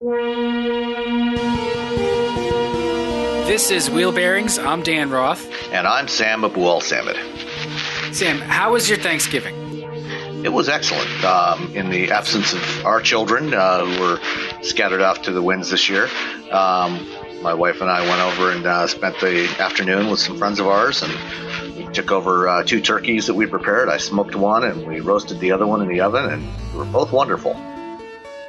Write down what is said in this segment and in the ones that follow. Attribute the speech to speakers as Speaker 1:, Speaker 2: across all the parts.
Speaker 1: This is Wheelbearings. I'm Dan Roth.
Speaker 2: And I'm Sam Abuel-Samad.
Speaker 1: Sam, how was your Thanksgiving?
Speaker 2: It was excellent. In the absence of our children, who were scattered off to the winds this year, my wife and I went over and spent the afternoon with some friends of ours, and we took over 2 turkeys that we prepared. I smoked one, and we roasted the other one in the oven, and they were both wonderful.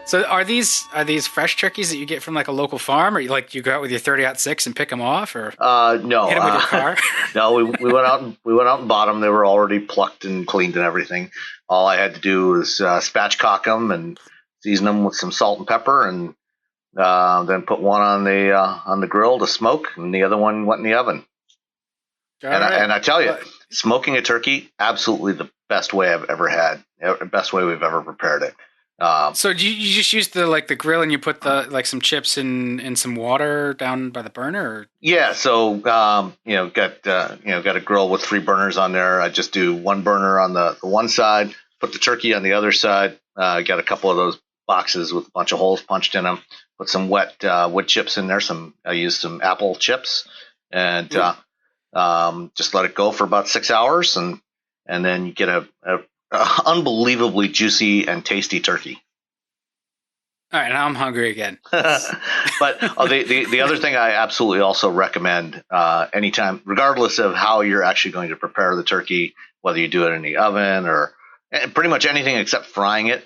Speaker 1: So are these fresh turkeys that you get from like a local farm, or you go out with your 30-06 and pick them off, or
Speaker 2: no,
Speaker 1: hit them with your car?
Speaker 2: No, we went out and bought them. They were already plucked and cleaned and everything. All I had to do was spatchcock them and season them with some salt and pepper, and then put one on the grill to smoke, and the other one went in the oven. And I tell you, smoking a turkey, absolutely the best way I've ever had, best way we've ever prepared it.
Speaker 1: So do you just use the grill, and you put some chips in some water down by the burner? Or?
Speaker 2: Yeah. So, got a grill with 3 burners on there. I just do 1 burner on the one side, put the turkey on the other side. Got a couple of those boxes with a bunch of holes punched in them, put some wet wood chips in there. I used some apple chips, and just let it go for about 6 hours. And then you get a unbelievably juicy and tasty turkey.
Speaker 1: All right, now I'm hungry again.
Speaker 2: But the other thing I absolutely also recommend anytime, regardless of how you're actually going to prepare the turkey, whether you do it in the oven or pretty much anything except frying it,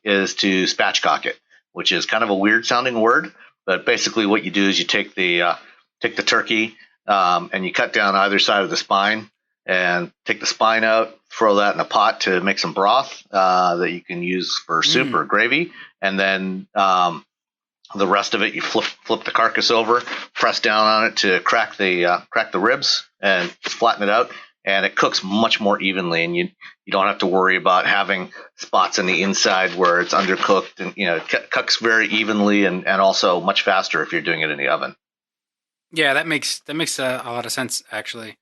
Speaker 2: is to spatchcock it, which is kind of a weird sounding word. But basically what you do is you take the turkey and you cut down either side of the spine, and take the spine out, throw that in a pot to make some broth that you can use for soup or gravy. And then the rest of it, you flip the carcass over, press down on it to crack the ribs and flatten it out. And it cooks much more evenly, and you don't have to worry about having spots on the inside where it's undercooked. And it cooks very evenly and also much faster if you're doing it in the oven.
Speaker 1: Yeah, that makes a lot of sense, actually.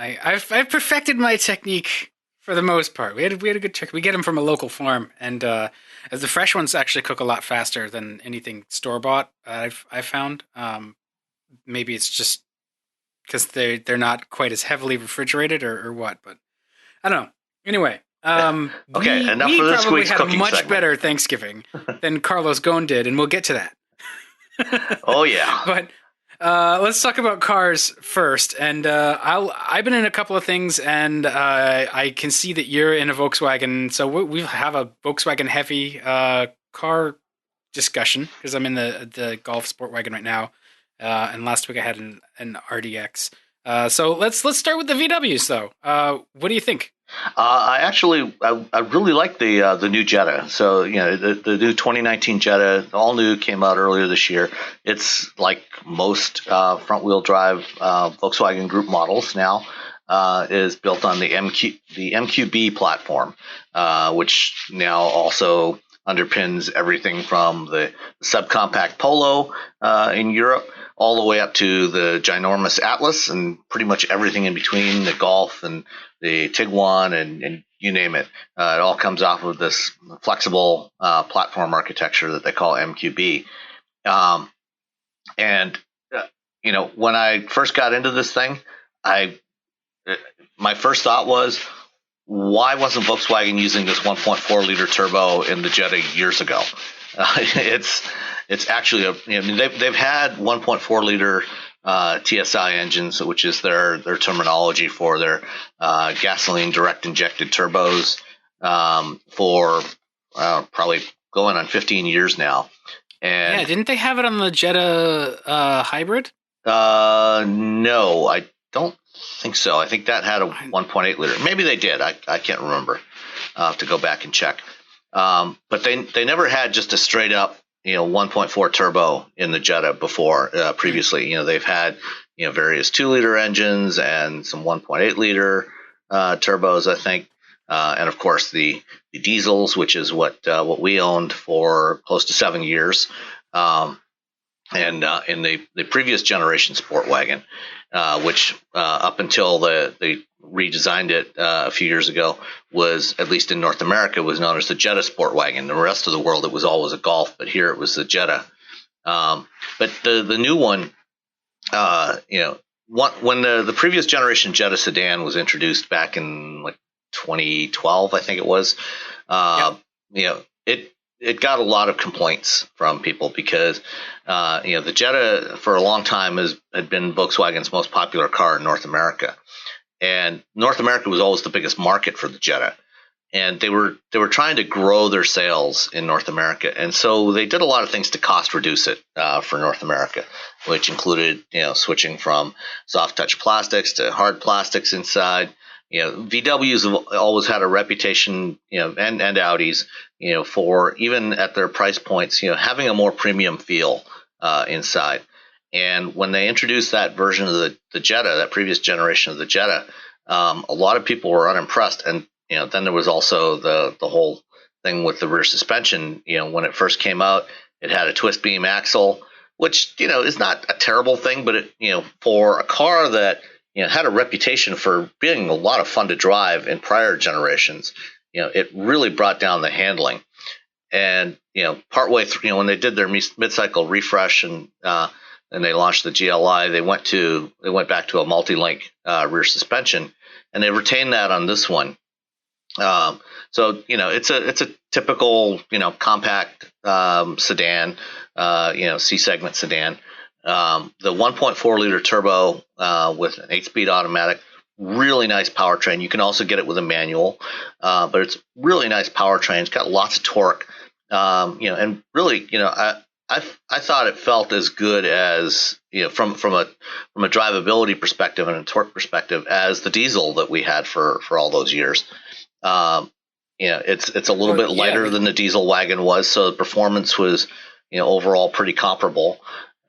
Speaker 1: I've perfected my technique for the most part. We had a good trick. We get them from a local farm, and as the fresh ones actually cook a lot faster than anything store bought. I've found. Maybe it's just because they're not quite as heavily refrigerated or what, but I don't know. Anyway,
Speaker 2: okay, enough for this week's cooking segment. We had a much
Speaker 1: better Thanksgiving than Carlos Ghosn did, and we'll get to that.
Speaker 2: Oh yeah,
Speaker 1: but. Let's talk about cars first, and I've been in a couple of things, and I can see that you're in a Volkswagen, so we have a Volkswagen heavy car discussion, because I'm in the Golf Sportwagen right now, and last week I had an RDX. So let's start with the VWs, though. What do you think?
Speaker 2: I really like the new Jetta. So the new 2019 Jetta, all new, came out earlier this year. It's like most front wheel drive Volkswagen Group models now, is built on the MQB platform, which now also underpins everything from the subcompact Polo in Europe all the way up to the ginormous Atlas and pretty much everything in between, the Golf and the Tiguan and you name it. It all comes off of this flexible platform architecture that they call MQB. When I first got into this thing, my first thought was, why wasn't Volkswagen using this 1.4 liter turbo in the Jetta years ago? It's actually they've had 1.4 liter TSI engines, which is their terminology for their gasoline direct injected turbos, for probably going on 15 years now. And
Speaker 1: yeah, didn't they have it on the Jetta hybrid?
Speaker 2: No, I don't think so. I think that had a 1.8 liter. Maybe they did. I can't remember. I'll have to go back and check. But they never had just a straight up 1.4 turbo in the Jetta before. Previously, they've had various 2-liter engines and some 1.8 liter turbos, I think, and of course the diesels, which is what we owned for close to 7 years. And in the previous generation Sportwagen, which up until they redesigned it a few years ago, was, at least in North America, was known as the Jetta Sportwagen. The rest of the world, it was always a Golf, but here it was the Jetta. But the new one, when the previous generation Jetta sedan was introduced back in like 2012, I think it was, it got a lot of complaints from people because the Jetta for a long time had been Volkswagen's most popular car in North America, and North America was always the biggest market for the Jetta. And they were trying to grow their sales in North America, and so they did a lot of things to cost reduce it for North America, which included switching from soft touch plastics to hard plastics inside. VWs have always had a reputation, and Audis, for, even at their price points, having a more premium feel inside. And when they introduced that version of the Jetta, that previous generation of the Jetta, a lot of people were unimpressed. And then there was also the whole thing with the rear suspension. When it first came out, it had a twist beam axle, which is not a terrible thing, but it, for a car that had a reputation for being a lot of fun to drive in prior generations, it really brought down the handling. And partway through, when they did their mid-cycle refresh and they launched the GLI, they went back to a multi-link rear suspension, and they retained that on this one. So it's a typical compact sedan, C-segment sedan. The 1.4 liter turbo with an 8-speed automatic, really nice powertrain. You can also get it with a manual, but it's really nice powertrain. It's got lots of torque, and really, I thought it felt as good as, from a drivability perspective and a torque perspective, as the diesel that we had for all those years. It's a little bit lighter than the diesel wagon was, so the performance was overall pretty comparable.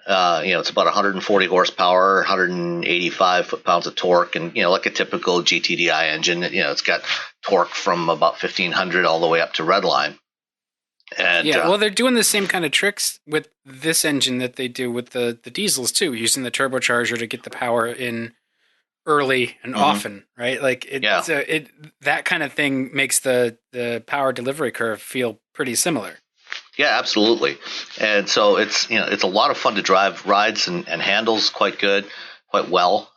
Speaker 2: It's about 140 horsepower, 185 foot-pounds of torque, and like a typical GTDI engine, it's got torque from about 1500 all the way up to redline. And
Speaker 1: well, they're doing the same kind of tricks with this engine that they do with the diesels too, using the turbocharger to get the power in early and often, right? Like that kind of thing makes the power delivery curve feel pretty similar.
Speaker 2: Yeah, absolutely. And so it's a lot of fun to drive, rides and handles quite well.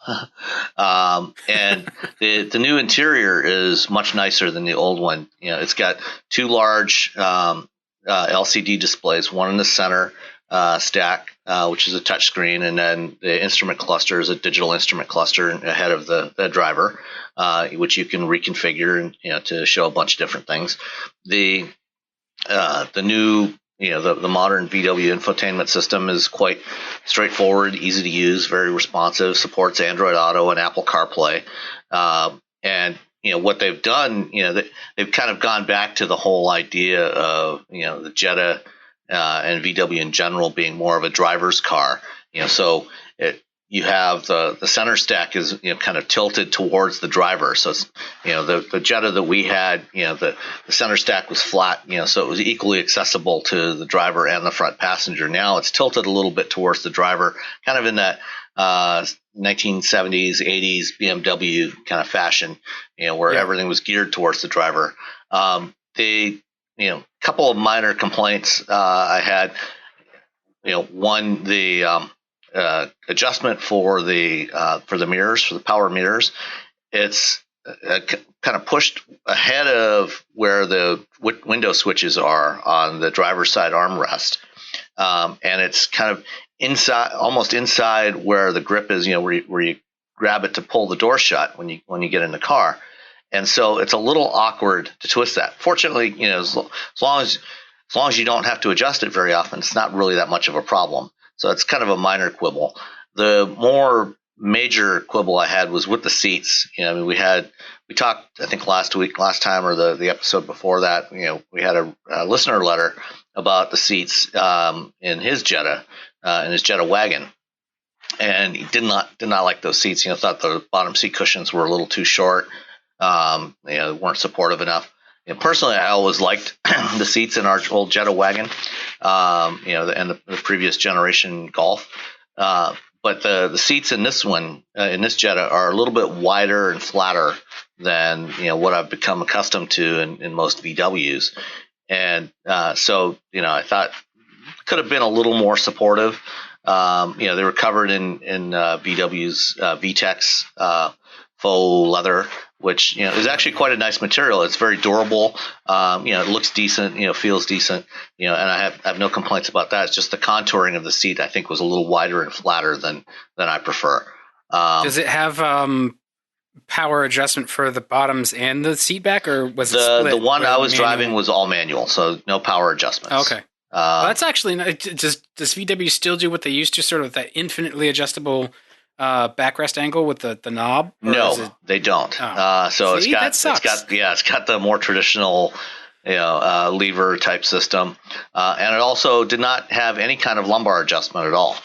Speaker 2: And the new interior is much nicer than the old one. It's got two large LCD displays, one in the center stack, which is a touchscreen, and then the instrument cluster is a digital instrument cluster ahead of the driver, which you can reconfigure and to show a bunch of different things. The new the modern VW infotainment system is quite straightforward, easy to use, very responsive, supports Android Auto and Apple CarPlay, and what they've done, they've kind of gone back to the whole idea of the Jetta and VW in general being more of a driver's car. So you have the center stack is kind of tilted towards the driver. So it's, the Jetta that we had, the center stack was flat, so it was equally accessible to the driver and the front passenger. Now it's tilted a little bit towards the driver, kind of in that 1970s, 80s BMW kind of fashion, where everything was geared towards the driver. Couple of minor complaints I had. One, the adjustment for the mirrors, for the power mirrors, it's kind of pushed ahead of where the window switches are on the driver's side armrest, and it's kind of almost inside where the grip is, where you grab it to pull the door shut when you get in the car. And so it's a little awkward to twist that. Fortunately, as long as you don't have to adjust it very often, it's not really that much of a problem. So it's kind of a minor quibble. The more major quibble I had was with the seats. We talked, I think last time or the episode before that, we had a listener letter about the seats in his Jetta, in his Jetta wagon. And he did not like those seats. Thought the bottom seat cushions were a little too short. They weren't supportive enough. personally, I always liked the seats in our old Jetta wagon, and the previous generation Golf. But the seats in this one, in this Jetta, are a little bit wider and flatter than what I've become accustomed to in most VWs, and so I thought could have been a little more supportive. They were covered in VW's VTEX faux leather, which is actually quite a nice material. It's very durable. It looks decent. Feels decent. And I have no complaints about that. It's just the contouring of the seat I think was a little wider and flatter than I prefer.
Speaker 1: Does it have power adjustment for the bottoms and the seat back, or was it split?
Speaker 2: The one I was driving was all manual, so no power adjustments.
Speaker 1: Okay. Well, that's actually does VW still do what they used to, sort of that infinitely adjustable backrest angle with the knob?
Speaker 2: No, they don't.
Speaker 1: Oh.
Speaker 2: So
Speaker 1: See, that sucks.
Speaker 2: It's got the more traditional lever type system, and it also did not have any kind of lumbar adjustment at all.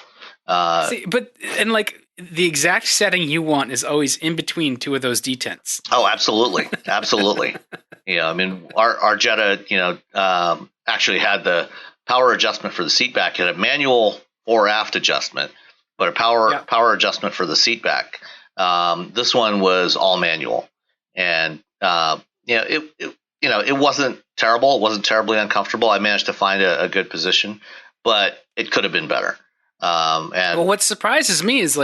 Speaker 1: The exact setting you want is always in between two of those detents.
Speaker 2: Oh, absolutely, absolutely. Our Jetta, actually had the power adjustment for the seat back. It had a manual fore aft adjustment, but a power adjustment for the seat back. This one was all manual, and it wasn't terrible. It wasn't terribly uncomfortable. I managed to find a good position, but it could have been better.
Speaker 1: What surprises me is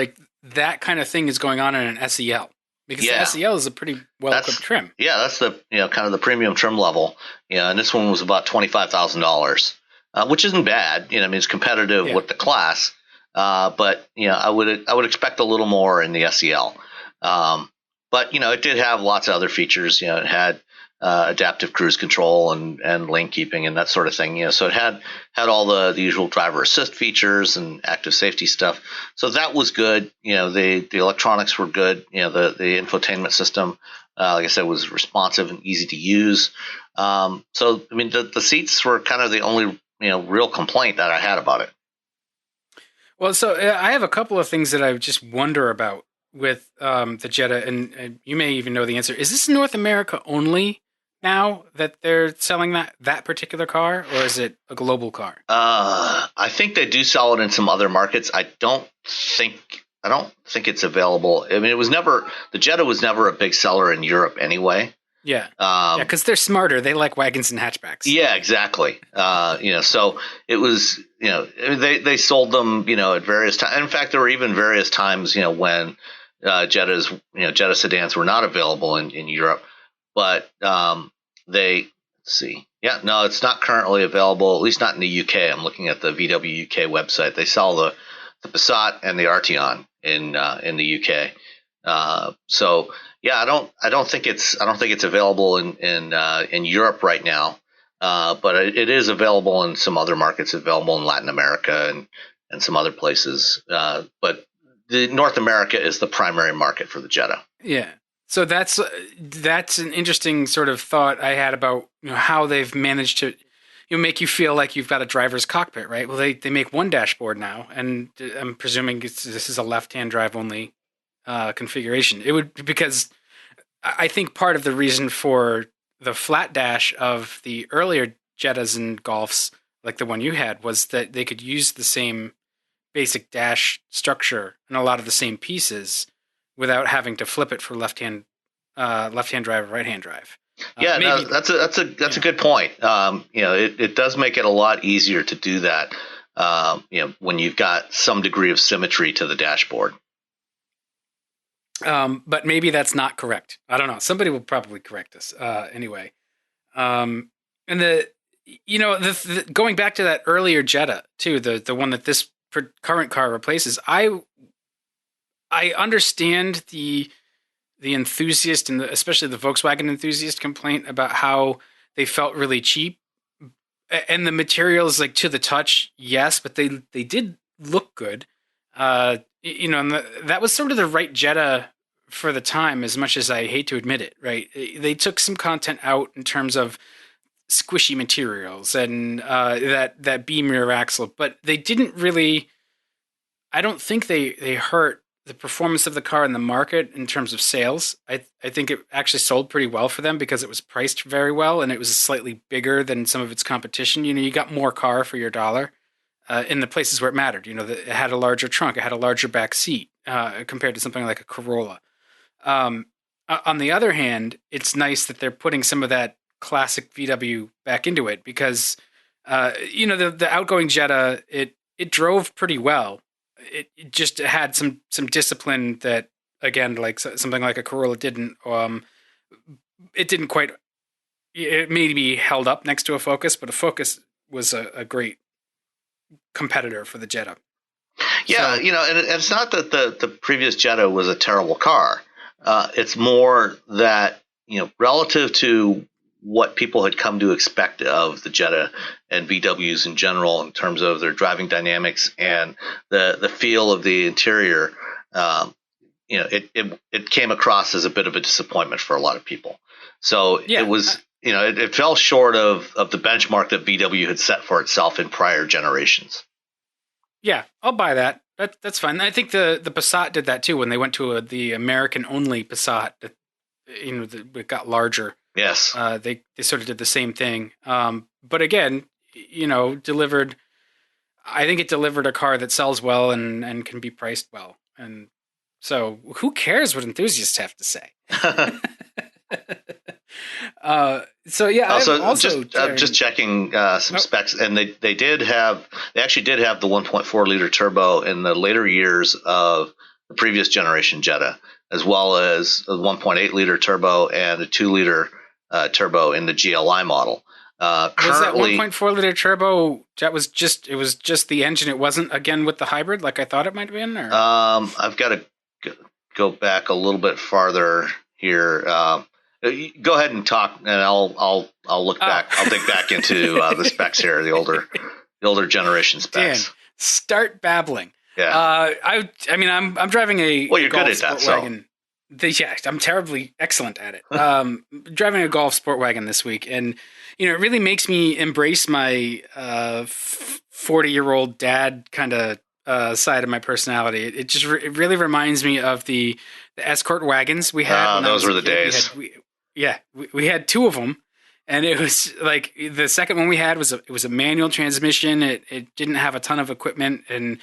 Speaker 1: that kind of thing is going on in an SEL, because the SEL is a pretty well-equipped trim. Yeah,
Speaker 2: that's the kind of the premium trim level. And this one was about $25,000, which isn't bad. It's competitive with the class. But I would expect a little more in the SEL. But it did have lots of other features. It had adaptive cruise control and lane keeping and that sort of thing. So it had all the usual driver assist features and active safety stuff. So that was good. The electronics were good. The infotainment system, like I said, was responsive and easy to use. The seats were kind of the only real complaint that I had about it.
Speaker 1: Well, so I have a couple of things that I just wonder about with the Jetta, and you may even know the answer. Is this North America only now that they're selling that particular car, or is it a global car?
Speaker 2: I think they do sell it in some other markets. I don't think it's available. The Jetta was never a big seller in Europe anyway.
Speaker 1: Yeah. Because they're smarter. They like wagons and hatchbacks.
Speaker 2: Yeah, exactly. So it was, they sold them, at various times. In fact, there were even various times, when Jetta sedans were not available in Europe. But let's see. Yeah, no, it's not currently available, at least not in the UK. I'm looking at the VW UK website. They sell the Passat and the Arteon in the UK. So yeah, I don't think it's available in Europe right now. But it is available in some other markets, available in Latin America and some other places. But North America is the primary market for the Jetta.
Speaker 1: Yeah. So that's an interesting sort of thought I had about how they've managed to make you feel like you've got a driver's cockpit, right? Well, they make one dashboard now, and I'm presuming this is a left-hand drive only configuration. It would, because I think part of the reason for the flat dash of the earlier Jettas and Golfs, like the one you had, was that they could use the same basic dash structure and a lot of the same pieces without having to flip it for left-hand drive or right-hand drive.
Speaker 2: Yeah, that's a good point. It does make it a lot easier to do that. When you've got some degree of symmetry to the dashboard.
Speaker 1: But maybe that's not correct. I don't know. Somebody will probably correct us anyway. And going back to that earlier Jetta too, the one that this current car replaces, I understand the enthusiast and especially the Volkswagen enthusiast complaint about how they felt really cheap, and the materials to the touch, yes, but they did look good. And that was sort of the right Jetta for the time, as much as I hate to admit it, right? They took some content out in terms of squishy materials and that B mirror axle, but they didn't really, I don't think they hurt the performance of the car in the market in terms of sales. I think it actually sold pretty well for them because it was priced very well and it was slightly bigger than some of its competition. You know, you got more car for your dollar in the places where it mattered. You know, it had a larger trunk, it had a larger back seat compared to something like a Corolla. On the other hand, it's nice that they're putting some of that classic VW back into it because, you know, the outgoing Jetta, it drove pretty well. It just had some discipline that, again, like something like a Corolla didn't. It didn't quite. It maybe held up next to a Focus, but a Focus was a great competitor for the Jetta.
Speaker 2: Yeah,
Speaker 1: So,
Speaker 2: you know, and it's not that the previous Jetta was a terrible car. It's more that, you know, relative to what people had come to expect of the Jetta and VWs in general in terms of their driving dynamics and the feel of the interior, you know, it came across as a bit of a disappointment for a lot of people. So it
Speaker 1: yeah,
Speaker 2: was, you know, it fell short of the benchmark that VW had set for itself in prior generations.
Speaker 1: yeah, I'll buy that. That's fine. I think the Passat did that too when they went to the American only Passat. You know, it got larger.
Speaker 2: Yes.
Speaker 1: They sort of did the same thing. But again, you know, delivered. I think it delivered a car that sells well and can be priced well. And so, who cares what enthusiasts have to say? So yeah, I'm
Speaker 2: Also,
Speaker 1: also
Speaker 2: just checking some
Speaker 1: oh,
Speaker 2: specs, and they actually did have the 1.4 liter turbo in the later years of the previous generation Jetta, as well as the 1.8 liter turbo and the 2 liter turbo in the GLI model.
Speaker 1: was that
Speaker 2: Currently,
Speaker 1: 1.4 liter turbo? That was just it was just the engine. It wasn't again with the hybrid like I thought it might have been. Or
Speaker 2: I've got to go back a little bit farther here. Go ahead and talk, and I'll look back. I'll dig back into the specs here, the older generation
Speaker 1: Dan,
Speaker 2: specs.
Speaker 1: start babbling.
Speaker 2: Yeah.
Speaker 1: I mean, I'm driving a
Speaker 2: Well, you're
Speaker 1: Golf
Speaker 2: good at that,
Speaker 1: Sportwagen. Yeah, I'm terribly excellent at it. Driving a Golf Sportwagen this week, and you know, it really makes me embrace my 40-year-old dad kind of side of my personality. It just it really reminds me of the escort wagons we had when I
Speaker 2: Those
Speaker 1: was a
Speaker 2: were the
Speaker 1: kid.
Speaker 2: days.
Speaker 1: We had two of them, and it was like the second one we had was it was a manual transmission. It didn't have a ton of equipment, and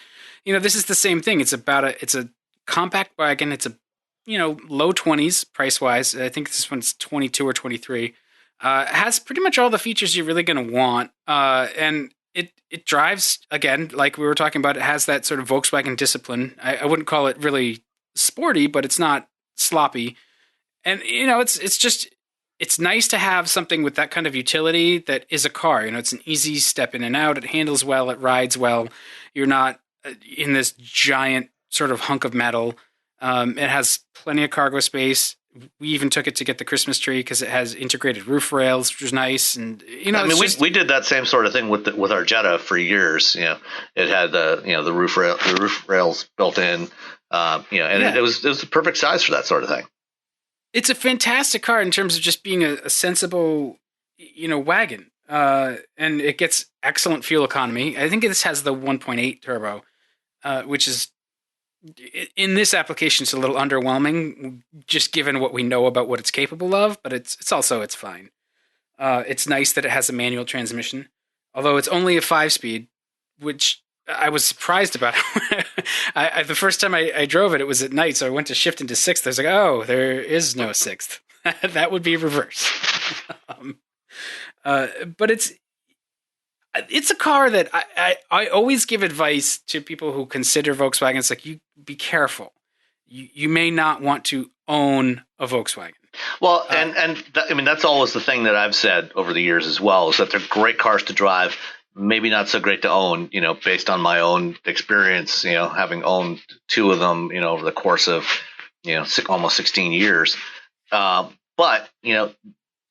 Speaker 1: you know, this is the same thing. It's a compact wagon. It's a, you know, low 20s price wise. I think this one's 22 or 23. It has pretty much all the features you're really going to want. And it drives, again, like we were talking about, it has that sort of Volkswagen discipline. I wouldn't call it really sporty, but it's not sloppy. And, you know, it's nice to have something with that kind of utility that is a car. You know, it's an easy step in and out. It handles well. It rides well. You're not in this giant sort of hunk of metal. It has plenty of cargo space. We even took it to get the Christmas tree because it has integrated roof rails, which was nice. And you know,
Speaker 2: I mean, we did that same sort of thing with our Jetta for years. You know, it had the roof rails built in. You know, and
Speaker 1: yeah,
Speaker 2: it was the perfect size for that sort of thing.
Speaker 1: it's a fantastic car in terms of just being a sensible, you know, wagon. And it gets excellent fuel economy. I think this has the 1.8 turbo, which is in this application it's a little underwhelming just given what we know about what it's capable of, but it's fine. It's nice that it has a manual transmission, although it's only a 5-speed, which I was surprised about. The first time I drove it, it was at night, so I went to shift into sixth. I was like, oh, there is no sixth. That would be reverse. um, but it's a car that I always give advice to people who consider Volkswagen. It's like, you be careful. You may not want to own a Volkswagen.
Speaker 2: Well, I mean, that's always the thing that I've said over the years as well, is that they're great cars to drive, maybe not so great to own, you know, based on my own experience, you know, having owned two of them, you know, over the course of, you know, almost 16 years. But, you know,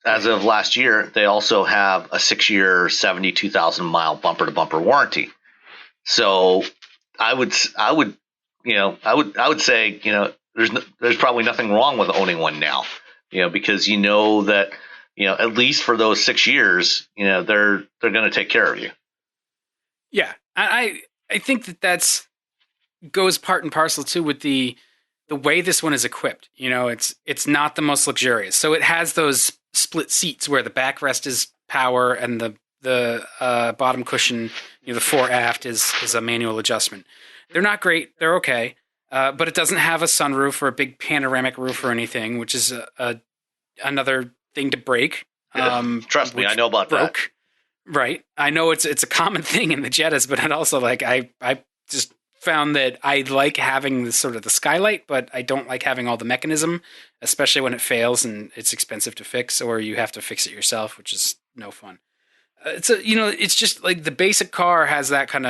Speaker 2: as of last year, they also have a 6-year, 72,000 mile bumper to bumper warranty. So I would say, you know, there's probably nothing wrong with owning one now, you know, because you know that, you know, at least for those 6 years, you know, they're going to take care of you.
Speaker 1: Yeah, I think that's goes part and parcel too with the way this one is equipped. It's not the most luxurious. So it has those split seats where the backrest is power and the bottom cushion, the fore aft is a manual adjustment. They're not great. They're okay. But it doesn't have a sunroof or a big panoramic roof or anything, which is another thing to break.
Speaker 2: Trust me, I know about that.
Speaker 1: Right. I know it's a common thing in the Jettas, but it also like I just found that I like having the sort of the skylight, but I don't like having all the mechanism, especially when it fails and it's expensive to fix, or you have to fix it yourself, which is no fun. It's just like the basic car has that kind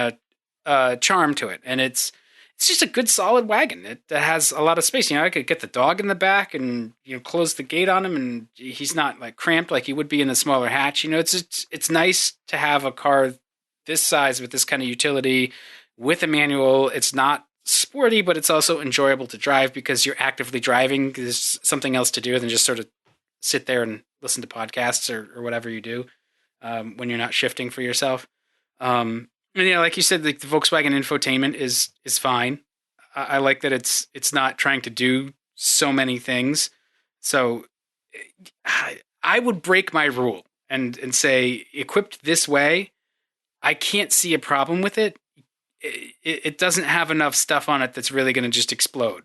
Speaker 1: of charm to it, and it's just a good solid wagon. It has a lot of space. I could get the dog in the back and close the gate on him, and he's not like cramped like he would be in a smaller hatch. It's nice to have a car this size with this kind of utility with a manual. It's not sporty, but it's also enjoyable to drive because you're actively driving. There's something else to do than just sort of sit there and listen to podcasts or whatever you do when you're not shifting for yourself. And like you said, like the Volkswagen infotainment is fine. I like that it's not trying to do so many things. So I would break my rule and say, equipped this way, I can't see a problem with it. It doesn't have enough stuff on it that's really going to just explode,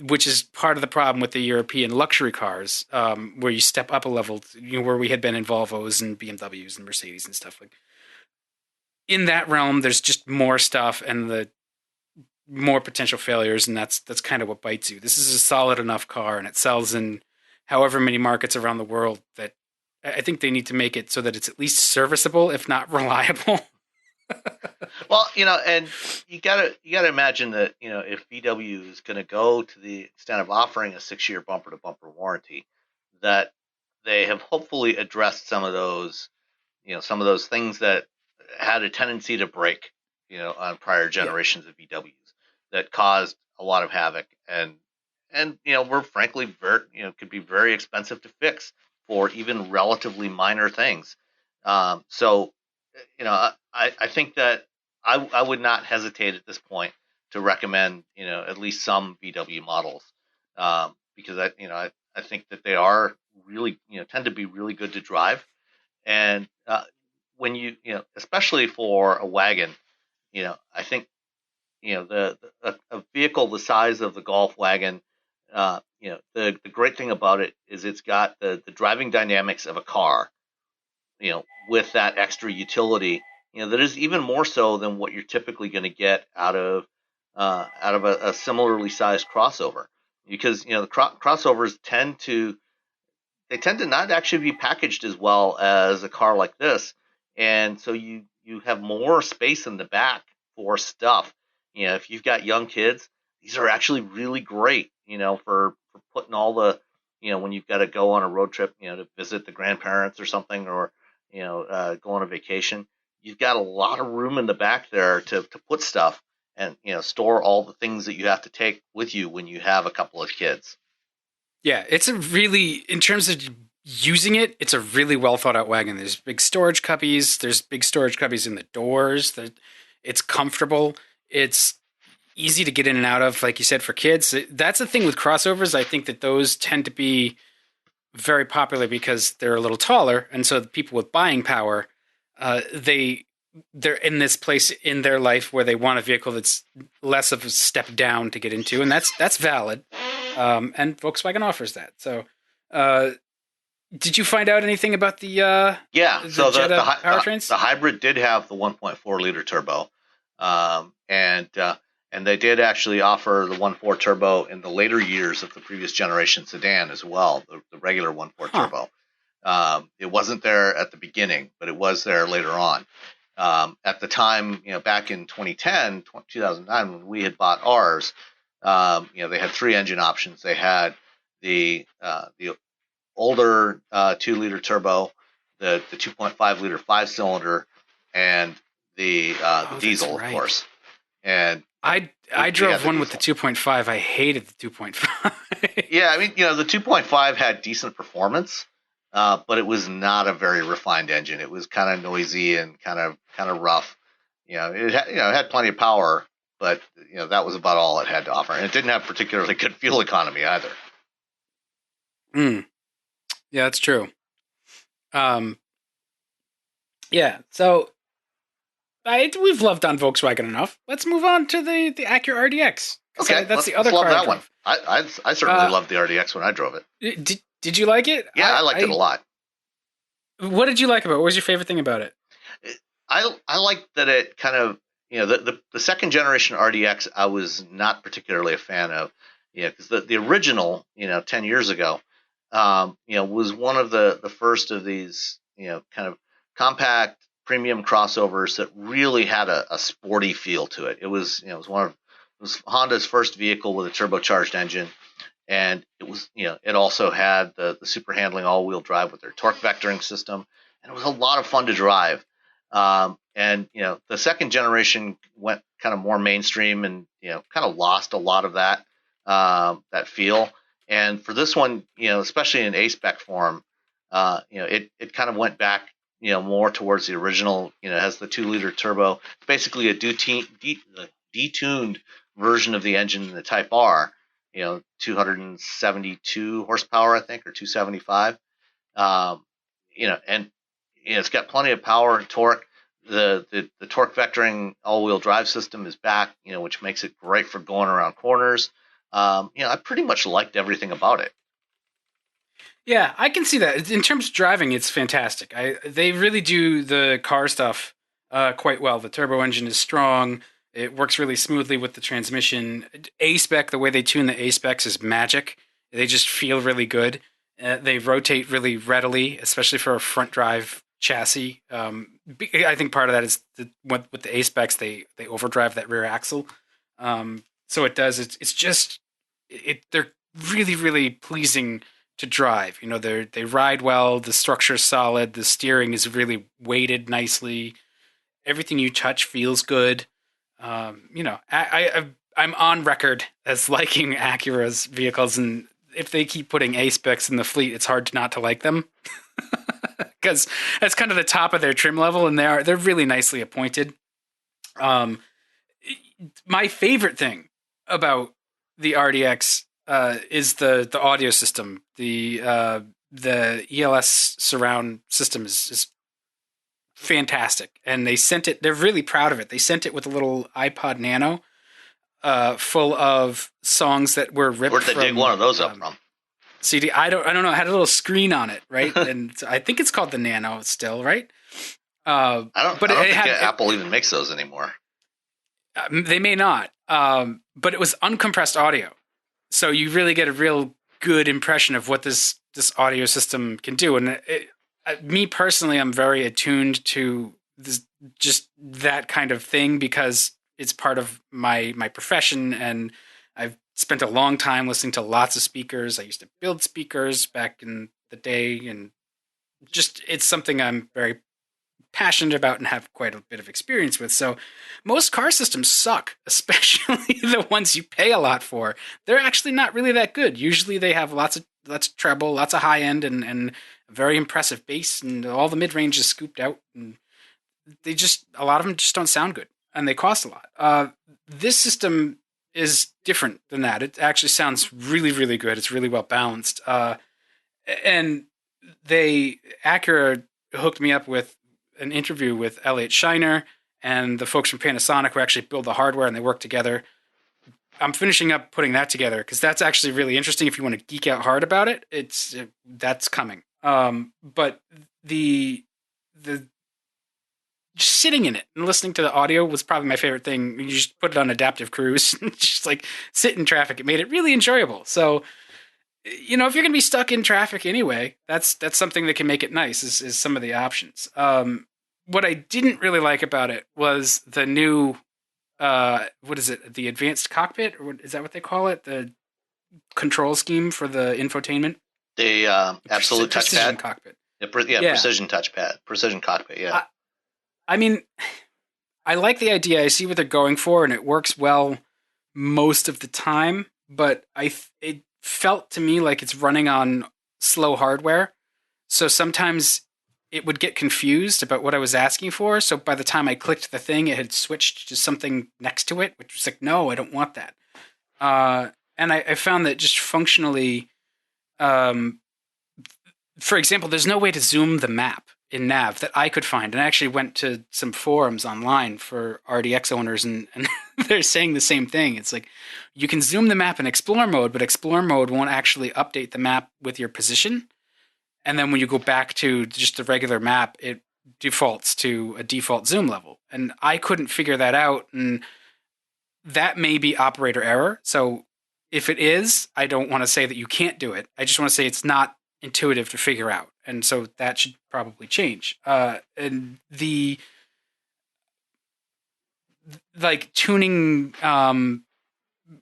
Speaker 1: which is part of the problem with the European luxury cars, where you step up a level, where we had been in Volvos and BMWs and Mercedes and stuff like. In that realm, there's just more stuff and the more potential failures, and that's kind of what bites you. This is a solid enough car, and it sells in however many markets around the world that I think they need to make it so that it's at least serviceable, if not reliable.
Speaker 2: Well, and you gotta imagine that if VW is going to go to the extent of offering a 6-year bumper to bumper warranty, that they have hopefully addressed some of those things that had a tendency to break, on prior generations of VWs that caused a lot of havoc, and were frankly very, could be very expensive to fix for even relatively minor things. So, I think that I would not hesitate at this point to recommend, at least some VW models, because I think that they are really, tend to be really good to drive. And when especially for a wagon, I think, a vehicle the size of the Golf wagon, the great thing about it is it's got the driving dynamics of a car, with that extra utility, that is even more so than what you're typically going to get out of a similarly sized crossover, because the crossovers tend to not actually be packaged as well as a car like this, and so you have more space in the back for stuff. If you've got young kids, these are actually really great, for putting all the, when you've got to go on a road trip, to visit the grandparents or something, or go on a vacation. You've got a lot of room in the back there to put stuff and store all the things that you have to take with you when you have a couple of kids.
Speaker 1: Yeah, it's a really, in terms of using it, it's a really well thought out wagon. There's big storage cubbies. There's big storage cubbies in the doors. It's comfortable. It's easy to get in and out of, like you said, for kids. That's the thing with crossovers. I think that those tend to be very popular because they're a little taller, and so the people with buying power, they're in this place in their life where they want a vehicle that's less of a step down to get into, and that's valid. And Volkswagen offers that. So, did you find out anything about the
Speaker 2: so the
Speaker 1: Jetta powertrains?
Speaker 2: The hybrid did have the 1.4 liter turbo, and they did actually offer the 1.4 turbo in the later years of the previous generation sedan as well, the regular 1.4 turbo. It wasn't there at the beginning, but it was there later on. At the time, back in 2009, when we had bought ours, they had 3 engine options. They had the older 2-liter turbo, the 2.5 liter 5-cylinder, and the diesel,
Speaker 1: right.
Speaker 2: of course. And
Speaker 1: I drove one with the 2.5. I hated the 2.5.
Speaker 2: Yeah, I mean, the 2.5 had decent performance, but it was not a very refined engine. It was kind of noisy and kind of rough. It had plenty of power, but that was about all it had to offer, and it didn't have particularly good fuel economy either.
Speaker 1: Yeah, that's true. Yeah, so we've loved on Volkswagen enough. Let's move on to the Acura RDX.
Speaker 2: Okay,
Speaker 1: That's the
Speaker 2: let's
Speaker 1: other
Speaker 2: love
Speaker 1: car I
Speaker 2: that one.
Speaker 1: drove.
Speaker 2: I certainly loved the RDX when I drove it.
Speaker 1: Did you like it?
Speaker 2: Yeah, I liked it a lot.
Speaker 1: What did you like about it? What was your favorite thing about it?
Speaker 2: I liked that it kind of, the second generation RDX I was not particularly a fan of, because the original, 10 years ago, was one of the first of these, kind of compact premium crossovers that really had a sporty feel to it. It was, it was Honda's first vehicle with a turbocharged engine. And it was, it also had the super handling all wheel drive with their torque vectoring system. And it was a lot of fun to drive. And the second generation went kind of more mainstream and, kind of lost a lot of that feel. And for this one, especially in A-spec form, it kind of went back, more towards the original. It has the 2-liter turbo. It's basically a detuned version of the engine in the Type R. 272 horsepower, I think, or 275. And it's got plenty of power and torque. The torque vectoring all-wheel drive system is back, which makes it great for going around corners. I pretty much liked everything about it.
Speaker 1: Yeah, I can see that. In terms of driving, it's fantastic. They really do the car stuff quite well. The turbo engine is strong. It works really smoothly with the transmission. A-spec, the way they tune the A-specs is magic. They just feel really good. They rotate really readily, especially for a front drive chassis. I think part of that is with the A-specs, they overdrive that rear axle. So it does. It's just they're really, really pleasing to drive. They ride well. The structure's solid. The steering is really weighted nicely. Everything you touch feels good. I'm on record as liking Acura's vehicles, and if they keep putting A-specs in the fleet, it's hard not to like them because that's kind of the top of their trim level, and they're really nicely appointed. My favorite thing about the RDX is the audio system. The ELS surround system is fantastic, and they sent it. They're really proud of it. They sent it with a little iPod Nano, full of songs that were ripped.
Speaker 2: Where'd they dig one of those up from?
Speaker 1: CD. I don't know. It had a little screen on it, right? And I think it's called the Nano still, right?
Speaker 2: I don't think Apple even makes those anymore.
Speaker 1: They may not, but it was uncompressed audio, so you really get a real good impression of what this audio system can do. And me personally, I'm very attuned to just that kind of thing because it's part of my profession, and I've spent a long time listening to lots of speakers. I used to build speakers back in the day, and just it's something I'm very passionate about and have quite a bit of experience with. So most car systems suck, especially the ones you pay a lot for. They're actually not really that good. Usually they have lots of treble, lots of high end, and very impressive bass, and all the mid range is scooped out, and a lot of them just don't sound good, and they cost a lot. This system is different than that. It actually sounds really, really good. It's really well balanced. And Acura hooked me up with an interview with Elliot Shiner and the folks from Panasonic who actually build the hardware, and they work together. I'm finishing up putting that together because that's actually really interesting. If you want to geek out hard about it, that's coming. But the just sitting in it and listening to the audio was probably my favorite thing. You just put it on adaptive cruise, just like sit in traffic. It made it really enjoyable. So, if you're going to be stuck in traffic anyway, that's something that can make it nice. Is some of the options. What I didn't really like about it was the new. What is it? The advanced cockpit, or is that what they call it? The control scheme for the infotainment.
Speaker 2: The absolute touchpad
Speaker 1: cockpit.
Speaker 2: Precision touchpad, precision cockpit. Yeah.
Speaker 1: I mean, I like the idea. I see what they're going for, and it works well most of the time. But it felt to me like it's running on slow hardware. So sometimes it would get confused about what I was asking for. So by the time I clicked the thing, it had switched to something next to it, which was like, no, I don't want that. And I found that just functionally, um, for example, there's no way to zoom the map in Nav that I could find. And I actually went to some forums online for RDX owners, and they're saying the same thing. It's like you can zoom the map in Explore mode, but Explore mode won't actually update the map with your position. And then when you go back to just the regular map, it defaults to a default zoom level. And I couldn't figure that out. And that may be operator error. So if it is, I don't want to say that you can't do it. I just want to say it's not intuitive to figure out. And so that should probably change. And the like tuning,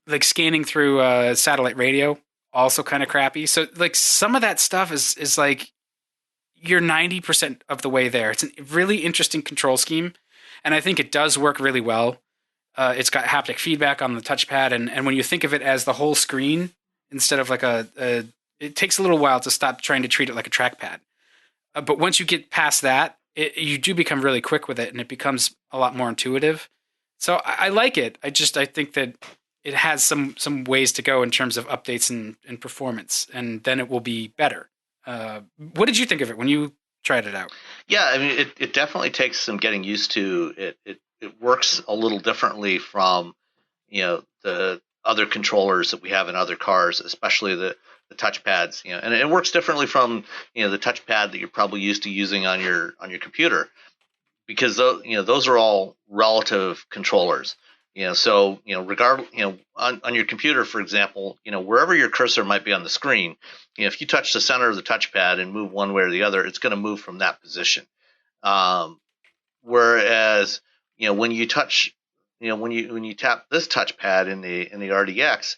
Speaker 1: like scanning through satellite radio, also kind of crappy. So like some of that stuff is like you're 90% of the way there. It's a really interesting control scheme, and I think it does work really well. It's got haptic feedback on the touchpad, and when you think of it as the whole screen instead of like it takes a little while to stop trying to treat it like a trackpad. But once you get past that, you do become really quick with it, and it becomes a lot more intuitive. So I like it. I think that it has some ways to go in terms of updates and performance, and then it will be better. What did you think of it when you tried it out?
Speaker 2: Yeah, I mean, it definitely takes some getting used to. It works a little differently from the other controllers that we have in other cars, especially the touchpads. And it works differently from the touchpad that you're probably used to using on your computer, because those are all relative controllers. So regardless, on your computer, for example, wherever your cursor might be on the screen, if you touch the center of the touchpad and move one way or the other, it's going to move from that position. Whereas when you touch, when you tap this touchpad in the RDX,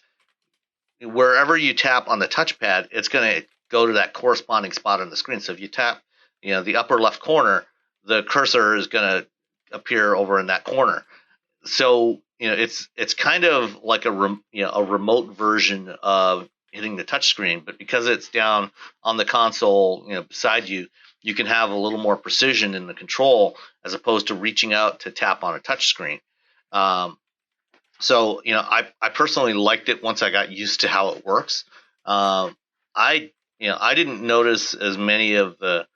Speaker 2: wherever you tap on the touchpad, it's going to go to that corresponding spot on the screen. So if you tap, the upper left corner, the cursor is going to appear over in that corner. So it's kind of like a remote version of hitting the touchscreen, but because it's down on the console, beside you, you can have a little more precision in the control as opposed to reaching out to tap on a touchscreen. So I personally liked it once I got used to how it works. I didn't notice as many of the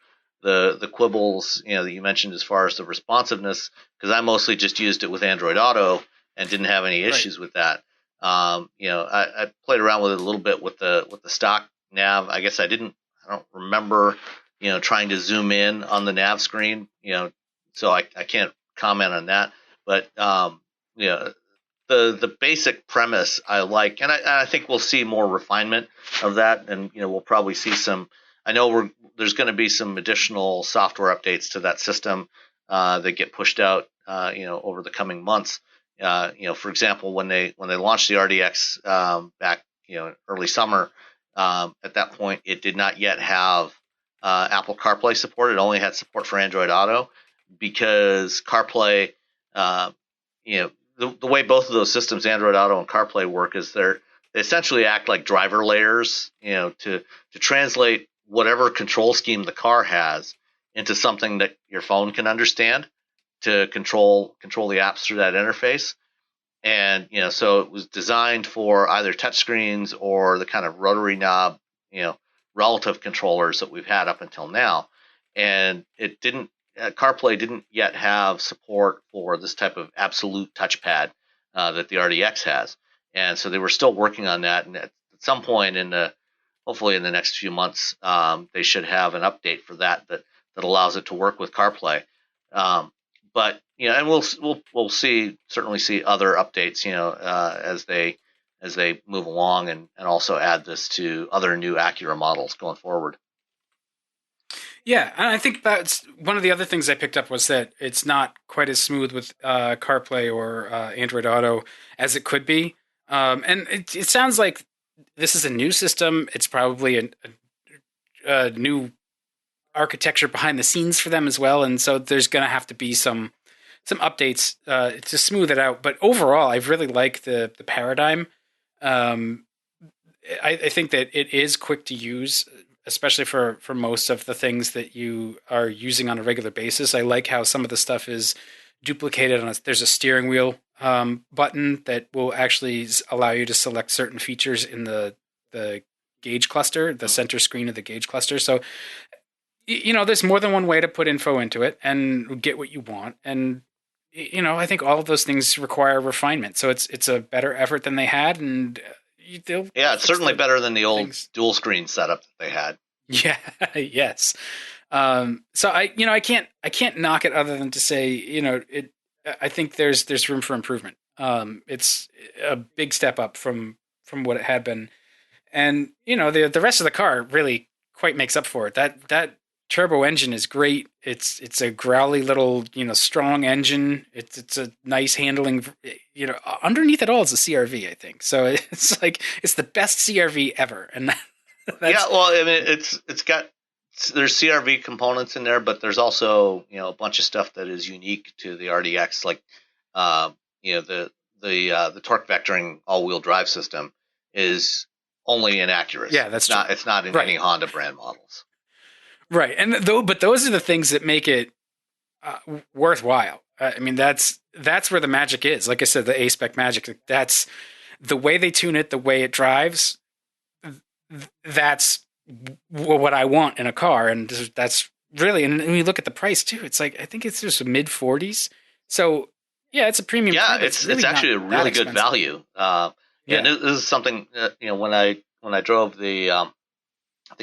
Speaker 2: quibbles that you mentioned as far as the responsiveness, because I mostly just used it with Android Auto and didn't have any issues with that. I played around with it a little bit with the stock nav. I guess I don't remember trying to zoom in on the nav screen. So I can't comment on that. But the basic premise I like, and I think we'll see more refinement of that, and we'll probably see some. I know there's going to be some additional software updates to that system that get pushed out, over the coming months. For example, when they launched the RDX back, early summer, at that point it did not yet have Apple CarPlay support. It only had support for Android Auto, because CarPlay, the way both of those systems, Android Auto and CarPlay, work is they essentially act like driver layers, to translate whatever control scheme the car has into something that your phone can understand to control the apps through that interface. And so it was designed for either touchscreens or the kind of rotary knob, relative controllers that we've had up until now. And it didn't. CarPlay didn't yet have support for this type of absolute touchpad that the RDX has, and so they were still working on that. And at some point hopefully in the next few months, they should have an update for that allows it to work with CarPlay. But and we'll certainly see other updates, as they move along, and also add this to other new Acura models going forward.
Speaker 1: Yeah, and I think that's one of the other things I picked up was that it's not quite as smooth with CarPlay or Android Auto as it could be. And it sounds like this is a new system. It's probably a new architecture behind the scenes for them as well, and so there's going to have to be some updates to smooth it out. But overall, I really like the paradigm. I think that it is quick to use. especially for most of the things that you are using on a regular basis. I like how some of the stuff is duplicated there's a steering wheel button that will actually allow you to select certain features in the gauge cluster, the center screen of the gauge cluster. So there's more than one way to put info into it and get what you want. And I think all of those things require refinement. So it's a better effort than they had, and they'll
Speaker 2: Yeah, it's
Speaker 1: fix
Speaker 2: certainly
Speaker 1: the
Speaker 2: better than the old
Speaker 1: things.
Speaker 2: dual screen setup that they had.
Speaker 1: Yeah, yes. So I can't knock it other than to say, it. I think there's room for improvement. It's a big step up from what it had been, and the rest of the car really quite makes up for it. That turbo engine is great. It's a growly little strong engine. It's a nice handling. Underneath it all is a CRV, I think. So it's like it's the best CRV ever, and
Speaker 2: Yeah,
Speaker 1: that's
Speaker 2: well, I mean, it's got there's CRV components in there, but there's also a bunch of stuff that is unique to the RDX, like uh, the torque vectoring all wheel drive system is only in Acuras.
Speaker 1: yeah, that's true.
Speaker 2: It's not in any
Speaker 1: Right,
Speaker 2: Honda brand models.
Speaker 1: right, and but those are the things that make it worthwhile. I mean, that's where the magic is. Like I said, the A spec magic. That's the way they tune it, the way it drives. That's what I want in a car, and that's really. And when you look at the price too, it's like I think it's just mid-40s. So yeah, it's a premium
Speaker 2: Yeah,
Speaker 1: car, but it's
Speaker 2: it's
Speaker 1: really not
Speaker 2: actually a
Speaker 1: that
Speaker 2: really good
Speaker 1: expensive.
Speaker 2: value. Yeah, and
Speaker 1: Yeah,
Speaker 2: this is something when I drove the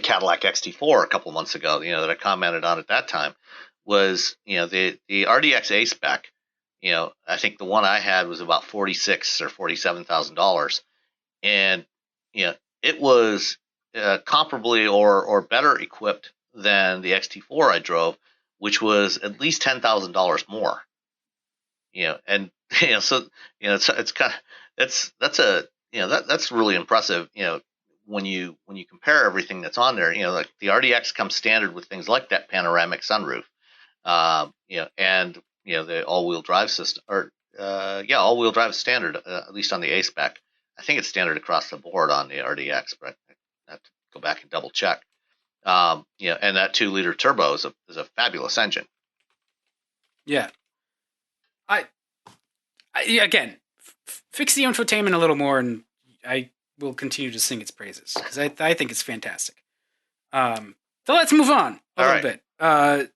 Speaker 2: Cadillac XT4 a couple months ago, that I commented on at that time was, the RDX A spec. I think the one I had was about 46 or $47,000, and it was comparably or better equipped than the XT4 I drove, which was at least $10,000 more. And so it's kind of that's a that's really impressive. When you compare everything that's on there, like the RDX comes standard with things like that panoramic sunroof, and the all-wheel drive system, or all-wheel drive standard, at least on the A spec. I think it's standard across the board on the RDX, but I have to go back and double check. And that 2-liter turbo is a fabulous engine.
Speaker 1: yeah. I, again fix the infotainment a little more, and I will continue to sing its praises because I think it's fantastic. So let's move on a
Speaker 2: All
Speaker 1: little
Speaker 2: right.
Speaker 1: bit.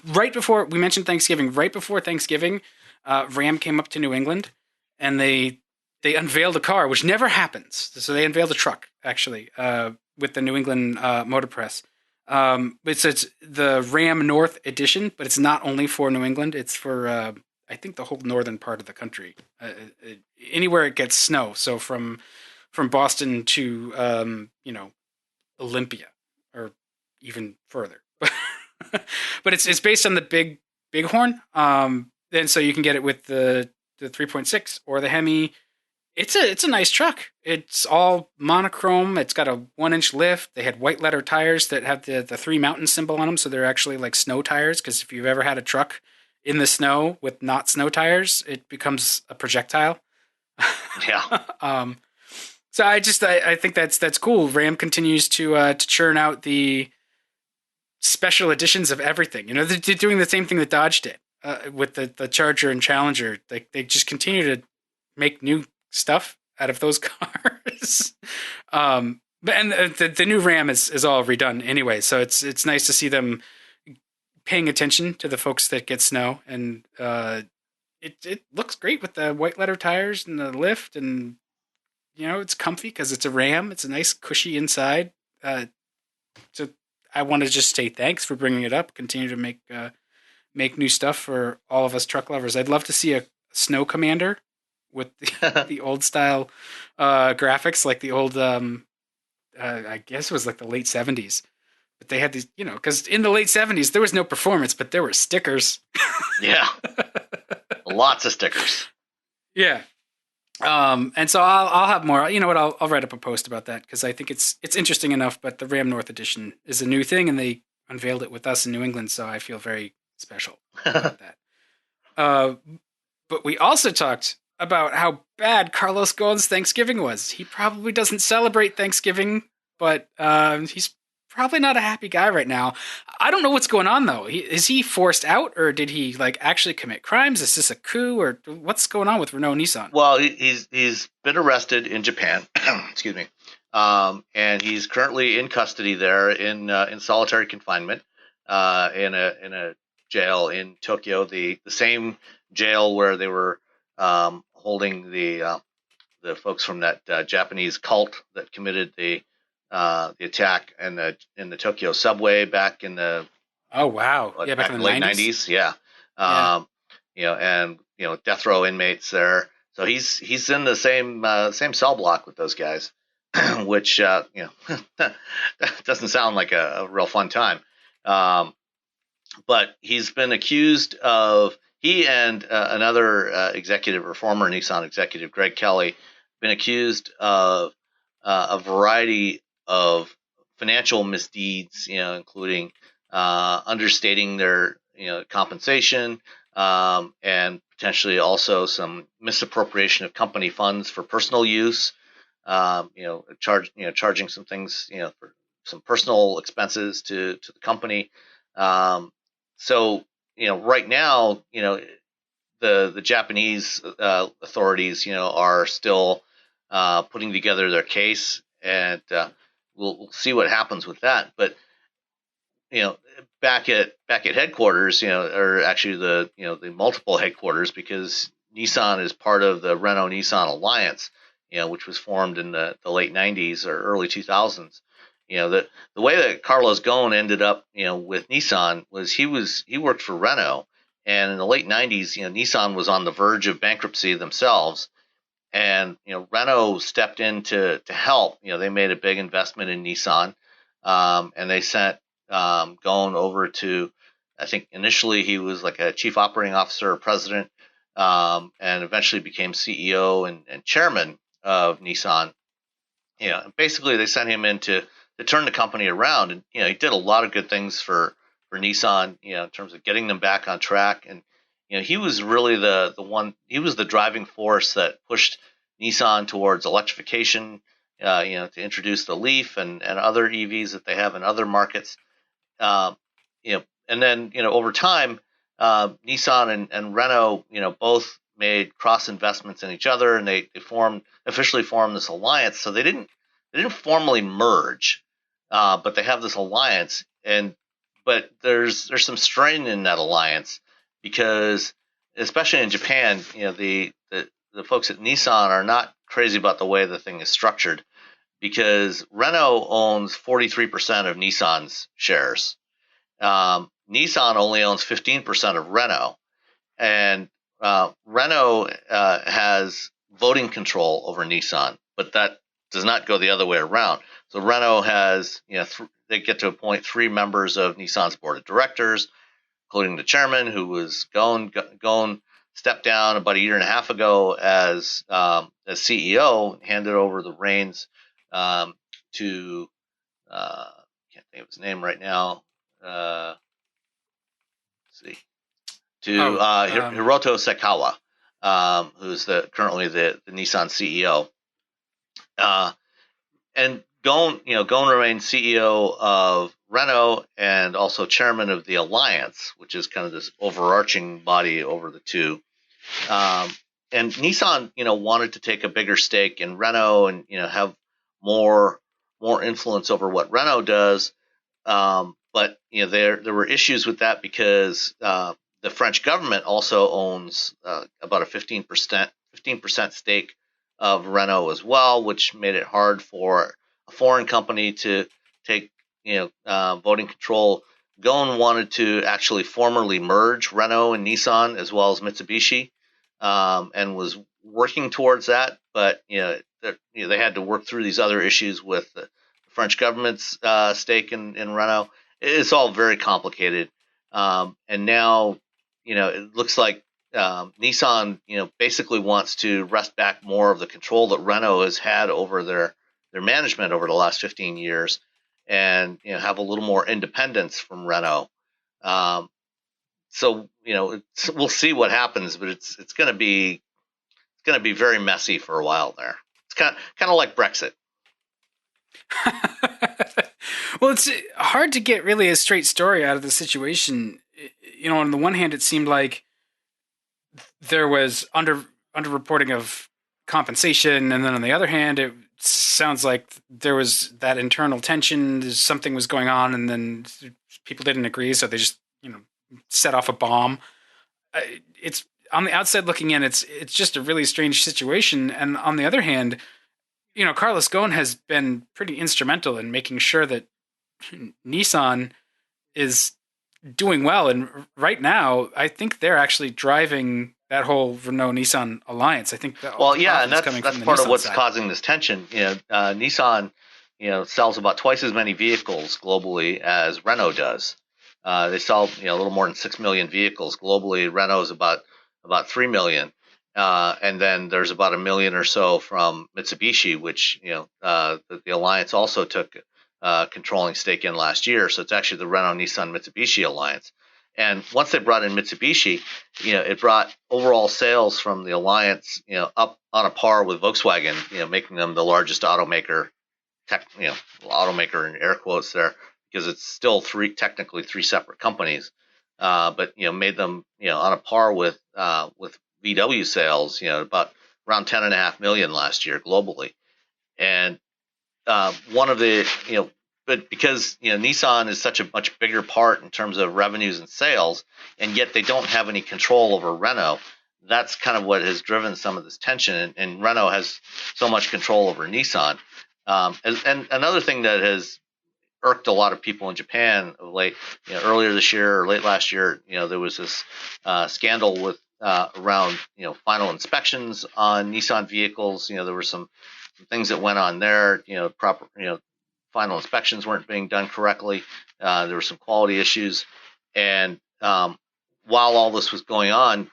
Speaker 1: Right before we mentioned Thanksgiving, right before Thanksgiving, Ram came up to New England, and they unveiled a car, which never happens. So they unveiled a truck actually with the New England Motor Press. It's the Ram North Edition, but it's not only for New England. It's for I think the whole northern part of the country, anywhere it gets snow. So from Boston to Olympia, or even further. But it's based on the Bighorn, and so you can get it with the 3.6 or the Hemi. It's a nice truck. It's all monochrome. It's got a 1-inch lift. They had white letter tires that have the three mountain symbol on them, so they're actually like snow tires. Because if you've ever had a truck in the snow with not snow tires, it becomes a projectile.
Speaker 2: Yeah.
Speaker 1: um, so I think that's cool. Ram continues to churn out the special editions of everything. They're doing the same thing that Dodge did with the Charger and Challenger. They just continue to make new stuff out of those cars. And the new Ram is all redone anyway, so it's nice to see them paying attention to the folks that get snow, and it looks great with the white letter tires and the lift, and it's comfy because it's a Ram. It's a nice cushy inside. So I want to just say thanks for bringing it up. Continue to make new stuff for all of us truck lovers. I'd love to see a Snow Commander with the old style graphics, like the old I guess it was like the late 70s. But they had these, because in the late 70s there was no performance, but there were stickers.
Speaker 2: Yeah. Lots of stickers.
Speaker 1: Yeah. And so I'll have more. You know what? I'll write up a post about that because I think it's interesting enough. But the Ram North Edition is a new thing, and they unveiled it with us in New England, so I feel very special about that. But we also talked about how bad Carlos Ghosn's Thanksgiving was. He probably doesn't celebrate Thanksgiving, but he's probably not a happy guy right now. I don't know what's going on though. Is he forced out, or did he like actually commit crimes? Is this a coup, or what's going on with Renault and Nissan?
Speaker 2: Well, he's been arrested in Japan. Excuse me. And he's currently in custody there in solitary confinement in a jail in Tokyo, the same jail where they were holding the folks from that Japanese cult that committed the attack in the Tokyo subway back in the
Speaker 1: Oh wow, yeah, back
Speaker 2: back
Speaker 1: in
Speaker 2: in
Speaker 1: the
Speaker 2: the late
Speaker 1: '90s.
Speaker 2: '90s. Yeah,
Speaker 1: Yeah.
Speaker 2: um, and death row inmates there. So he's in the same cell block with those guys, which doesn't sound like a real fun time. Um, but he's been accused of he and another executive or former Nissan executive, Greg Kelly, been accused of a variety of financial misdeeds, including understating their compensation, and potentially also some misappropriation of company funds for personal use. Charging some things, for some personal expenses to the company. Um, so right now, the Japanese authorities, are still putting together their case, and we'll see what happens with that. But you know, back at headquarters, or actually the multiple headquarters, because Nissan is part of the Renault Nissan alliance, which was formed in the late '90s or early 2000s. The way that Carlos Ghosn ended up, with Nissan was he worked for Renault, and in the late '90s, Nissan was on the verge of bankruptcy themselves, and Renault stepped in to help. They made a big investment in Nissan, and they sent Ghosn over to, I think initially he was like a chief operating officer or president, and eventually became CEO and chairman of Nissan. Basically they sent him in to turn the company around, and he did a lot of good things for Nissan, in terms of getting them back on track. And he was really the one. He was the driving force that pushed Nissan towards electrification. To introduce the Leaf and other EVs that they have in other markets. And then over time, Nissan and Renault, both made cross investments in each other, and they officially formed this alliance. So they didn't formally merge, but they have this alliance. But there's some strain in that alliance, because especially in Japan, the folks at Nissan are not crazy about the way the thing is structured, because Renault owns 43% of Nissan's shares. Nissan only owns 15% of Renault, and Renault has voting control over Nissan, but that does not go the other way around. So Renault has, they get to appoint 3 members of Nissan's board of directors, including the chairman, who was Ghosn stepped down about a year and a half ago as CEO, handed over the reins to can't think of his name right now. Let's see, to
Speaker 1: Oh,
Speaker 2: Hiroto Sekawa, who's currently the Nissan CEO. And Ghosn remains CEO of Renault and also chairman of the Alliance, which is kind of this overarching body over the two. Um, and Nissan, wanted to take a bigger stake in Renault and have more influence over what Renault does. But there were issues with that, because the French government also owns about a 15% stake of Renault as well, which made it hard for a foreign company to take voting control. Ghosn wanted to actually formally merge Renault and Nissan as well as Mitsubishi, and was working towards that, but they had to work through these other issues with the French government's stake in Renault. It's all very complicated, and now it looks like Nissan basically wants to wrest back more of the control that Renault has had over their management over the last 15 years, and have a little more independence from Renault. Um, so we'll see what happens, but it's going to be very messy for a while there. It's kind of like Brexit.
Speaker 1: Well, it's hard to get really a straight story out of the situation. On the one hand, it seemed like there was underreporting of compensation, and then on the other hand, it sounds like there was that internal tension. Something was going on, and then people didn't agree, so they just set off a bomb. It's on the outside looking in, it's just a really strange situation. And on the other hand, Carlos Ghosn has been pretty instrumental in making sure that Nissan is doing well. And right now, I think they're actually driving that whole Renault Nissan alliance. I think that all
Speaker 2: Well,
Speaker 1: the
Speaker 2: yeah,
Speaker 1: profit
Speaker 2: and
Speaker 1: is
Speaker 2: that's
Speaker 1: coming from the
Speaker 2: part of
Speaker 1: Nissan
Speaker 2: what's
Speaker 1: side.
Speaker 2: causing this tension. Nissan, sells about twice as many vehicles globally as Renault does. They sell, a little more than 6 million vehicles globally. Renault is about 3 million, and then there's about a million or so from Mitsubishi, which the alliance also took controlling stake in last year. So it's actually the Renault Nissan Mitsubishi alliance. And once they brought in Mitsubishi, it brought overall sales from the alliance, up on a par with Volkswagen, making them the largest automaker, automaker in air quotes there, because it's still technically three separate companies, but made them, on a par with VW sales, about around 10.5 million last year globally. And one of the, but because Nissan is such a much bigger part in terms of revenues and sales, and yet they don't have any control over Renault. That's kind of what has driven some of this tension, and Renault has so much control over Nissan. And another thing that has irked a lot of people in Japan of late, earlier this year or late last year, there was this scandal with around final inspections on Nissan vehicles. There were some things that went on there. Proper final inspections weren't being done correctly. There were some quality issues, and while all this was going on,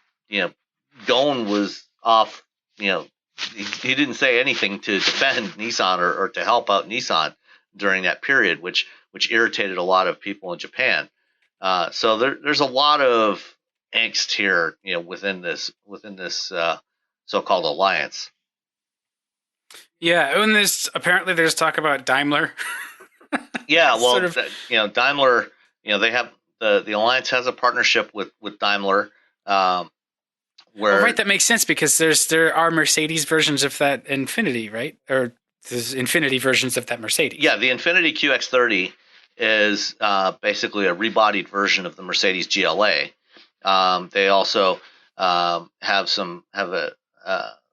Speaker 2: Ghosn was off. He didn't say anything to defend Nissan or to help out Nissan during that period, which irritated a lot of people in Japan. So there's a lot of angst here, within this so-called alliance.
Speaker 1: Yeah, and there's talk about Daimler.
Speaker 2: Yeah,
Speaker 1: Sort
Speaker 2: well,
Speaker 1: of.
Speaker 2: Daimler, they have the alliance has a partnership with Daimler,
Speaker 1: Oh,
Speaker 2: where
Speaker 1: right, that makes sense because there are Mercedes versions of that Infinity, right? Or there's Infinity versions of that Mercedes.
Speaker 2: yeah, the Infiniti QX30 is basically a rebodied version of the Mercedes GLA. They also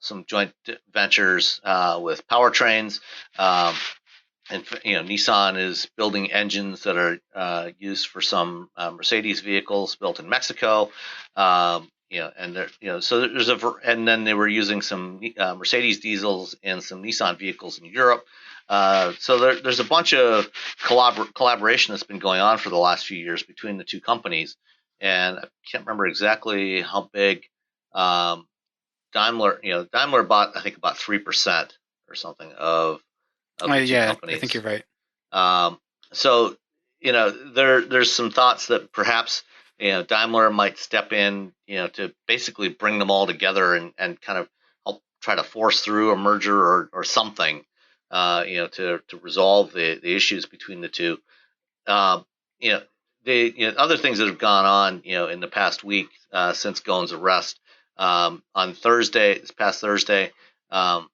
Speaker 2: some joint ventures with powertrains. And Nissan is building engines that are used for some Mercedes vehicles built in Mexico. And so and then they were using some Mercedes diesels in some Nissan vehicles in Europe. So there's a bunch of collaboration that's been going on for the last few years between the two companies, and I can't remember exactly how big Daimler. Daimler bought, I think, about 3% or something of the two
Speaker 1: Yeah, I think
Speaker 2: companies.
Speaker 1: you're right.
Speaker 2: So there's some thoughts that perhaps Daimler might step in, to basically bring them all together and kind of help try to force through a merger or something, to resolve the issues between the two. Um, you know, the other things that have gone on, in the past week since Ghosn's arrest, on this past Thursday, the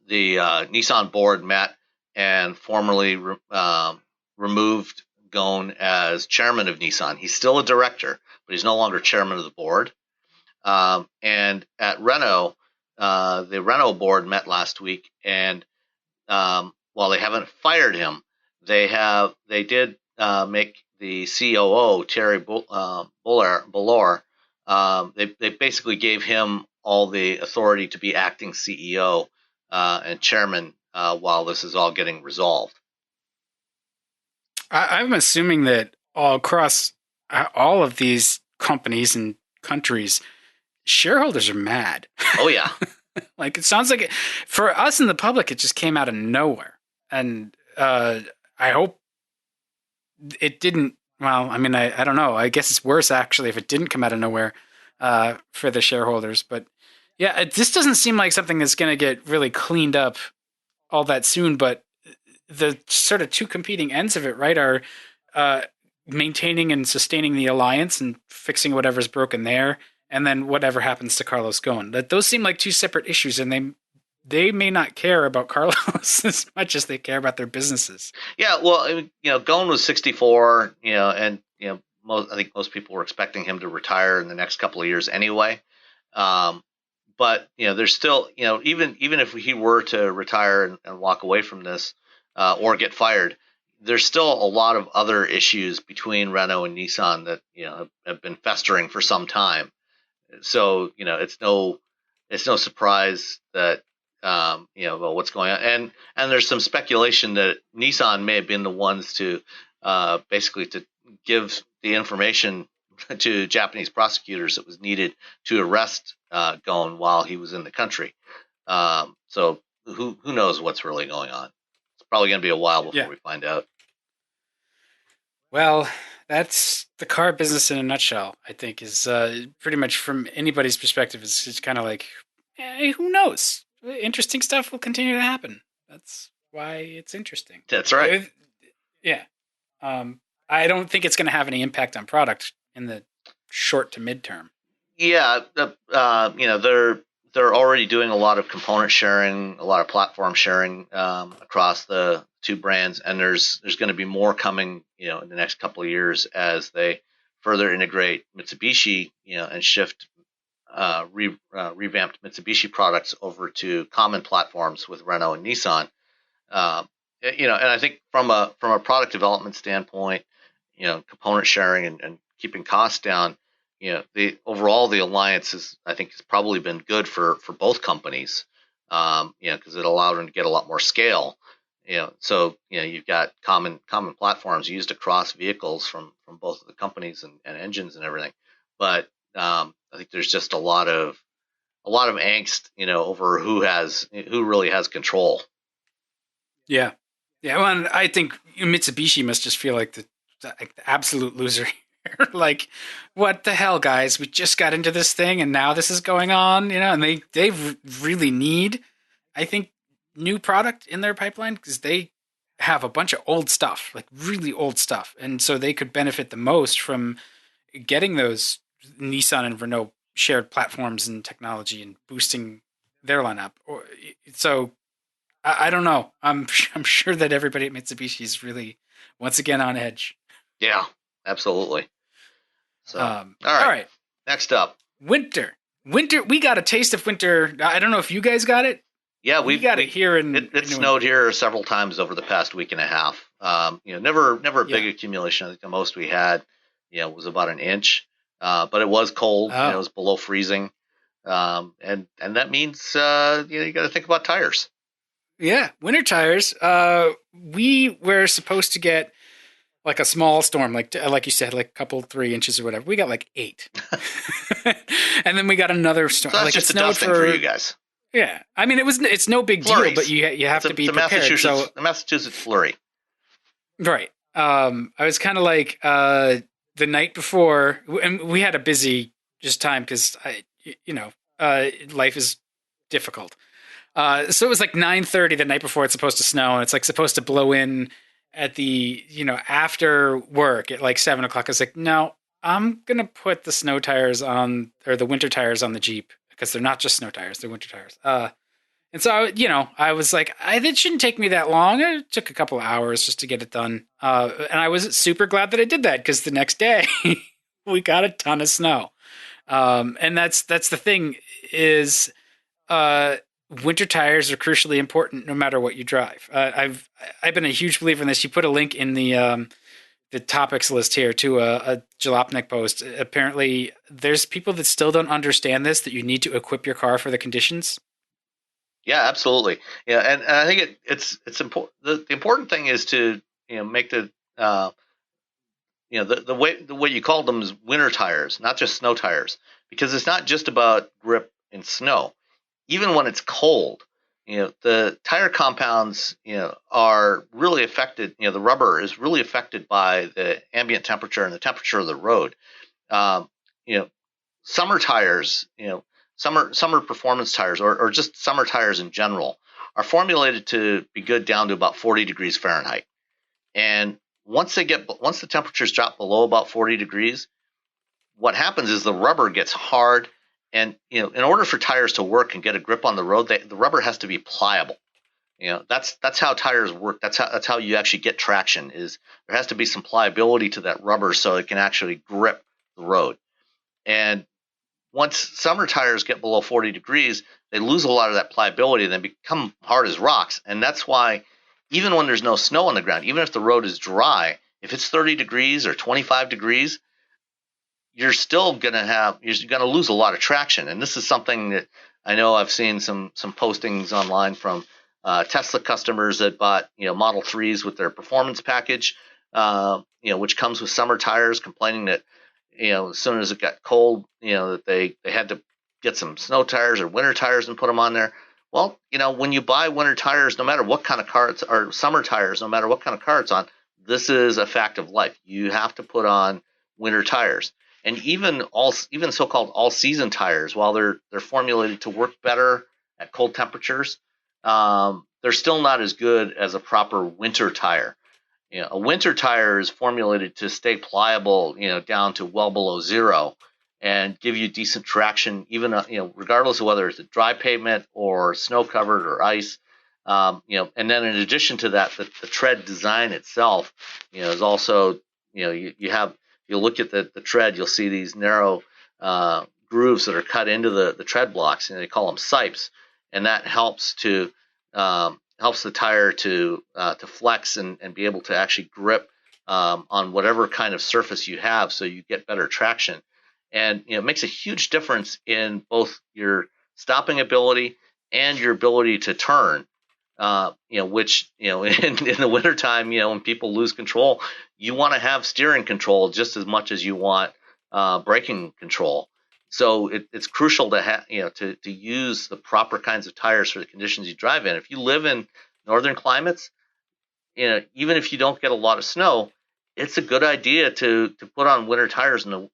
Speaker 2: Nissan board met and formally removed Ghosn as chairman of Nissan. He's still a director, but he's no longer chairman of the board. And at Renault, the Renault board met last week, and while they haven't fired him, they did make the COO Terry Bollor. They basically gave him all the authority to be acting CEO and chairman while this is all getting resolved.
Speaker 1: I'm assuming that all across all of these companies and countries, shareholders are mad.
Speaker 2: Oh yeah,
Speaker 1: Like it sounds like for us in the public, it just came out of nowhere, and I hope it didn't. Well, I mean, I don't know. I guess it's worse actually if it didn't come out of nowhere for the shareholders. But yeah, this doesn't seem like something that's going to get really cleaned up all that soon. But the sort of two competing ends of it, right, are uh, maintaining and sustaining the alliance and fixing whatever's broken there, and then whatever happens to Carlos Ghosn. That those seem like two separate issues, and they may not care about Carlos as much as they care about their businesses.
Speaker 2: Yeah, well, Ghosn was 64, and I think most people were expecting him to retire in the next couple of years anyway. Um, but there's still, even if he were to retire and walk away from this or get fired, there's still a lot of other issues between Renault and Nissan that have been festering for some time. So it's no surprise that about what's going on, and there's some speculation that Nissan may have been the ones to basically to give the information to Japanese prosecutors that was needed to arrest Ghosn while he was in the country. So who knows what's really going on? It's probably going to be a while before we find out.
Speaker 1: Well, that's the car business in a nutshell. I think is pretty much from anybody's perspective. It's kind of like, who knows? Interesting stuff will continue to happen. That's why it's interesting.
Speaker 2: That's right.
Speaker 1: Yeah. I don't think it's going to have any impact on product in the short to midterm.
Speaker 2: Yeah, they're already doing a lot of component sharing, a lot of platform sharing across the two brands, and there's going to be more coming, in the next couple of years as they further integrate Mitsubishi, and shift revamped Mitsubishi products over to common platforms with Renault and Nissan. And I think from a product development standpoint, component sharing and keeping costs down, the alliance is, I think, has probably been good for both companies, because it allowed them to get a lot more scale. So you've got common platforms used across vehicles from both of the companies and engines and everything. But I think there's just a lot of angst, over who really has control.
Speaker 1: Yeah. Well, and I think Mitsubishi must just feel like the absolute loser here. Like, what the hell, guys? We just got into this thing, and now this is going on. And they really need, I think, new product in their pipeline because they have a bunch of old stuff, like really old stuff, and so they could benefit the most from getting those Nissan and Renault shared platforms and technology and boosting their lineup. So I don't know. I'm sure that everybody at Mitsubishi is really once again on edge.
Speaker 2: Yeah, absolutely. So
Speaker 1: all right.
Speaker 2: Next up,
Speaker 1: winter. We got a taste of winter. I don't know if you guys got it.
Speaker 2: Yeah, we got
Speaker 1: it here
Speaker 2: it snowed here several times over the past week and a half. Never a big accumulation. I think the most we had, was about an inch. But it was cold. It was below freezing. And that means you got to think about tires.
Speaker 1: Yeah, winter tires. We were supposed to get like a small storm, like you said, like a couple 3 inches or whatever. We got like 8, and then we got another storm.
Speaker 2: So that's just a dusting for you guys.
Speaker 1: Yeah, I mean it's no big deal, but you have to be prepared. So
Speaker 2: the Massachusetts flurry,
Speaker 1: right? I was kind of like the night before, and we had a busy time because life is difficult. So it was like 9:30 the night before it's supposed to snow, and it's like supposed to blow in at the after work at like 7 o'clock. I was like, no, I'm gonna put the snow tires on, or the winter tires on the Jeep, because they're not just snow tires, they're winter tires. And so I was like, it shouldn't take me that long. It took a couple of hours just to get it done. And I was super glad that I did that, because the next day we got a ton of snow. And that's the thing is, winter tires are crucially important no matter what you drive. I've been a huge believer in this. You put a link in the topics list here to a Jalopnik post. Apparently, there's people that still don't understand this, that you need to equip your car for the conditions.
Speaker 2: Yeah, absolutely. Yeah, and I think it's important. The important thing is to make the the way you called them is winter tires, not just snow tires, because it's not just about grip in snow. Even when it's cold, the tire compounds, are really affected. The rubber is really affected by the ambient temperature and the temperature of the road. Summer tires, summer performance tires, or just summer tires in general, are formulated to be good down to about 40 degrees Fahrenheit. And once the temperatures drop below about 40 degrees, what happens is the rubber gets hard, and in order for tires to work and get a grip on the road, the rubber has to be pliable. That's how tires work. That's how you actually get traction. Is there has to be some pliability to that rubber so it can actually grip the road. And once summer tires get below 40 degrees, they lose a lot of that pliability and they become hard as rocks. And that's why even when there's no snow on the ground, even if the road is dry, if it's 30 degrees or 25 degrees, you're going to lose a lot of traction. And this is something that I know I've seen some postings online from Tesla customers that bought Model 3s with their performance package, which comes with summer tires, complaining that as soon as it got cold, that they had to get some snow tires or winter tires and put them on there. Well, when you buy winter tires, no matter what kind of car it's, or summer tires, no matter what kind of car it's on, this is a fact of life. You have to put on winter tires. And even so-called all-season tires, while they're formulated to work better at cold temperatures, they're still not as good as a proper winter tire. A winter tire is formulated to stay pliable, down to well below zero, and give you decent traction, even regardless of whether it's a dry pavement or snow-covered or ice. And then in addition to that, the tread design itself, is also, you look at the tread, you'll see these narrow grooves that are cut into the tread blocks, and they call them sipes, and that helps the tire to flex and be able to actually grip on whatever kind of surface you have, so you get better traction. And it makes a huge difference in both your stopping ability and your ability to turn. Which in the wintertime, when people lose control, you want to have steering control just as much as you want braking control. So it's crucial to have to use the proper kinds of tires for the conditions you drive in. If you live in northern climates, even if you don't get a lot of snow, it's a good idea to put on winter tires winter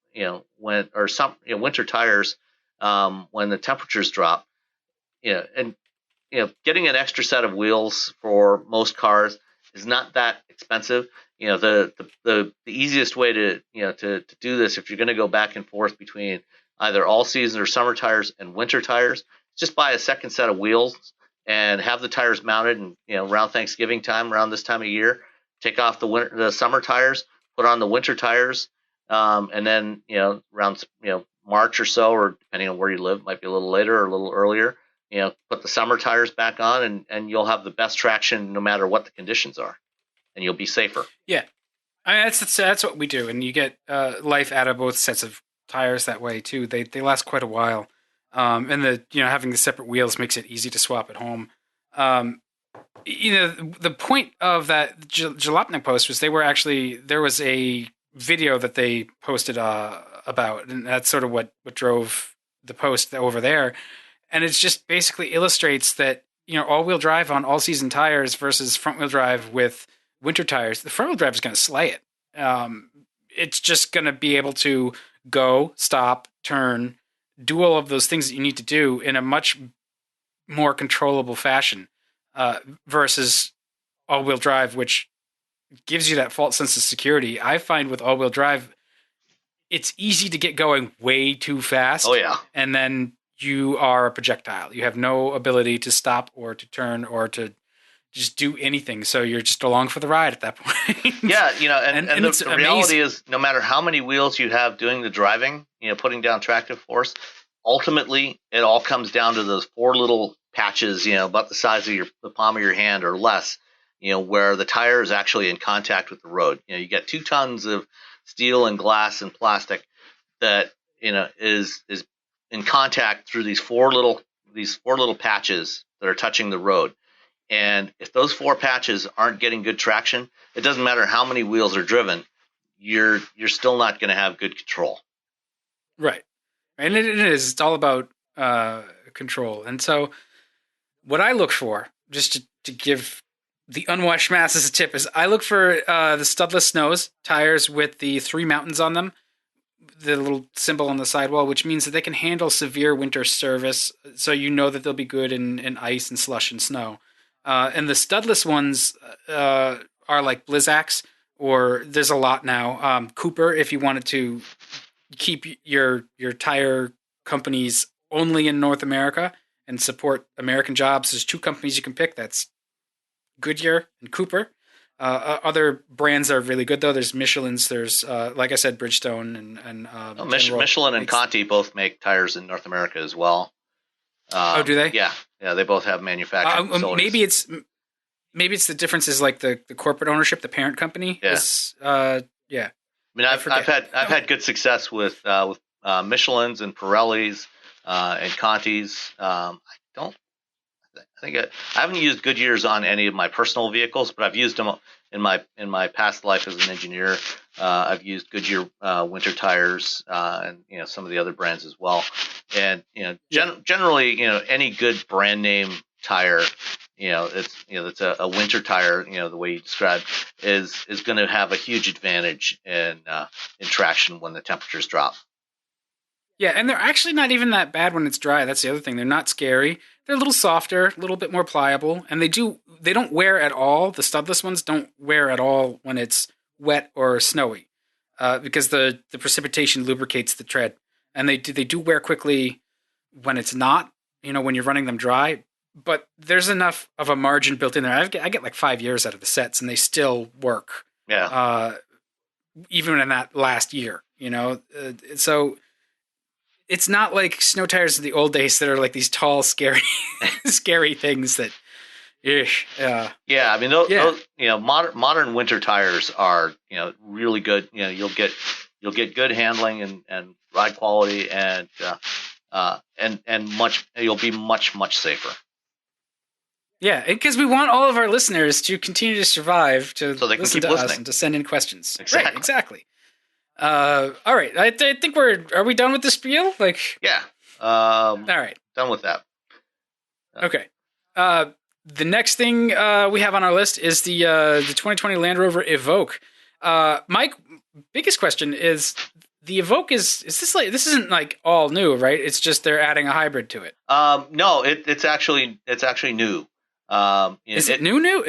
Speaker 2: tires when the temperatures drop. And getting an extra set of wheels for most cars is not that expensive. The easiest way to do this, if you're going to go back and forth between either all season or summer tires and winter tires, just buy a second set of wheels and have the tires mounted. And around Thanksgiving time, around this time of year, take off the summer tires, put on the winter tires, and then around March or so, or depending on where you live, might be a little later or a little earlier. Put the summer tires back on, and you'll have the best traction no matter what the conditions are, and you'll be safer.
Speaker 1: Yeah, I mean, that's what we do, and you get life out of both sets of tires that way too. They last quite a while, and having the separate wheels makes it easy to swap at home. The point of that Jalopnik post was there was a video that they posted about, and that's sort of what drove the post over there. And it just basically illustrates that, all-wheel drive on all-season tires versus front-wheel drive with winter tires, the front-wheel drive is going to slay it. It's just going to be able to go, stop, turn, do all of those things that you need to do in a much more controllable fashion versus all-wheel drive, which gives you that false sense of security. I find with all-wheel drive, it's easy to get going way too fast.
Speaker 2: Oh, yeah.
Speaker 1: And then you are a projectile. You have no ability to stop or to turn or to just do anything. So you're just along for the ride at that point.
Speaker 2: Yeah, and the reality is, no matter how many wheels you have doing the driving, putting down tractive force, ultimately it all comes down to those four little patches, about the size of the palm of your hand or less, where the tire is actually in contact with the road. You get 2 tons of steel and glass and plastic that is in contact through these four little patches that are touching the road. And if those 4 patches aren't getting good traction, it doesn't matter how many wheels are driven, you're still not going to have good control.
Speaker 1: Right. And it's all about control. And so what I look for, just to give the unwashed masses a tip, is I look for the studless snows, tires with the 3 mountains on them. the little symbol on the sidewall, which means that they can handle severe winter service. So you know that they'll be good in ice and slush and snow. And the studless ones are like Blizzaks, or there's a lot now. Cooper, if you wanted to keep your tire companies only in North America and support American jobs, there's two companies you can pick. That's Goodyear and Cooper. Other brands are really good though. There's Michelin's. There's like I said, Bridgestone and
Speaker 2: Michelin and Conti both make tires in North America as well.
Speaker 1: Oh, do they?
Speaker 2: Yeah, they both have manufacturing facilities.
Speaker 1: Maybe it's the difference is like the corporate ownership, the parent company.
Speaker 2: Yeah.
Speaker 1: Yeah.
Speaker 2: I mean, I've had good success with Michelin's and Pirelli's and Conti's. I haven't used Goodyear's on any of my personal vehicles, but I've used them in my past life as an engineer. I've used Goodyear winter tires and some of the other brands as well. And generally any good brand name tire, it's a winter tire, the way you described, is going to have a huge advantage in traction when the temperatures drop.
Speaker 1: Yeah, and they're actually not even that bad when it's dry. That's the other thing. They're not scary. They're a little softer, a little bit more pliable, and they don't wear at all. The studless ones don't wear at all when it's wet or snowy, because the precipitation lubricates the tread, and they do wear quickly when it's not. When you're running them dry. But there's enough of a margin built in there. I get like 5 years out of the sets, and they still work.
Speaker 2: Yeah.
Speaker 1: Even in that last year, so. It's not like snow tires of the old days that are like these tall, scary, scary things that.
Speaker 2: Yeah, I mean, those modern winter tires are really good. You'll get good handling and ride quality and you'll be much safer.
Speaker 1: Yeah, because we want all of our listeners to continue to survive, to
Speaker 2: so they can
Speaker 1: listen
Speaker 2: keep
Speaker 1: to
Speaker 2: listening.
Speaker 1: us and to send in questions.
Speaker 2: Exactly.
Speaker 1: Right, exactly. All right. I think are we done with the spiel?
Speaker 2: Yeah.
Speaker 1: All right.
Speaker 2: Done with that.
Speaker 1: Okay. The next thing we have on our list is the 2020 Land Rover Evoque. Mike, biggest question is the Evoque is this isn't like all new, right? It's just they're adding a hybrid to it.
Speaker 2: No, it's actually new.
Speaker 1: Is it new?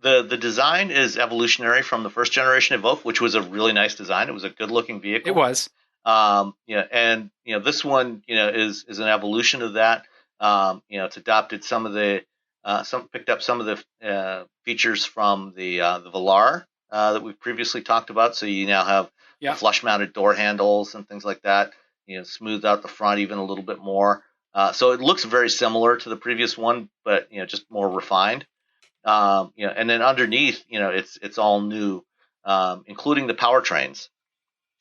Speaker 2: The design is evolutionary from the first generation Evoque, which was a really nice design. It was a good looking vehicle.
Speaker 1: It was.
Speaker 2: This one, is an evolution of that. It's adopted picked up some of the features from the Velar that we've previously talked about. So you now have flush mounted door handles and things like that. Smoothed out the front even a little bit more. So it looks very similar to the previous one, but just more refined. And then underneath, it's all new, including the powertrains.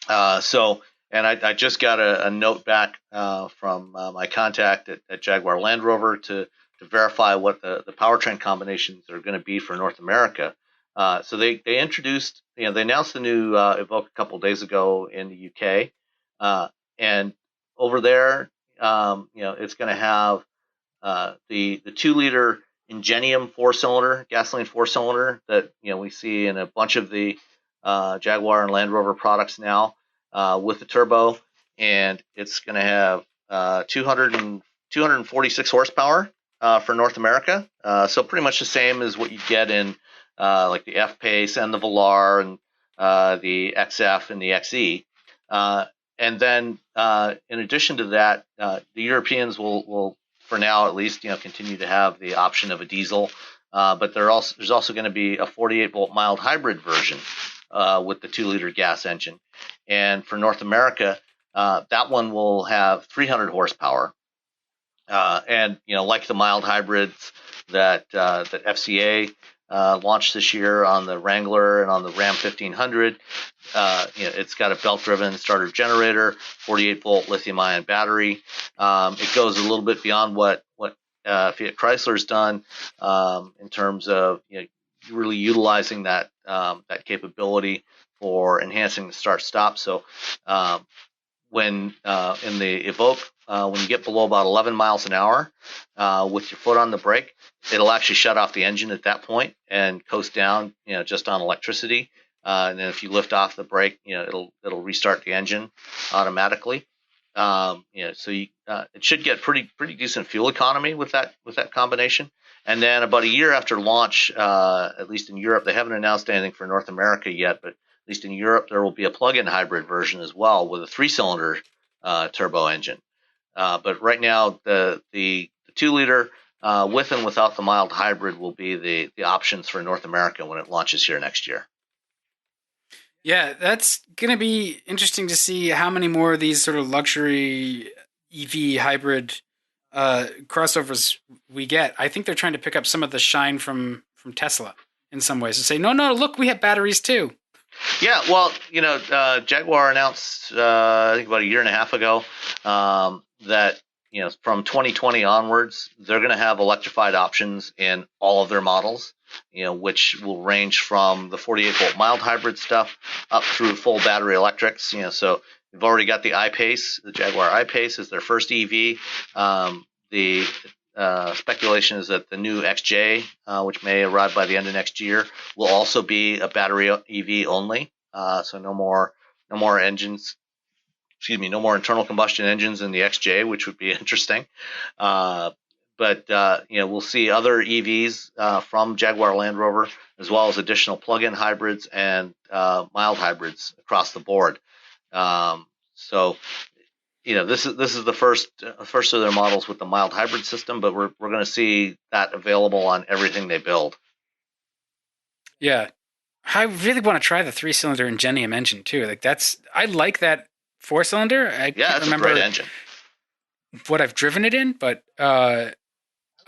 Speaker 2: And I just got a note back from my contact at Jaguar Land Rover to verify what the powertrain combinations are going to be for North America. So they introduced, they announced the new Evoque a couple of days ago in the UK, and over there, it's going to have the 2-liter Ingenium 4-cylinder, gasoline 4-cylinder that we see in a bunch of the Jaguar and Land Rover products now with the turbo, and it's going to have 246 horsepower for North America. So pretty much the same as what you get in like the F-Pace and the Velar and the XF and the XE. And then in addition to that, the Europeans will for now at least continue to have the option of a diesel, but there's also going to be a 48-volt mild hybrid version with the 2-liter gas engine. And for North America, that one will have 300 horsepower. And like the mild hybrids that FCA launched this year on the Wrangler and on the Ram 1500, it's got a belt-driven starter generator, 48-volt lithium-ion battery. It goes a little bit beyond what Fiat Chrysler's done in terms of really utilizing that capability for enhancing the start-stop. So when in the Evoque, when you get below about 11 miles an hour with your foot on the brake, it'll actually shut off the engine at that point and coast down, just on electricity. and then if you lift off the brake, it'll restart the engine automatically. So it should get pretty decent fuel economy with that combination. And then about a year after launch, at least in Europe, they haven't announced anything for North America yet, but at least in Europe, there will be a plug-in hybrid version as well with a 3-cylinder turbo engine. But right now, the 2-liter with and without the mild hybrid will be the options for North America when it launches here next year.
Speaker 1: Yeah, that's going to be interesting to see how many more of these sort of luxury EV hybrid crossovers we get. I think they're trying to pick up some of the shine from Tesla in some ways, to say, no, look, we have batteries too.
Speaker 2: Yeah, well, Jaguar announced, I think about a year and a half ago, that from 2020 onwards, they're going to have electrified options in all of their models, which will range from the 48-volt mild hybrid stuff up through full battery electrics. So we've already got the I-Pace. The Jaguar I-Pace is their first EV. The speculation is that the new XJ, which may arrive by the end of next year, will also be a battery EV only. So no more engines. No more internal combustion engines in the XJ, which would be interesting. But we'll see other EVs from Jaguar Land Rover, as well as additional plug-in hybrids and mild hybrids across the board. So this is the first of their models with the mild hybrid system, but we're going to see that available on everything they build.
Speaker 1: Yeah, I really want to try the 3-cylinder Ingenium engine too. I like that 4-cylinder. I can't remember
Speaker 2: a great engine.
Speaker 1: What I've driven it in, but I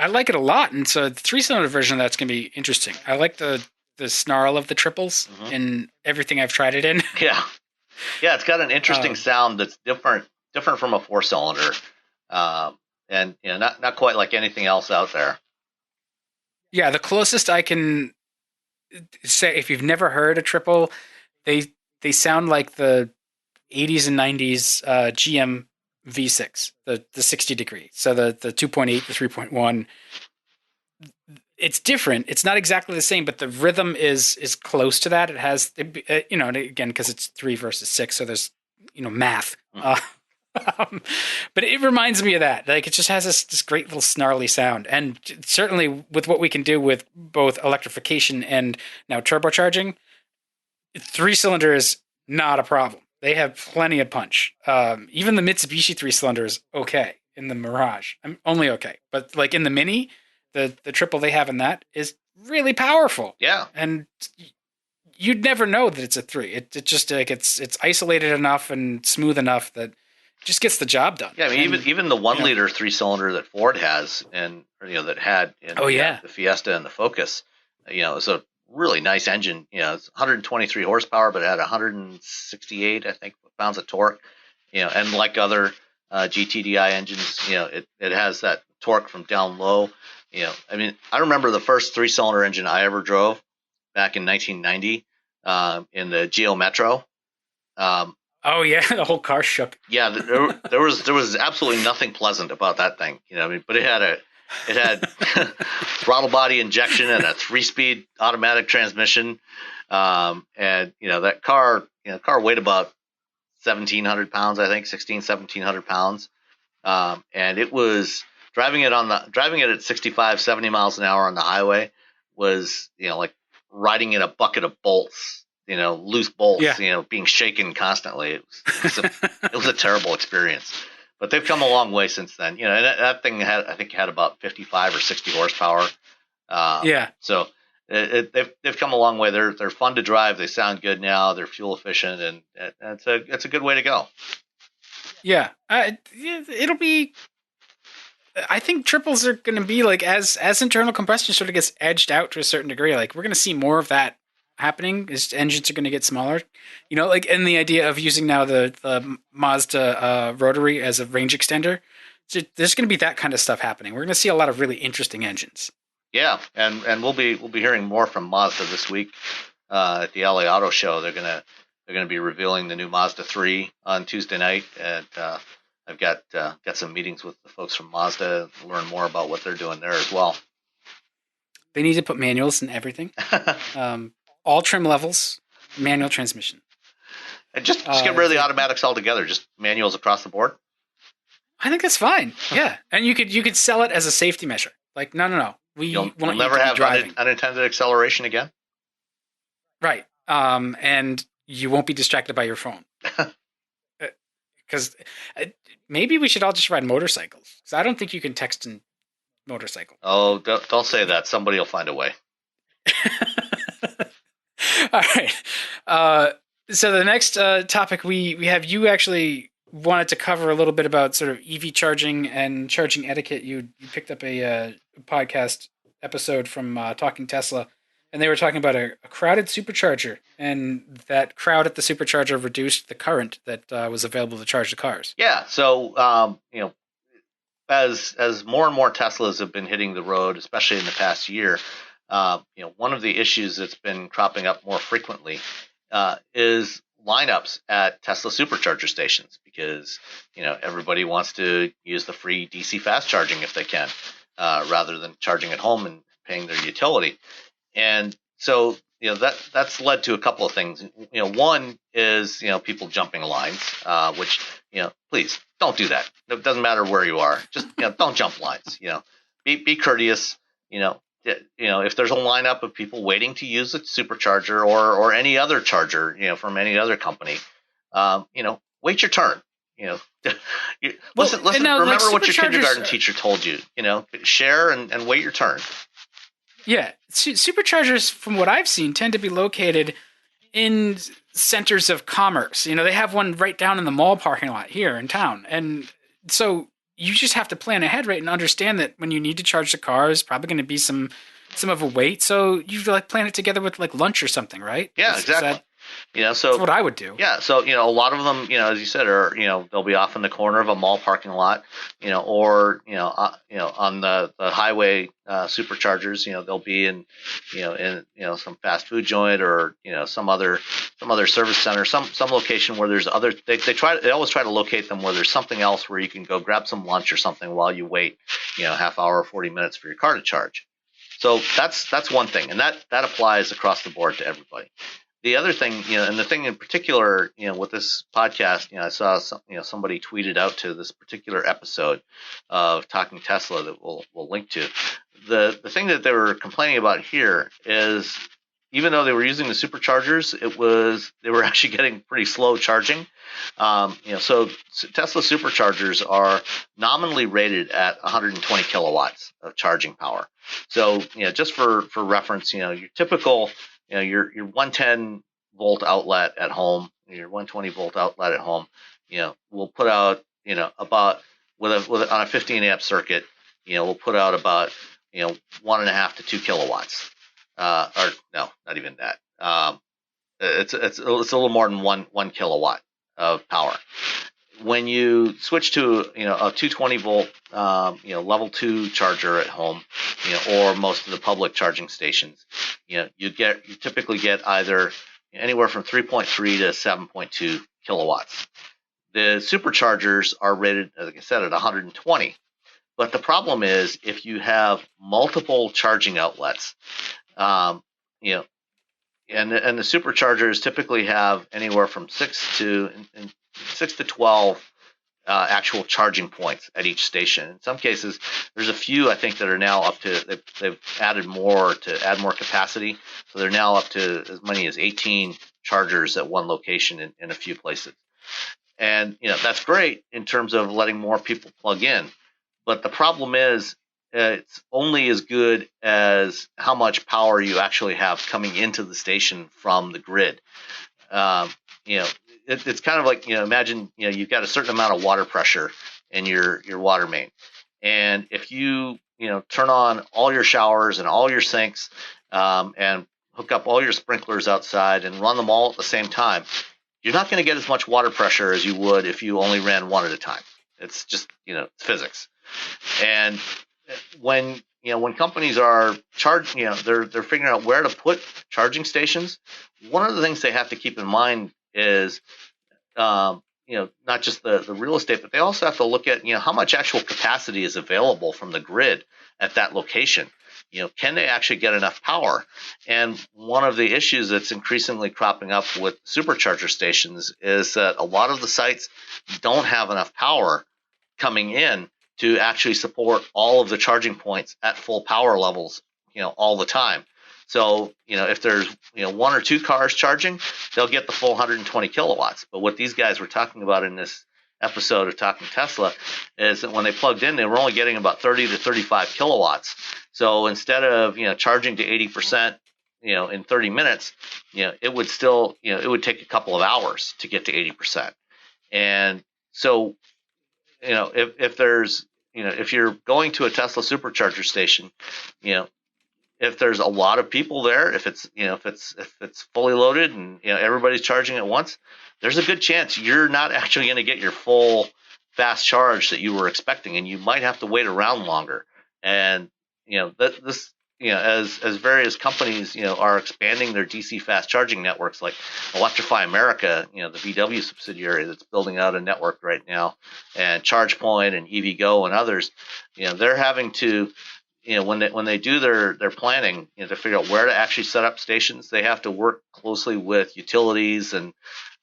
Speaker 1: like it a lot. And so the 3-cylinder version of that's going to be interesting. I like the snarl of the triples in everything I've tried it in.
Speaker 2: Yeah, it's got an interesting sound that's different from a 4-cylinder, and not quite like anything else out there.
Speaker 1: Yeah, the closest I can say, if you've never heard a triple, they sound like the 80s and 90s GM V6, the 60 degree. So the 2.8, the 3.1. It's different. It's not exactly the same, but the rhythm is close to that. It has, and again, because it's 3 versus 6, so there's, math. But it reminds me of that. Like, it just has this great little snarly sound. And certainly with what we can do with both electrification and now turbocharging, 3-cylinder is not a problem. They have plenty of punch. Even the Mitsubishi 3-cylinder is okay in the Mirage. I'm only okay. But like in the Mini, the triple they have in that is really powerful.
Speaker 2: Yeah.
Speaker 1: And you'd never know that it's a 3. It just like it's isolated enough and smooth enough that it just gets the job done.
Speaker 2: Yeah, I mean, even the 1-liter 3-cylinder that Ford has, and that had in the Fiesta and the Focus, it's a really nice engine. It's 123 horsepower, but it had 168, I think, pounds of torque. And like other GTDI engines, it has that torque from down low. I mean, I remember the first 3-cylinder engine I ever drove back in 1990 in the Geo Metro.
Speaker 3: Oh yeah, the whole car shook.
Speaker 2: Yeah, there was absolutely nothing pleasant about that thing. But it had throttle body injection and a 3-speed automatic transmission. And that car weighed about 1,700 pounds, I think, 1,700 pounds. And it was driving it at 65, 70 miles an hour on the highway was, like riding in a bucket of bolts, loose bolts, being shaken constantly. It was a terrible experience. But they've come a long way since then. And that thing had about 55 or 60 horsepower. So they've come a long way. They're fun to drive. They sound good now. They're fuel efficient, and it's a good way to go.
Speaker 1: Yeah, it'll be. I think triples are going to be like as internal combustion sort of gets edged out to a certain degree. Like we're going to see more of that happening as engines are going to get smaller. Like in the idea of using now the Mazda rotary as a range extender. So there's going to be that kind of stuff happening. We're going to see a lot of really interesting engines.
Speaker 2: Yeah, and we'll be hearing more from Mazda this week at the LA Auto Show. They're going to be revealing the new Mazda 3 on Tuesday night, and I've got some meetings with the folks from Mazda to learn more about what they're doing there as well.
Speaker 1: They need to put manuals in everything. All trim levels, manual transmission.
Speaker 2: And just get rid of the automatics altogether. Just manuals across the board.
Speaker 1: I think that's fine. Yeah, and you could sell it as a safety measure. Like, no.
Speaker 2: You'll never have unintended acceleration again.
Speaker 1: Right. And you won't be distracted by your phone. Because maybe we should all just ride motorcycles. Because I don't think you can text in motorcycle.
Speaker 2: Oh, don't say that. Somebody will find a way.
Speaker 1: All right. So the next topic we have, you actually wanted to cover a little bit about sort of EV charging and charging etiquette. You picked up a podcast episode from Talking Tesla, and they were talking about a crowded supercharger, and that crowd at the supercharger reduced the current that was available to charge the cars.
Speaker 2: Yeah. So as more and more Teslas have been hitting the road, especially in the past year, one of the issues that's been cropping up more frequently is lineups at Tesla supercharger stations, because everybody wants to use the free DC fast charging if they can, rather than charging at home and paying their utility. And so that's led to a couple of things. One is people jumping lines, which please don't do that. It doesn't matter where you are. Just don't jump lines. Be courteous. If there's a lineup of people waiting to use a supercharger or any other charger, from any other company, wait your turn. Listen. Remember what your kindergarten teacher told you. Share and wait your turn.
Speaker 1: Yeah, superchargers, from what I've seen, tend to be located in centers of commerce. They have one right down in the mall parking lot here in town, and so you just have to plan ahead, right, and understand that when you need to charge the car, there's probably going to be some of a wait. So you plan it together with lunch or something, right?
Speaker 2: Yeah, exactly. So
Speaker 1: that's what I would do.
Speaker 2: Yeah, so a lot of them, as you said, are they'll be off in the corner of a mall parking lot, or on the highway superchargers, they'll be in some fast food joint or some other service center, some location where there's other. They always try to locate them where there's something else where you can go grab some lunch or something while you wait, half hour or 40 minutes for your car to charge. So that's one thing, and that applies across the board to everybody. The other thing, and the thing in particular, with this podcast, I saw somebody tweeted out to this particular episode of Talking Tesla that we'll link to. The thing that they were complaining about here is, even though they were using the superchargers, they were actually getting pretty slow charging. So Tesla superchargers are nominally rated at 120 kilowatts of charging power. So just for reference, your typical your 110 volt outlet at home, your 120 volt outlet at home, will put out, about on a 15 amp circuit, we'll put out about, 1.5 to 2 kilowatts. Or no, not even that. It's a little more than one kilowatt of power. When you switch to a 220 volt level 2 charger at home, or most of the public charging stations, you typically get either anywhere from 3.3 to 7.2 kilowatts. The superchargers are rated, like I said, at 120. But the problem is, if you have multiple charging outlets, and the superchargers typically have anywhere from 6 to 12 actual charging points at each station. In some cases, there's a few I think that are now up to, they've added more to add more capacity, so they're now up to as many as 18 chargers at one location in a few places. And that's great in terms of letting more people plug in, but the problem is, it's only as good as how much power you actually have coming into the station from the grid. It's kind of like, imagine, you've got a certain amount of water pressure in your water main. And if you, turn on all your showers and all your sinks, and hook up all your sprinklers outside and run them all at the same time, you're not going to get as much water pressure as you would if you only ran one at a time. It's just, physics. And when companies are charging, they're figuring out where to put charging stations. One of the things they have to keep in mind is, not just the real estate, but they also have to look at, how much actual capacity is available from the grid at that location. can they actually get enough power? And one of the issues that's increasingly cropping up with supercharger stations is that a lot of the sites don't have enough power coming in to actually support all of the charging points at full power levels, all the time. So, if there's, one or two cars charging, they'll get the full 120 kilowatts. But what these guys were talking about in this episode of Talking Tesla is that when they plugged in, they were only getting about 30 to 35 kilowatts. So instead of, charging to 80%, in 30 minutes, it would still, it would take a couple of hours to get to 80%. And so, if there's, if you're going to a Tesla supercharger station, if there's a lot of people there, if it's fully loaded and everybody's charging at once, there's a good chance you're not actually going to get your full fast charge that you were expecting, and you might have to wait around longer. And this as various companies are expanding their DC fast charging networks, like Electrify America, the VW subsidiary that's building out a network right now, and ChargePoint and EVgo and others, they're having to, when they do their planning, to figure out where to actually set up stations, they have to work closely with utilities and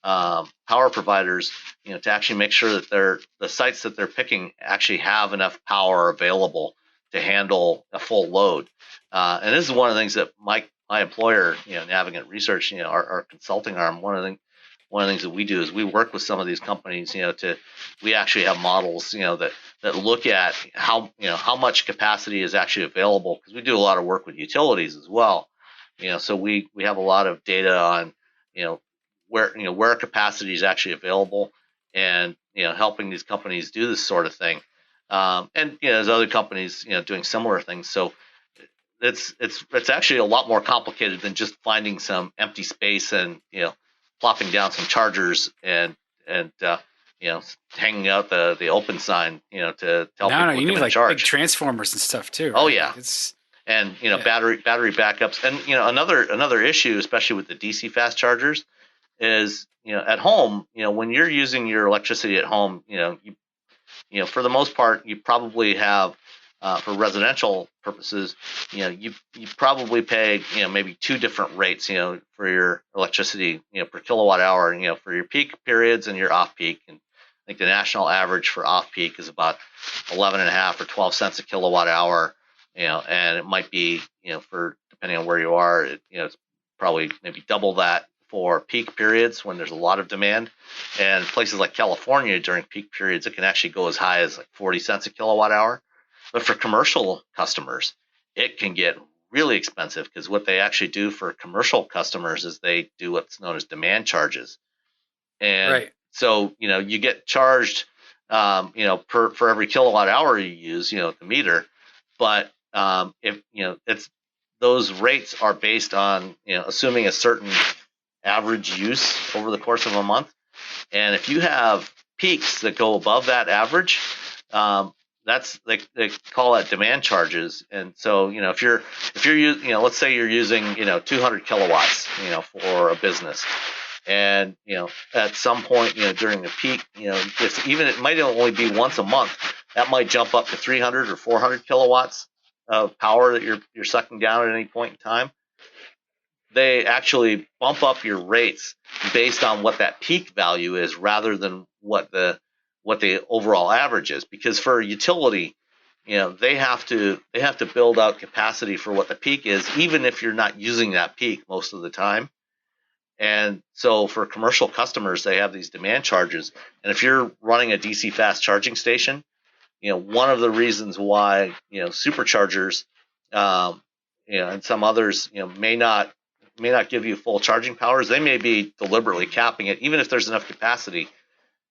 Speaker 2: power providers, to actually make sure that the sites that they're picking actually have enough power available to handle a full load. And this is one of the things that my employer, Navigant Research, our consulting arm, one of the things that we do is we work with some of these companies, we actually have models, that look at how much capacity is actually available, because we do a lot of work with utilities as well. So we have a lot of data on, where capacity is actually available, and, helping these companies do this sort of thing. And there's other companies, doing similar things. So it's actually a lot more complicated than just finding some empty space and plopping down some chargers and hanging out the open sign to help people
Speaker 1: you need like
Speaker 2: charge.
Speaker 1: big transformers and stuff too.
Speaker 2: Right? Oh yeah,
Speaker 1: it's
Speaker 2: battery backups, and another issue, especially with the DC fast chargers, is at home, when you're using your electricity at home, for the most part, you probably have, for residential purposes, you probably pay, maybe two different rates, for your electricity, per kilowatt hour, for your peak periods and your off peak. And I think the national average for off peak is about 11.5 or 12 cents a kilowatt hour, and it might be, for depending on where you are, it's probably maybe double that for peak periods when there's a lot of demand. And places like California during peak periods, it can actually go as high as like 40 cents a kilowatt hour. But for commercial customers, it can get really expensive, because what they actually do for commercial customers is they do what's known as demand charges. And
Speaker 1: right.
Speaker 2: So, you get charged, for every kilowatt hour you use, the meter. But if, it's, those rates are based on, assuming a certain average use over the course of a month. And if you have peaks that go above that average, that's they call that demand charges. And so, if you're let's say you're using 200 kilowatts, for a business, and at some point, during the peak, it might only be once a month, that might jump up to 300 or 400 kilowatts of power that you're sucking down at any point in time. They actually bump up your rates based on what that peak value is, rather than what the overall average is. Because for a utility, they have to build out capacity for what the peak is, even if you're not using that peak most of the time. And so for commercial customers, they have these demand charges. And if you're running a DC fast charging station, one of the reasons why superchargers, and some others, may not give you full charging powers. They may be deliberately capping it, even if there's enough capacity.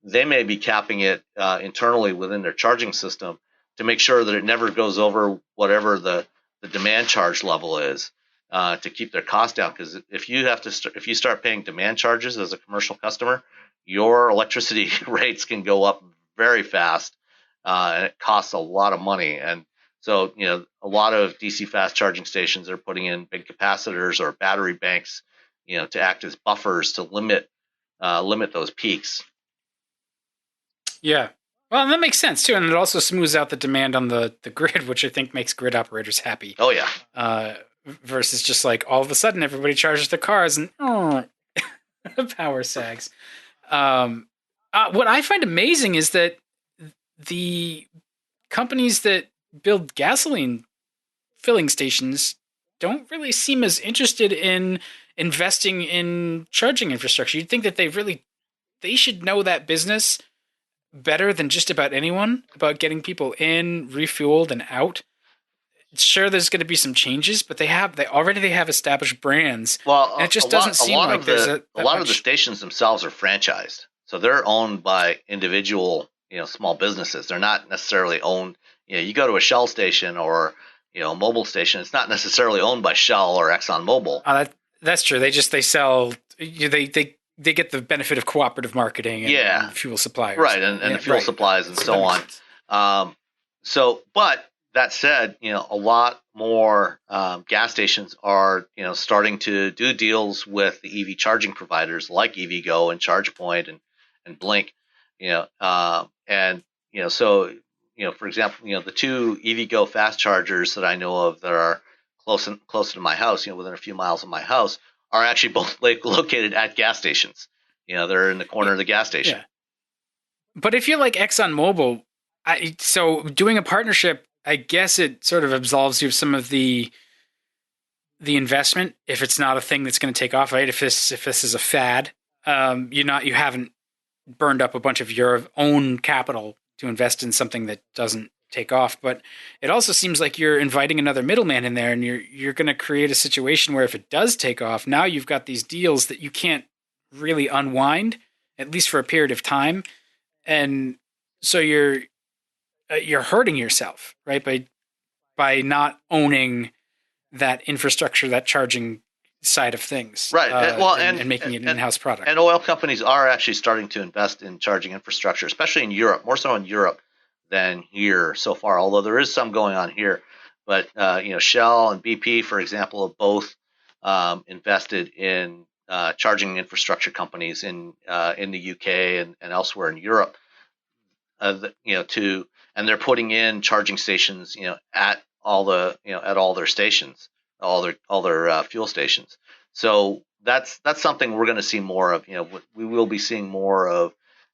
Speaker 2: They may be capping it internally within their charging system to make sure that it never goes over whatever the demand charge level is, to keep their costs down. Because if you start paying demand charges as a commercial customer, your electricity rates can go up very fast, and it costs a lot of money. And so, a lot of DC fast charging stations are putting in big capacitors or battery banks, to act as buffers to limit those peaks.
Speaker 1: Yeah. Well, that makes sense too, and it also smooths out the demand on the grid, which I think makes grid operators happy.
Speaker 2: Oh yeah.
Speaker 1: Versus just like all of a sudden everybody charges their cars and the power sags. What I find amazing is that the companies that build gasoline filling stations don't really seem as interested in investing in charging infrastructure. You'd think that they should know that business better than just about anyone about getting people in, refueled, and out. Sure, there's going to be some changes, but they already have established brands.
Speaker 2: Well,
Speaker 1: and it just doesn't seem like there's
Speaker 2: a lot of the stations themselves are franchised, so they're owned by individual, small businesses. They're not necessarily owned. You go to a Shell station or a Mobil station. It's not necessarily owned by Shell or ExxonMobil.
Speaker 1: That's true. They sell. They get the benefit of cooperative marketing and fuel suppliers,
Speaker 2: right? And the fuel supplies and so on. But that said, a lot more gas stations are, starting to do deals with the EV charging providers like EVgo and ChargePoint and Blink, for example, the two EVgo fast chargers that I know of that are close to my house, within a few miles of my house, are actually both located at gas stations. They're in the corner of the gas station.
Speaker 1: Yeah. But if you're like ExxonMobil, so doing a partnership, I guess it sort of absolves you of some of the investment if it's not a thing that's going to take off, right? If this is a fad, you haven't burned up a bunch of your own capital to invest in something that doesn't take off. But it also seems like you're inviting another middleman in there, and you're going to create a situation where if it does take off, now you've got these deals that you can't really unwind, at least for a period of time, and so you're hurting yourself, right? By not owning that infrastructure, that charging side of things,
Speaker 2: right?
Speaker 1: And making it an in-house product.
Speaker 2: And oil companies are actually starting to invest in charging infrastructure, especially in Europe, more so in Europe than here so far. Although there is some going on here, but Shell and BP, for example, have both invested in charging infrastructure companies in the UK and elsewhere in Europe. And they're putting in charging stations, at all their stations, all their fuel stations. So that's something we're going to see more of. We will be seeing more of,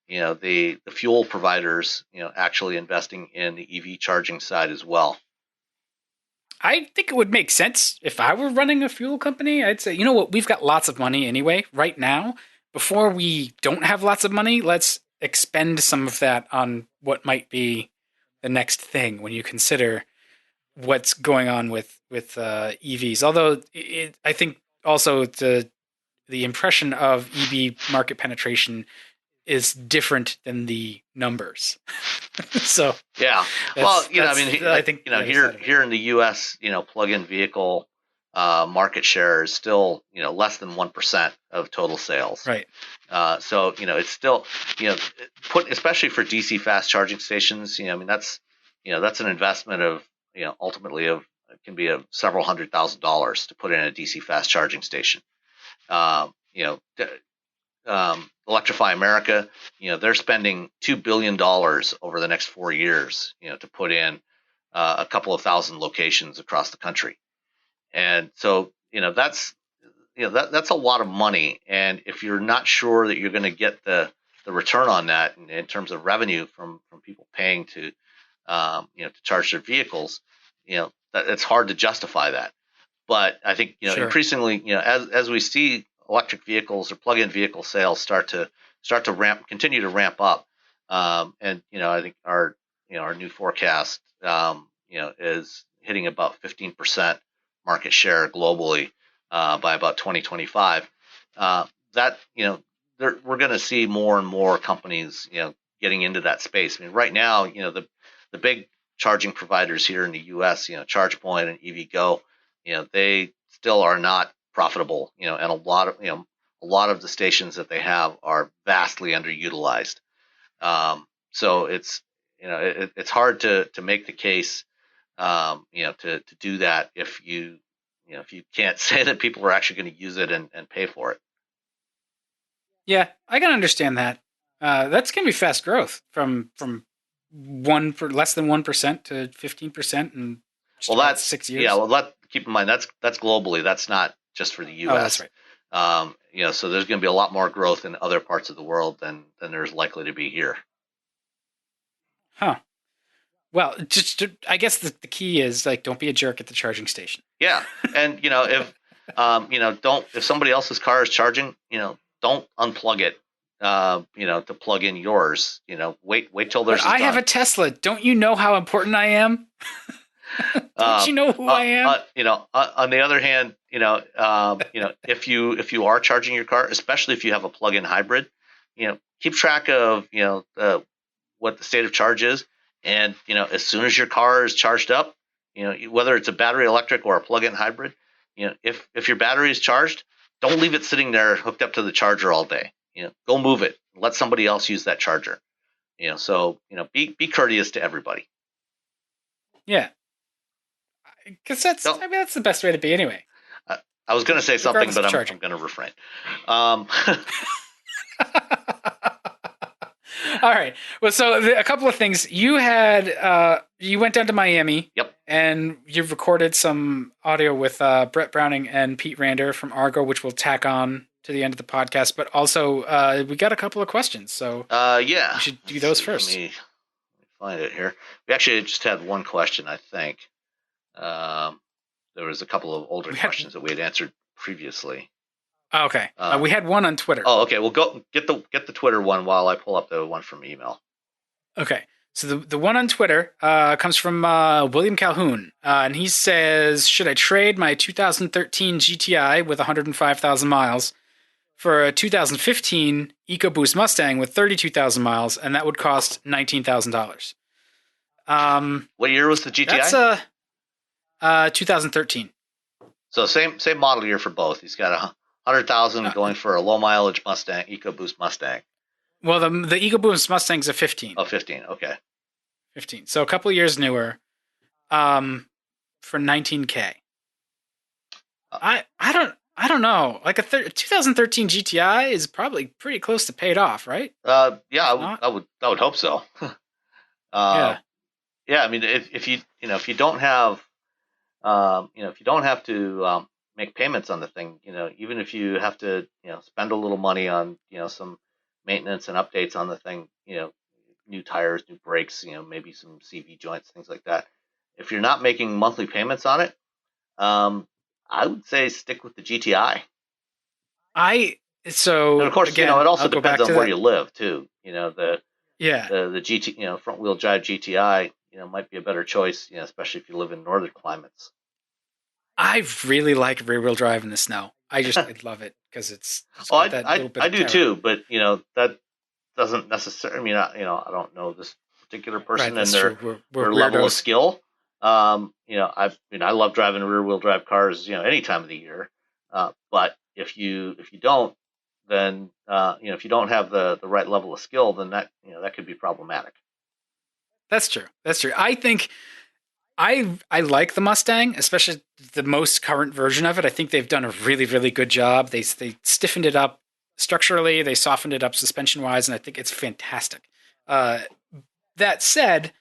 Speaker 2: the fuel providers, actually investing in the EV charging side as well.
Speaker 1: I think it would make sense if I were running a fuel company. I'd say, you know what, we've got lots of money anyway right now. Before we don't have lots of money, let's expend some of that on what might be the next thing when you consider what's going on with EVs. Although I think also the impression of EV market penetration is different than the numbers. So
Speaker 2: yeah, well, I think here in the U.S., plug-in vehicle market share is still less than 1% of total sales.
Speaker 1: Right.
Speaker 2: So it's still especially for DC fast charging stations. That's an investment of ultimately it can be of several $100,000 to put in a DC fast charging station. Electrify America, they're spending $2 billion over the next 4 years, to put in a couple of thousand locations across the country. And so, that's a lot of money. And if you're not sure that you're going to get the return on that in terms of revenue from people paying to charge their vehicles, it's hard to justify that. But I think,
Speaker 1: Sure.
Speaker 2: Increasingly, as we see electric vehicles or plug-in vehicle sales start to continue to ramp up, and I think our new forecast, is hitting about 15% market share globally by about 2025. That we're going to see more and more companies getting into that space. Right now, the big charging providers here in the U.S., ChargePoint and EVgo, they still are not profitable, and a lot of the stations that they have are vastly underutilized. So it's it's hard to make the case, to do that if you can't say that people are actually going to use it and pay for it.
Speaker 1: Yeah, I can understand that. That's going to be fast growth from less than 1% to 15% in
Speaker 2: that's
Speaker 1: 6 years.
Speaker 2: Yeah. Well, keep in mind that's globally. That's not just for the U.S.
Speaker 1: Oh, that's right.
Speaker 2: So there's going to be a lot more growth in other parts of the world than there's likely to be here.
Speaker 1: Huh. Well, I guess the key is like, don't be a jerk at the charging station.
Speaker 2: Yeah, and if somebody else's car is charging, don't unplug it. To plug in yours. Wait till there's.
Speaker 1: But I have a Tesla. Don't you know how important I am? Don't you know who I am?
Speaker 2: On the other hand, if you are charging your car, especially if you have a plug-in hybrid, keep track of what the state of charge is, and as soon as your car is charged up, whether it's a battery electric or a plug-in hybrid, if your battery is charged, don't leave it sitting there hooked up to the charger all day. Go move it. Let somebody else use that charger. Be courteous to everybody.
Speaker 1: Yeah. Because that's the best way to be anyway.
Speaker 2: I was going to say something, but I'm going to refrain.
Speaker 1: All right. Well, so a couple of things. You went down to Miami.
Speaker 2: Yep.
Speaker 1: And you've recorded some audio with Brett Browning and Pete Rander from Argo, which we'll tack on to the end of the podcast. But also, we got a couple of questions. So
Speaker 2: yeah,
Speaker 1: we should do those first.
Speaker 2: Let me find it here. We actually just had one question, I think. There was a couple of older questions that we had answered previously.
Speaker 1: Oh, okay. We had one on Twitter.
Speaker 2: Oh, okay. Well, go get the Twitter one while I pull up the one from email.
Speaker 1: Okay. So the one on Twitter comes from William Calhoun, and he says, "Should I trade my 2013 GTI with 105,000 miles for a 2015 EcoBoost Mustang with 32,000 miles, and that would cost $19,000?"
Speaker 2: What year was the GTI?
Speaker 1: That's 2013.
Speaker 2: So same model year for both. He's got 100,000 going for a low mileage Mustang, EcoBoost Mustang.
Speaker 1: Well, the EcoBoost Mustang's a 15.
Speaker 2: Oh, 15. Okay.
Speaker 1: 15. So a couple of years newer, for $19K. I don't know. Like a 2013 GTI is probably pretty close to paid off, right?
Speaker 2: Yeah, I would hope so.
Speaker 1: Yeah.
Speaker 2: Yeah. I mean, if you don't have, if you don't have to make payments on the thing, even if you have to, spend a little money on, some maintenance and updates on the thing, new tires, new brakes, maybe some CV joints, things like that. If you're not making monthly payments on it, I would say stick with the GTI. And of course,
Speaker 1: again,
Speaker 2: it also depends on where you live too. The GT, front wheel drive GTI, might be a better choice, especially if you live in northern climates.
Speaker 1: I really like rear wheel drive in the snow. I love it because it's
Speaker 2: I do too, but that doesn't necessarily. I mean, I don't know this particular person and their level of skill. I love driving rear wheel drive cars, any time of the year. But if you don't, then if you don't have the right level of skill, then that could be problematic.
Speaker 1: That's true. I think I like the Mustang, especially the most current version of it. I think they've done a really, really good job. They stiffened it up structurally, they softened it up suspension-wise, and I think it's fantastic. That said,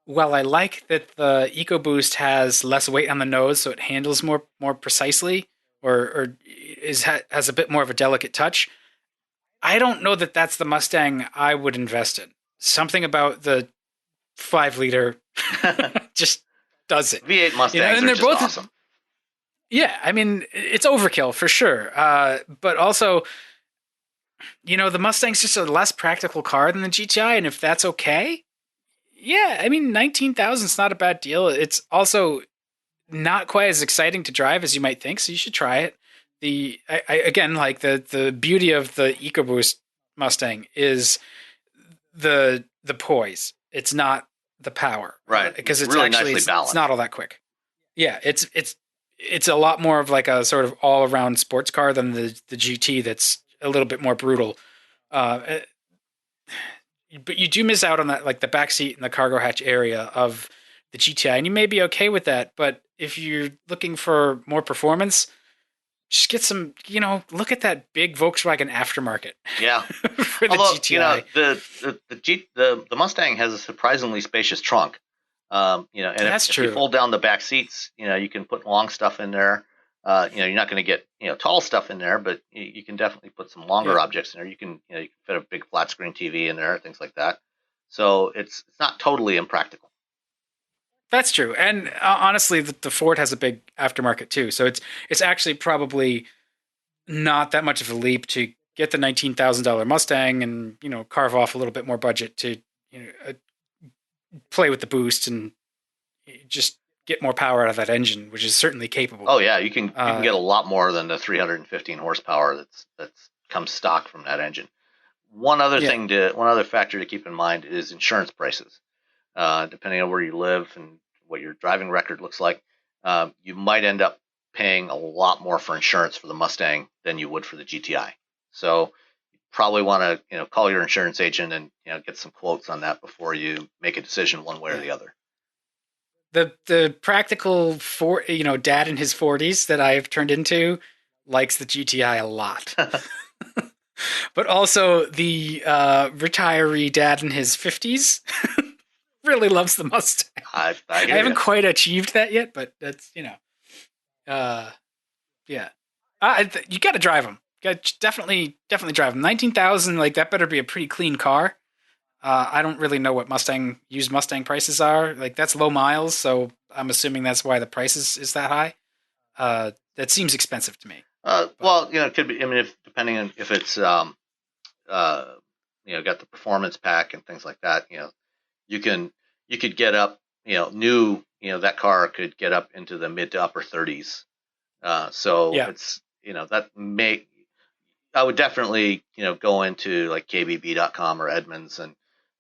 Speaker 1: while I like that the EcoBoost has less weight on the nose, so it handles more precisely, or has a bit more of a delicate touch, I don't know that that's the Mustang I would invest in. Something about the 5-liter just does it.
Speaker 2: V8 Mustangs are just both awesome.
Speaker 1: Yeah, I mean, it's overkill for sure. But also, the Mustang's just a less practical car than the GTI, and if that's okay, yeah, I mean, 19,000 is not a bad deal. It's also not quite as exciting to drive as you might think, so you should try it. Again, like the beauty of the EcoBoost Mustang is the poise. It's not the power,
Speaker 2: right?
Speaker 1: Because it's
Speaker 2: really
Speaker 1: actually
Speaker 2: nicely balanced.
Speaker 1: It's not all that quick. Yeah, it's a lot more of like a sort of all around sports car than the GT. That's a little bit more brutal. But you do miss out on that, like the back seat and the cargo hatch area of the GTI, and you may be okay with that. But if you're looking for more performance, just get some, look at that big Volkswagen aftermarket.
Speaker 2: Yeah.
Speaker 1: For the
Speaker 2: Although,
Speaker 1: GTI.
Speaker 2: The Mustang has a surprisingly spacious trunk. And if you fold down the back seats, you can put long stuff in there. You're not going to get, tall stuff in there, but you can definitely put some longer objects in there. You can fit a big flat screen TV in there, things like that. So it's not totally impractical.
Speaker 1: That's true. And honestly, the Ford has a big aftermarket too. So it's actually probably not that much of a leap to get the $19,000 Mustang and, carve off a little bit more budget to play with the boost and just get more power out of that engine, which is certainly capable.
Speaker 2: Oh yeah, you can get a lot more than the 315 horsepower that's comes stock from that engine. One other factor to keep in mind is insurance prices. Depending on where you live and what your driving record looks like, you might end up paying a lot more for insurance for the Mustang than you would for the GTI. So you probably want to call your insurance agent and get some quotes on that before you make a decision one way or the other.
Speaker 1: The practical dad in his 40s that I've turned into likes the GTI a lot. But also the retiree dad in his 50s really loves the Mustang.
Speaker 2: I
Speaker 1: haven't quite achieved that yet, but that's, yeah. You got to drive them. Definitely drive them. 19,000, like that better be a pretty clean car. I don't really know what used Mustang prices are. Like that's low miles, so I'm assuming that's why the price is that high. That seems expensive to me.
Speaker 2: Well, it could be. I mean, depending on if it's got the performance pack and things like that. You could get up. That car could get up into the mid to upper 30s. It's that may. I would definitely go into like KBB.com or Edmunds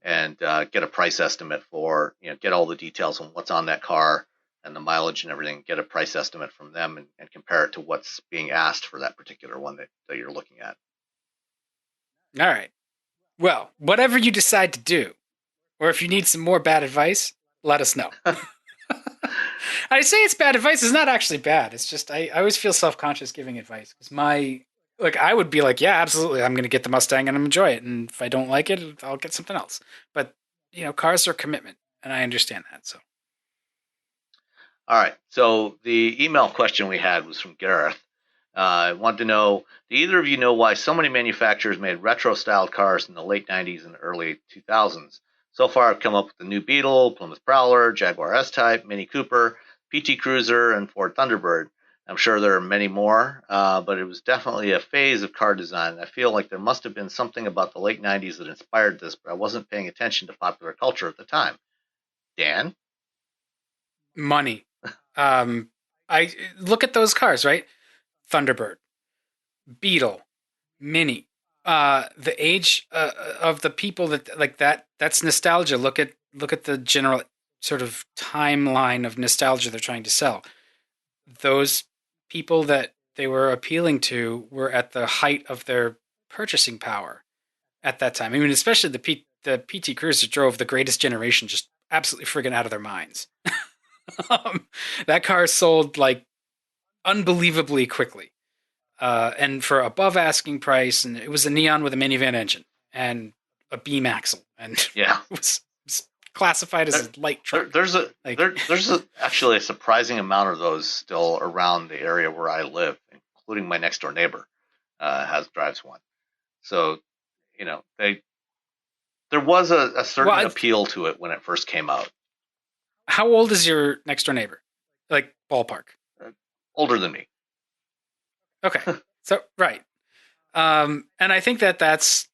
Speaker 2: and get a price estimate for get all the details on what's on that car and the mileage and everything. Get a price estimate from them and compare it to what's being asked for that particular one that you're looking at.
Speaker 1: All right. Well, whatever you decide to do, or if you need some more bad advice, let us know. I say it's bad advice. It's not actually bad. It's just I always feel self-conscious giving advice because I would be like, yeah, absolutely, I'm going to get the Mustang and enjoy it. And if I don't like it, I'll get something else. But, cars are a commitment, and I understand that. So,
Speaker 2: all right. So the email question we had was from Gareth. I want to know, do either of you know why so many manufacturers made retro-styled cars in the late 90s and early 2000s? So far, I've come up with the new Beetle, Plymouth Prowler, Jaguar S-Type, Mini Cooper, PT Cruiser, and Ford Thunderbird. I'm sure there are many more, but it was definitely a phase of car design. I feel like there must have been something about the late 90s that inspired this, but I wasn't paying attention to popular culture at the time. Dan?
Speaker 1: Money. I look at those cars, right? Thunderbird, Beetle, Mini. The age of the people that like that's nostalgia. Look at the general sort of timeline of nostalgia they're trying to sell. Those people that they were appealing to were at the height of their purchasing power at that time. I mean, especially the PT Cruiser drove the greatest generation just absolutely friggin' out of their minds. That car sold like unbelievably quickly. And for above asking price, and it was a neon with a minivan engine and a beam axle, and it was classified as a light truck.
Speaker 2: There's actually a surprising amount of those still around the area where I live, including my next door neighbor drives one. So, there was a certain appeal to it when it first came out.
Speaker 1: How old is your next door neighbor? Like ballpark?
Speaker 2: Older than me.
Speaker 1: Okay. So, right. And I think that's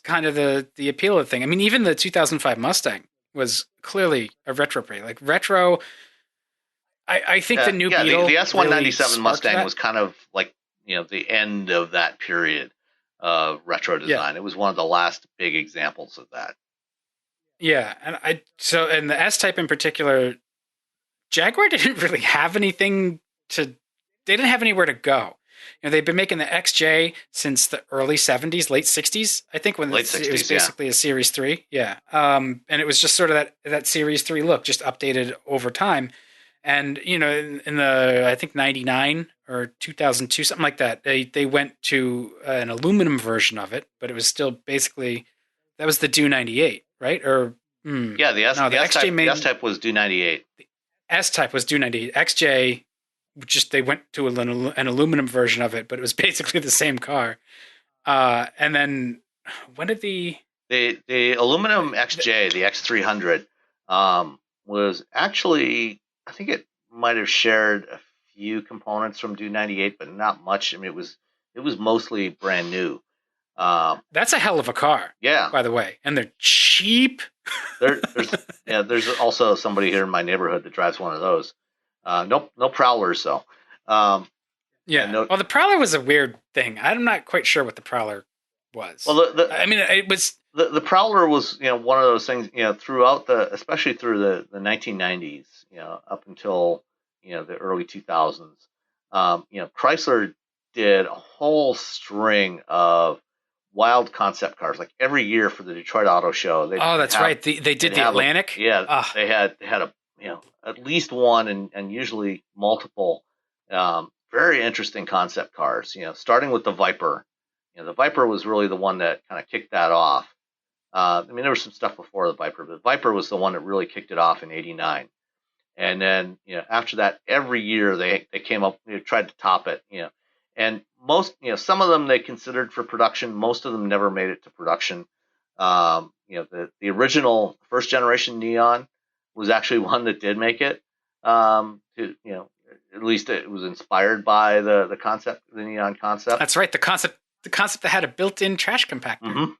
Speaker 1: kind of the appeal of the thing. I mean, even the 2005 Mustang was clearly a retro play. Like retro, I think the new Beetle...
Speaker 2: The S197 really Mustang was kind of like, the end of that period of retro design. It was one of the last big examples of that.
Speaker 1: Yeah. And the S-Type in particular, Jaguar didn't really have anything they didn't have anywhere to go. They've been making the XJ since the early 70s, late 60s, I think, when it was basically a Series 3. Yeah. And it was just sort of that Series 3 look, just updated over time. And in the I think 99 or 2002, something like that, they went to an aluminum version of it, but it was still basically that was the Do 98, right? Or
Speaker 2: Yeah,
Speaker 1: no,
Speaker 2: the
Speaker 1: the
Speaker 2: S
Speaker 1: XJ
Speaker 2: type, the S
Speaker 1: made
Speaker 2: type was Do 98.
Speaker 1: S type was Do 98. XJ just they went to an aluminum version of it, but it was basically the same car. And then when did
Speaker 2: The aluminum XJ, the X300, was actually, I think it might have shared a few components from Do 98, but not much. I mean, it was mostly brand new.
Speaker 1: that's a hell of a car,
Speaker 2: Yeah,
Speaker 1: by the way, and they're cheap.
Speaker 2: there's yeah, there's also somebody here in my neighborhood that drives one of those. No prowlers though. Um, and
Speaker 1: Yeah.
Speaker 2: no,
Speaker 1: Well, the Prowler was a weird thing. I'm not quite sure what the Prowler
Speaker 2: well,
Speaker 1: was. I mean, it was.
Speaker 2: the Prowler was, one of those things, throughout especially through the 1990s, up until, the early 2000s. Chrysler did a whole string of wild concept cars. Like every year for the Detroit Auto Show,
Speaker 1: Oh, that's right. They did the Atlantic.
Speaker 2: they had a, at least one and usually multiple, very interesting concept cars. Starting with the Viper. The Viper was really the one that kind of kicked that off. I mean, there was some stuff before the Viper, but the Viper was the one that really kicked it off in '89. And then, after that, every year they came up, tried to top it, and most, some of them they considered for production. Most of them never made it to production. The original first generation Neon was actually one that did make it. At least it was inspired by the concept, the Neon concept.
Speaker 1: That's right. The concept that had a built-in trash compactor.
Speaker 2: Mm-hmm.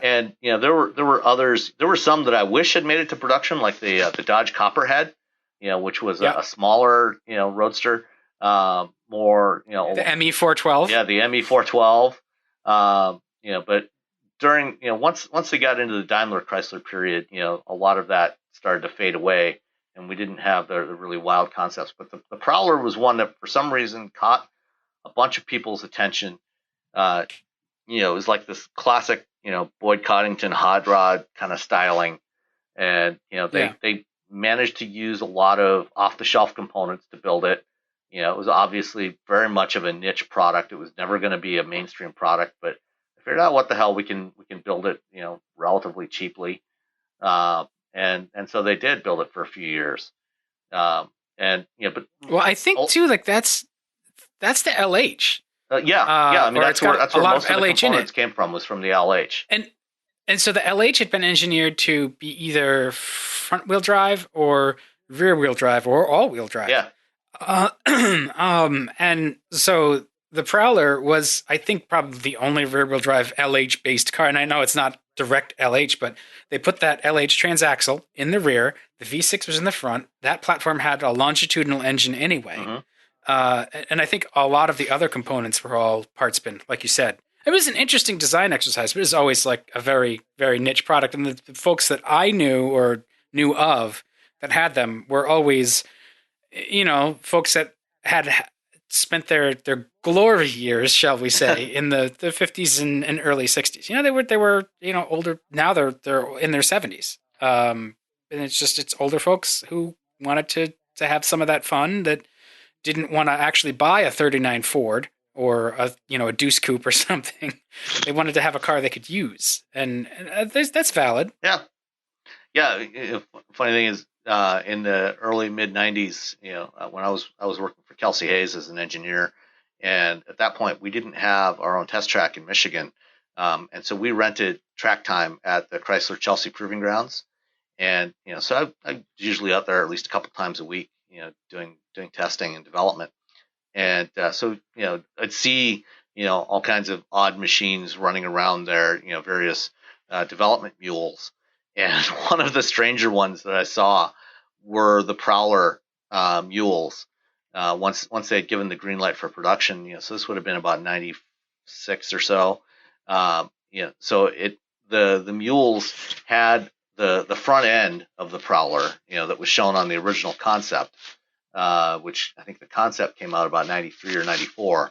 Speaker 2: And there were others. There were some that I wish had made it to production, like the Dodge Copperhead, which was a smaller, roadster, more,
Speaker 1: the ME412.
Speaker 2: Yeah, the ME412. But during, once they got into the Daimler Chrysler period, a lot of that started to fade away, and we didn't have the really wild concepts. But the Prowler was one that for some reason caught a bunch of people's attention. It was like this classic, Boyd Coddington hot rod kind of styling. And, they managed to use a lot of off the shelf components to build it. It was obviously very much of a niche product. It was never going to be a mainstream product, but I figured out what the hell we can build it, relatively cheaply. And so they did build it for a few years. But
Speaker 1: well, I think too, like that's the LH.
Speaker 2: Yeah. I mean, that's where most of the components came from, was from the LH.
Speaker 1: And so the LH had been engineered to be either front wheel drive or rear wheel drive or all wheel drive.
Speaker 2: Yeah.
Speaker 1: And so the Prowler was, I think, probably the only rear wheel drive LH based car. And I know it's not direct LH, but they put that LH transaxle in the rear. The V6 was in the front. That platform had a longitudinal engine anyway. Mm-hmm. And I think a lot of the other components were all part spin, like you said. It was an interesting design exercise, but it was always like a very, very niche product. And the folks that I knew or knew of that had them were always, folks that had spent their glory years, shall we say, in the 50s and early 60s. They were older. Now they're in their 70s. And it's older folks who wanted to have some of that fun, that didn't want to actually buy a 39 Ford or a Deuce Coupe or something. They wanted to have a car they could use, and that's valid.
Speaker 2: Yeah. Funny thing is, in the early mid 90s, when I was working for Kelsey Hayes as an engineer, and at that point we didn't have our own test track in Michigan, and so we rented track time at the Chrysler Chelsea Proving Grounds, and so I'm usually out there at least a couple times a week, doing testing and development. And so, I'd see, all kinds of odd machines running around there, various development mules. And one of the stranger ones that I saw were the Prowler mules. Once they had given the green light for production, so this would have been about 96 or so. So the mules had the front end of the Prowler, that was shown on the original concept. Which I think the concept came out about 93 or 94.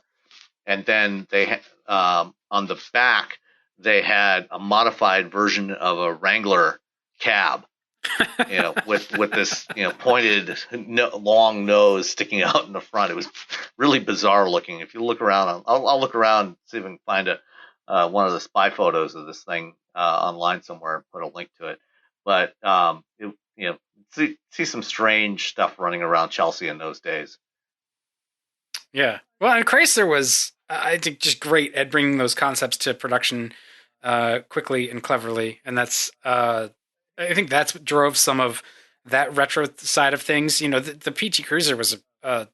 Speaker 2: And then they, on the back, they had a modified version of a Wrangler cab. with this pointed long nose sticking out in the front. It was really bizarre looking. If you look around, I'll look around, see if I can find one of the spy photos of this thing online somewhere and put a link to it. But see some strange stuff running around Chelsea in those days.
Speaker 1: Yeah. Well, and Chrysler was, I think, just great at bringing those concepts to production quickly and cleverly. And that's, I think that's what drove some of that retro side of things. The PT Cruiser was a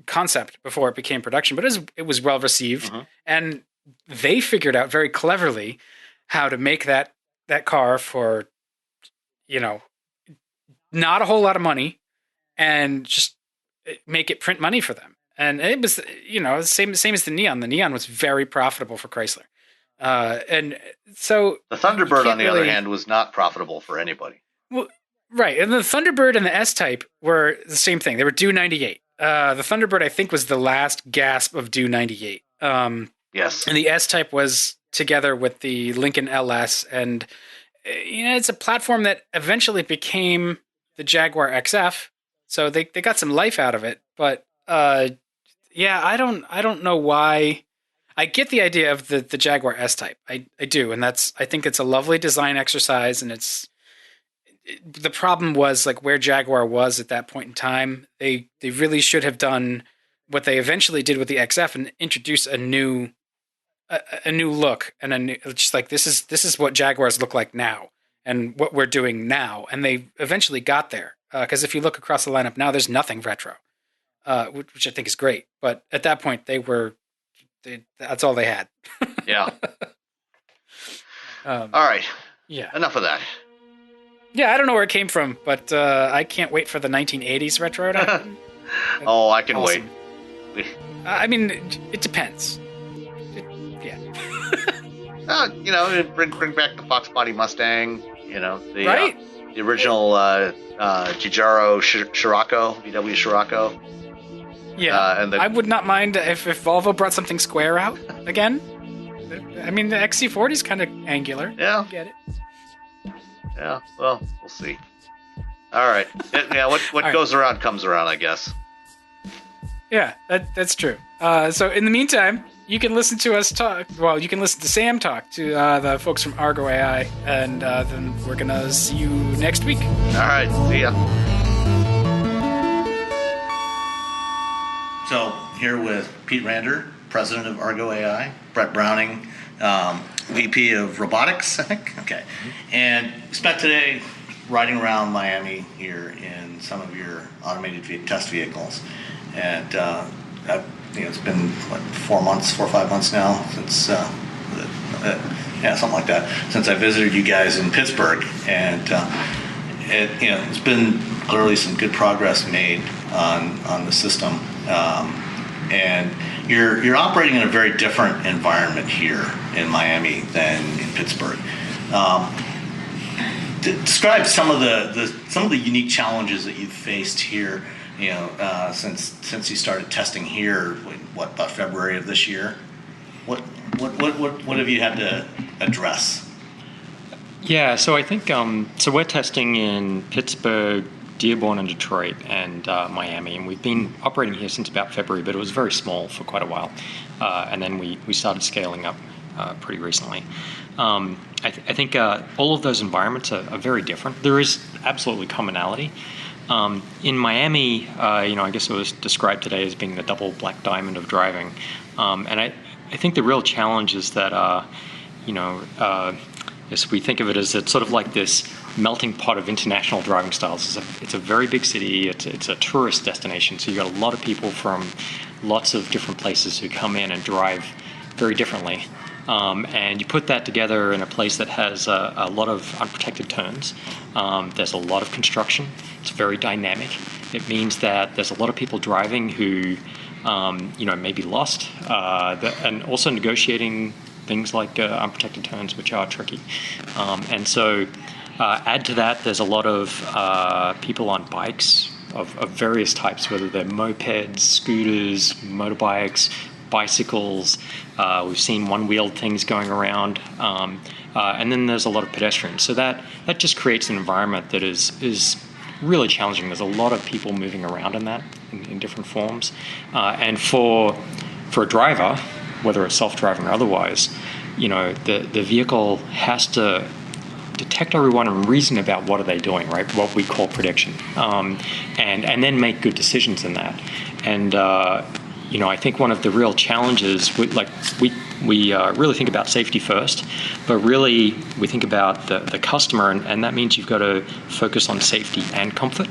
Speaker 1: concept before it became production, but it was well received.
Speaker 2: Mm-hmm.
Speaker 1: And they figured out very cleverly how to make that car for, not a whole lot of money and just make it print money for them. And it was, same as the Neon. The Neon was very profitable for Chrysler. And so
Speaker 2: the Thunderbird, on the other hand, was not profitable for anybody.
Speaker 1: Well, right. And the Thunderbird and the S-Type were the same thing. They were due 98. The Thunderbird, I think, was the last gasp of due 98.
Speaker 2: Yes.
Speaker 1: And the S-Type was together with the Lincoln LS. And, it's a platform that eventually became the Jaguar XF. So they got some life out of it. But, I don't know why. I get the idea of the Jaguar S-Type. I do. And I think it's a lovely design exercise. And the problem was like where Jaguar was at that point in time. They really should have done what they eventually did with the XF and introduce a new look and just like this is what Jaguars look like now and what we're doing now. And they eventually got there because if you look across the lineup now, there's nothing retro, which I think is great. But at that point, that's all they had.
Speaker 2: Yeah. All right.
Speaker 1: Yeah.
Speaker 2: Enough of that.
Speaker 1: Yeah, I don't know where it came from, but I can't wait for the 1980s retro to happen.
Speaker 2: Oh, I can wait.
Speaker 1: I mean, it depends.
Speaker 2: Bring back the Fox Body Mustang.
Speaker 1: Right?
Speaker 2: The original Giugiaro Scirocco, VW Scirocco.
Speaker 1: Yeah, I would not mind if Volvo brought something square out again. I mean, the XC40 is kind of angular.
Speaker 2: Yeah.
Speaker 1: I get it.
Speaker 2: Yeah, well, we'll see. All right. What goes around comes around, I guess.
Speaker 1: Yeah, that's true. So in the meantime, you can listen to us talk. Well, you can listen to Sam talk to the folks from Argo AI, and then we're going to see you next week.
Speaker 2: All right. See ya. So here with Pete Rander, president of Argo AI, Brett Browning, VP of robotics, I think. Okay. And spent today riding around Miami here in some of your automated test vehicles. And it's been 4 or 5 months now since, something like that, since I visited you guys in Pittsburgh. And it's been clearly some good progress made on the system. And you're operating in a very different environment here in Miami than in Pittsburgh. Describe some of the unique challenges that you've faced here. Since you started testing here, about February of this year? What have you had to address?
Speaker 4: Yeah, so I think so we're testing in Pittsburgh, Dearborn, and Detroit, and Miami, and we've been operating here since about February, but it was very small for quite a while, and then we started scaling up pretty recently. I think all of those environments are very different. There is absolutely commonality. In Miami, I guess it was described today as being the double black diamond of driving. And I think the real challenge is that, as we think of it as it's sort of like this melting pot of international driving styles. It's a very big city. It's a tourist destination. So you've got a lot of people from lots of different places who come in and drive very differently. And you put that together in a place that has a lot of unprotected turns. There's a lot of construction. It's very dynamic. It means that there's a lot of people driving who, may be lost, and also negotiating things like unprotected turns, which are tricky. And so add to that, there's a lot of people on bikes of various types, whether they're mopeds, scooters, motorbikes, bicycles. We've seen one-wheeled things going around, and then there's a lot of pedestrians. So that just creates an environment that is really challenging. There's a lot of people moving around in that in different forms, and for a driver, whether it's self-driving or otherwise, the vehicle has to detect everyone and reason about what are they doing, right? What we call prediction, and then make good decisions in that. And I think one of the real challenges, we really think about safety first, but really we think about the customer, and that means you've got to focus on safety and comfort.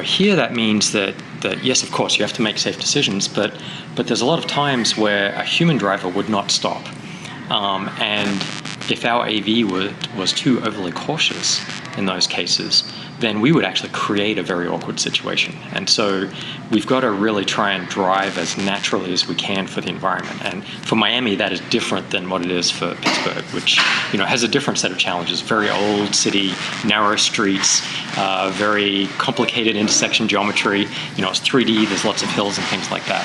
Speaker 4: Here that means that yes, of course, you have to make safe decisions, but there's a lot of times where a human driver would not stop. And if our AV was too overly cautious in those cases, then we would actually create a very awkward situation. And so we've got to really try and drive as naturally as we can for the environment. And for Miami, that is different than what it is for Pittsburgh, which has a different set of challenges. Very old city, narrow streets, very complicated intersection geometry. It's 3D. There's lots of hills and things like that.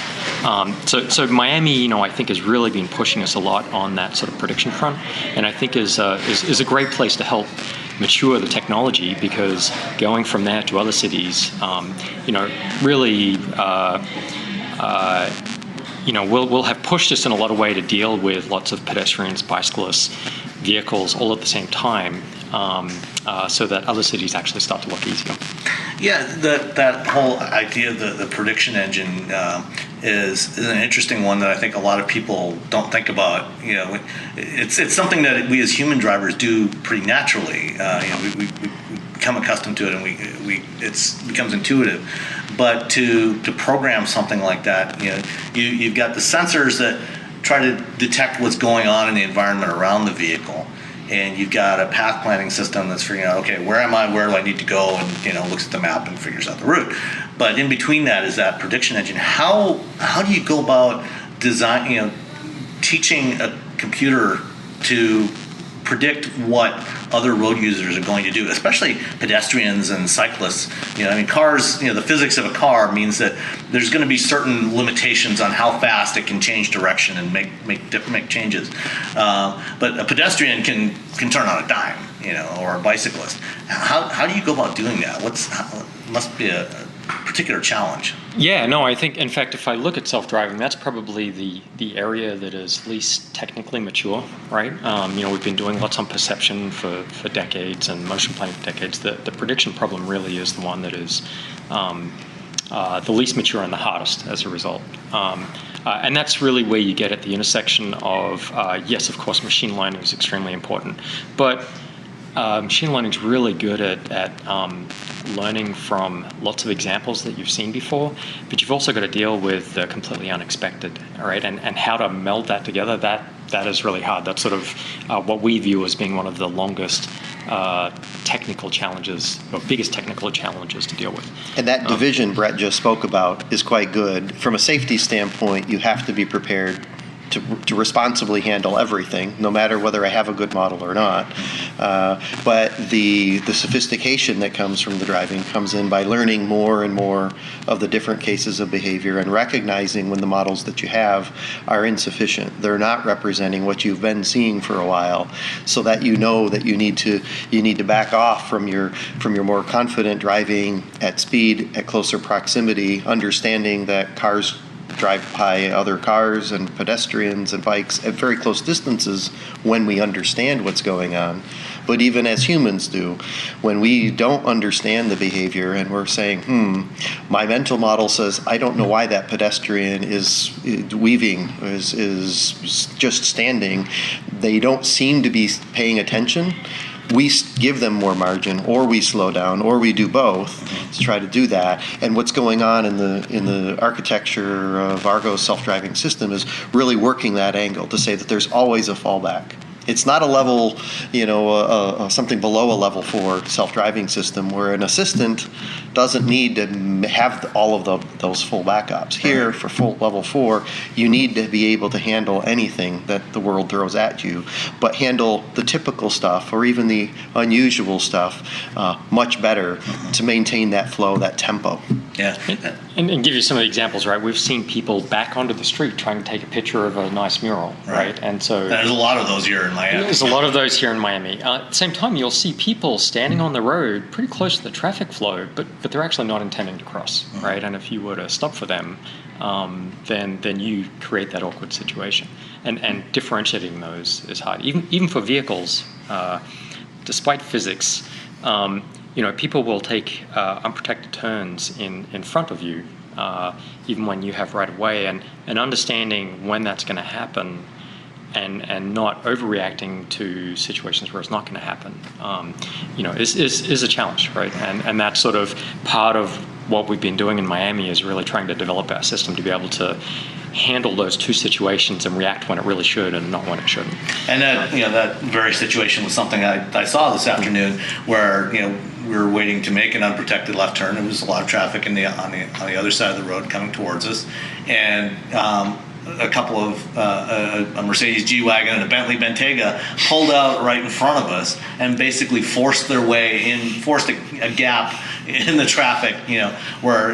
Speaker 4: So Miami, I think has really been pushing us a lot on that sort of prediction front, and I think is a great place to help mature the technology, because going from there to other cities, really, will have pushed us in a lot of way to deal with lots of pedestrians, bicyclists, vehicles all at the same time, so that other cities actually start to look easier.
Speaker 5: Yeah, that whole idea of the prediction engine is an interesting one that I think a lot of people don't think about. It's something that we as human drivers do pretty naturally. We become accustomed to it, and it becomes intuitive. But to program something like that, you've got the sensors that try to detect what's going on in the environment around the vehicle. And you've got a path planning system that's figuring out, okay, where am I, where do I need to go, and looks at the map and figures out the route. But in between that is that prediction engine. How do you go about teaching a computer to predict what other road users are going to do, especially pedestrians and cyclists? Cars, the physics of a car means that there's going to be certain limitations on how fast it can change direction and make changes. But a pedestrian can turn on a dime, or a bicyclist. How do you go about doing that? Must be a particular challenge.
Speaker 4: Yeah, no, I think, in fact, if I look at self-driving, that's probably the area that is least technically mature, right? We've been doing lots on perception for decades and motion planning for decades. The prediction problem really is the one that is the least mature and the hardest as a result. And that's really where you get at the intersection of, yes, of course, machine learning is extremely important, but machine learning is really good at learning from lots of examples that you've seen before, but you've also got to deal with the completely unexpected, all right? And how to meld that together, that is really hard. That's sort of what we view as being one of the longest technical challenges, or biggest technical challenges to deal with.
Speaker 6: And that division Brett just spoke about is quite good. From a safety standpoint, you have to be prepared to responsibly handle everything, no matter whether I have a good model or not. But the sophistication that comes from the driving comes in by learning more and more of the different cases of behavior and recognizing when the models that you have are insufficient. They're not representing what you've been seeing for a while, so that you know that you need to back off from your more confident driving at speed, at closer proximity, understanding that cars drive by other cars and pedestrians and bikes at very close distances when we understand what's going on. But even as humans do, when we don't understand the behavior and we're saying, my mental model says, I don't know why that pedestrian is weaving, is just standing. They don't seem to be paying attention. We give them more margin, or we slow down, or we do both to try to do that. And what's going on in the architecture of Argo's self-driving system is really working that angle to say that there's always a fallback. It's not a level, something below a level 4 self-driving system where an assistant doesn't need to have all of those full backups. Here, for full level 4, you need to be able to handle anything that the world throws at you, but handle the typical stuff or even the unusual stuff much better to maintain that flow, that tempo.
Speaker 5: Yeah.
Speaker 4: And give you some of the examples, right? We've seen people back onto the street trying to take a picture of a nice mural, right? And so
Speaker 5: there's a lot of those here in Miami.
Speaker 4: There's a lot of those here in Miami. At the same time, you'll see people standing on the road pretty close to the traffic flow, but they're actually not intending to cross, right? And if you were to stop for them, then you create that awkward situation. And differentiating those is hard. Even for vehicles, despite physics, people will take unprotected turns in front of you, even when you have right of way, and understanding when that's going to happen, and not overreacting to situations where it's not going to happen, is a challenge, right? And that's sort of part of what we've been doing in Miami, is really trying to develop our system to be able to handle those two situations and react when it really should and not when it shouldn't.
Speaker 5: And that very situation was something I saw this afternoon, where we were waiting to make an unprotected left turn. There was a lot of traffic on the other side of the road coming towards us, and a couple of a Mercedes G-Wagon and a Bentley Bentayga pulled out right in front of us and basically forced their way in, forced a gap in the traffic. Where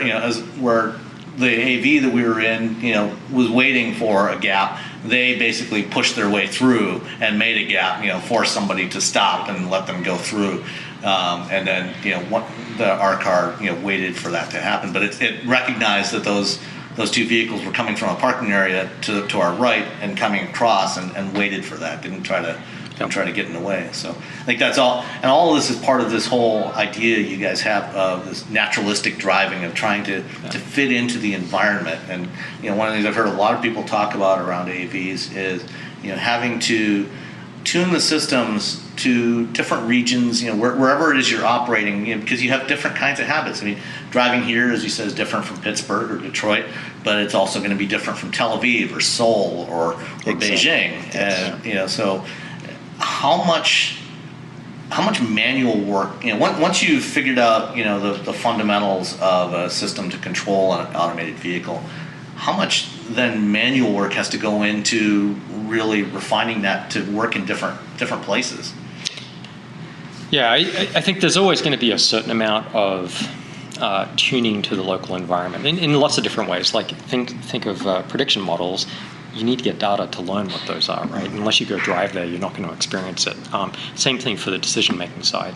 Speaker 5: the AV that we were in, was waiting for a gap. They basically pushed their way through and made a gap, forced somebody to stop and let them go through. And then, our car, waited for that to happen. But it recognized that those two vehicles were coming from a parking area to our right and coming across, and waited for that. Didn't try to get in the way. So I think that's all. And all of this is part of this whole idea you guys have of this naturalistic driving, of trying to fit into the environment. And one of the things I've heard a lot of people talk about around AVs is having to tune the systems to different regions, wherever it is you're operating, because you have different kinds of habits. I mean, driving here, as you said, is different from Pittsburgh or Detroit, but it's also going to be different from Tel Aviv or Seoul or Beijing.
Speaker 6: Yes.
Speaker 5: And so how much manual work, once you've figured out the fundamentals of a system to control an automated vehicle, how much then manual work has to go into really refining that to work in different places?
Speaker 4: Yeah, I think there's always going to be a certain amount of tuning to the local environment in lots of different ways. Like think of prediction models. You need to get data to learn what those are, right? Unless you go drive there, you're not going to experience it. Same thing for the decision-making side.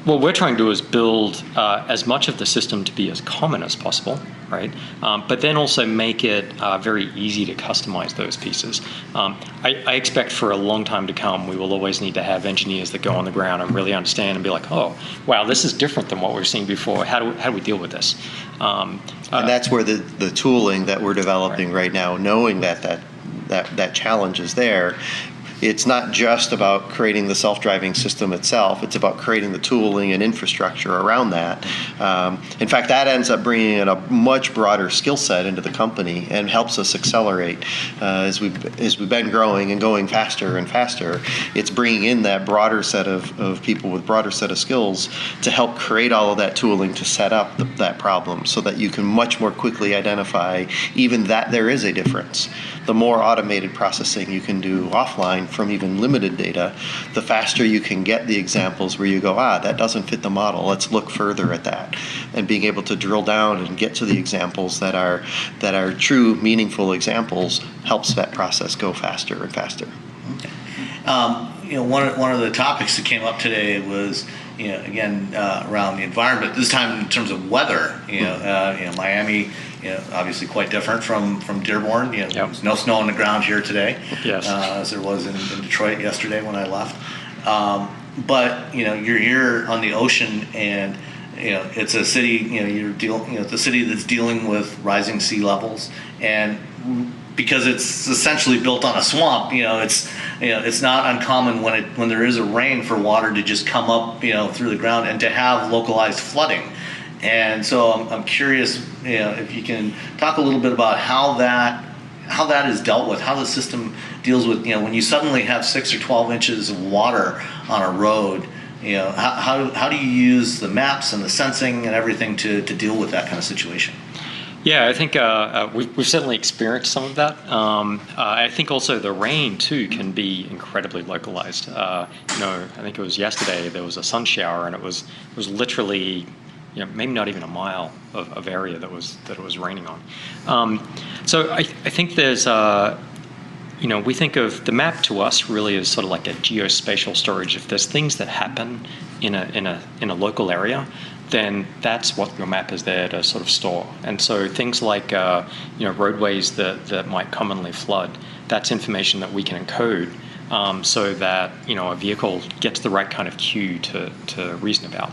Speaker 4: What we're trying to do is build as much of the system to be as common as possible, right? But then also make it very easy to customize those pieces. I expect for a long time to come, we will always need to have engineers that go on the ground and really understand and be like, oh, wow, this is different than what we've seen before. How do we deal with this?
Speaker 6: And that's where the tooling that we're developing right now, knowing that challenge is there. It's not just about creating the self-driving system itself. It's about creating the tooling and infrastructure around that. In fact, that ends up bringing in a much broader skill set into the company and helps us accelerate as we've been growing and going faster and faster. It's bringing in that broader set of people with broader set of skills to help create all of that tooling to set up that problem, so that you can much more quickly identify even that there is a difference. The more automated processing you can do offline from even limited data, the faster you can get the examples where you go, that doesn't fit the model. Let's look further at that. And being able to drill down and get to the examples that are true, meaningful examples helps that process go faster and faster.
Speaker 5: Okay. One of the topics that came up today was, again, around the environment. This time in terms of weather. Miami, obviously quite different from Dearborn. There's no snow on the ground here today,
Speaker 4: yes,
Speaker 5: as there was in Detroit yesterday when I left. But you're here on the ocean, and it's a city. It's a city that's dealing with rising sea levels, and because it's essentially built on a swamp, it's not uncommon when there is a rain for water to just come up, through the ground, and to have localized flooding. And so I'm curious, if you can talk a little bit about how that is dealt with, how the system deals with, when you suddenly have 6 or 12 inches of water on a road, how do you use the maps and the sensing and everything to deal with that kind of situation?
Speaker 4: Yeah, I think we've certainly experienced some of that. I think also the rain too can be incredibly localized. I think it was yesterday there was a sun shower, and it was literally maybe not even a mile of area that it was raining on. So I think there's we think of the map to us really as sort of like a geospatial storage. If there's things that happen in a local area, then that's what your map is there to sort of store. And so things like roadways that might commonly flood, that's information that we can encode so that a vehicle gets the right kind of cue to reason about.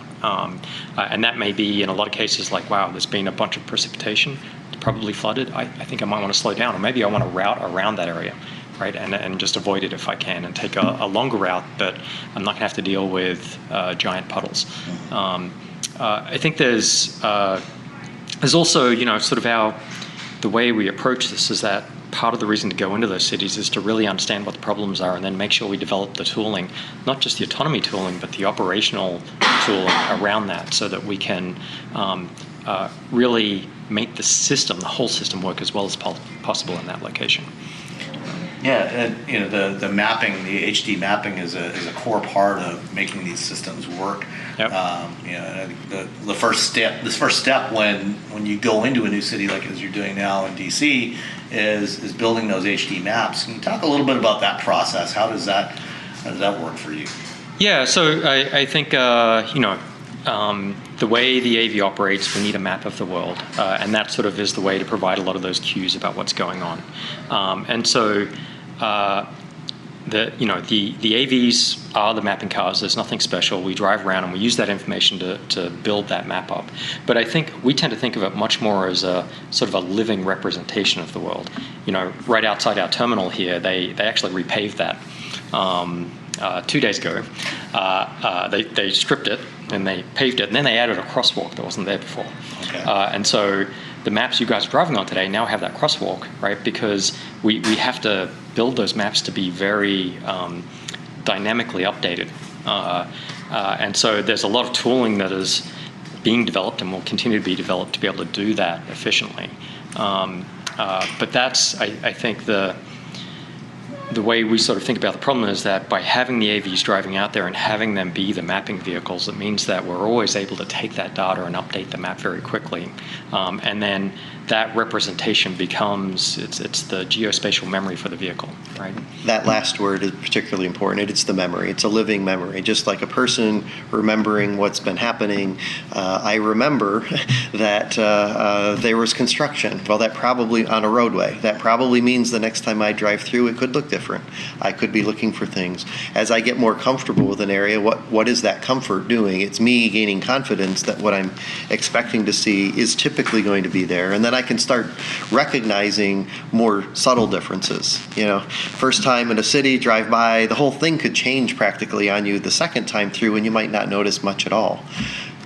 Speaker 4: And that may be in a lot of cases like, wow, there's been a bunch of precipitation, it's probably flooded. I think I might want to slow down, or maybe I want to route around that area. Right, and just avoid it if I can, and take a longer route, but I'm not going to have to deal with giant puddles. I think there's also, sort of the way we approach this is that part of the reason to go into those cities is to really understand what the problems are, and then make sure we develop the tooling, not just the autonomy tooling, but the operational tooling around that, so that we can really make the whole system work as well as possible in that location.
Speaker 5: Yeah, the mapping, the HD mapping is a core part of making these systems work.
Speaker 4: Yep.
Speaker 5: I think the first step when you go into a new city, like as you're doing now in DC, is building those HD maps. Can you talk a little bit about that process? How does that work for you?
Speaker 4: Yeah, so I think the way the AV operates, we need a map of the world, and that sort of is the way to provide a lot of those cues about what's going on. And so the AVs are the mapping cars. There's nothing special. We drive around and we use that information to build that map up. But I think we tend to think of it much more as a sort of a living representation of the world. Right outside our terminal here, they actually repaved that 2 days ago. They stripped it and they paved it, and then they added a crosswalk that wasn't there before.
Speaker 5: Okay.
Speaker 4: And so the maps you guys are driving on today now have that crosswalk, right? Because we have to build those maps to be very dynamically updated. And so there's a lot of tooling that is being developed and will continue to be developed to be able to do that efficiently. But that's, I think, the way we sort of think about the problem is that by having the AVs driving out there and having them be the mapping vehicles, it means that we're always able to take that data and update the map very quickly. And then that representation becomes, it's the geospatial memory for the vehicle, right?
Speaker 6: That last word is particularly important. It's the memory. It's a living memory. Just like a person remembering what's been happening. I remember that there was construction. Well, that probably on a roadway. That probably means the next time I drive through, it could look different. I could be looking for things. As I get more comfortable with an area, what is that comfort doing? It's me gaining confidence that what I'm expecting to see is typically going to be there. And then I can start recognizing more subtle differences. First time in a city, drive by, the whole thing could change practically on you the second time through, and you might not notice much at all.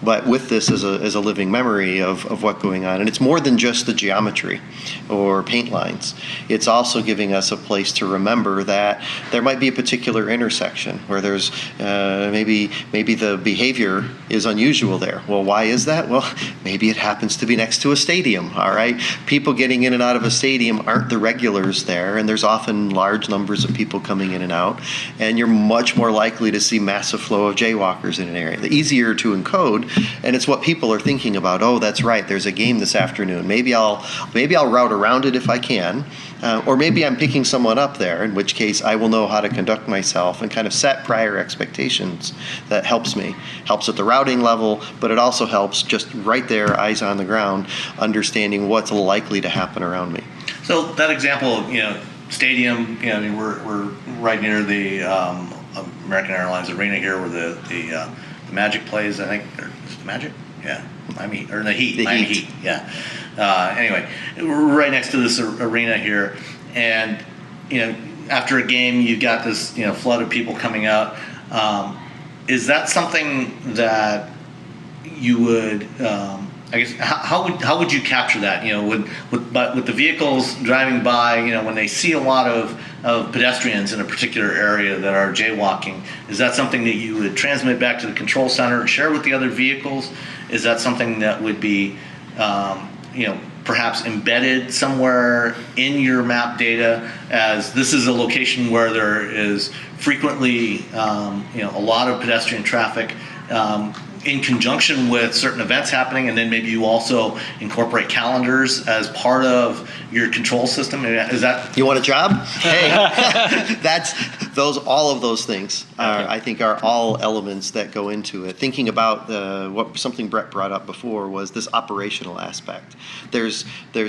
Speaker 6: But with this as a living memory of what's going on. And it's more than just the geometry or paint lines. It's also giving us a place to remember that there might be a particular intersection where there's maybe the behavior is unusual there. Well, why is that? Well, maybe it happens to be next to a stadium, all right? People getting in and out of a stadium aren't the regulars there, and there's often large numbers of people coming in and out, and you're much more likely to see massive flow of jaywalkers in an area. The easier to encode, and it's what people are thinking about. Oh, that's right, there's a game this afternoon. Maybe I'll route around it if I can, or maybe I'm picking someone up there, in which case I will know how to conduct myself and kind of set prior expectations. That helps me. Helps at the routing level, but it also helps just right there, eyes on the ground, understanding what's likely to happen around me.
Speaker 5: So that example, stadium, we're right near the American Airlines Arena here, where the Magic plays, I think. Is it the Magic? Yeah. Miami Heat. Yeah. Anyway, we're right next to this arena here, and after a game, you've got this flood of people coming out. Is that something that you would? I guess how would you capture that? With the vehicles driving by, when they see a lot of pedestrians in a particular area that are jaywalking, is that something that you would transmit back to the control center and share with the other vehicles? Is that something that would be, perhaps embedded somewhere in your map data, as this is a location where there is frequently, a lot of pedestrian traffic? in conjunction with certain events happening, and then maybe you also incorporate calendars as part of your control system? Is that...
Speaker 6: You want a job? Hey, all of those things I think are all elements that go into it. Thinking about something Brett brought up before was this operational aspect. There's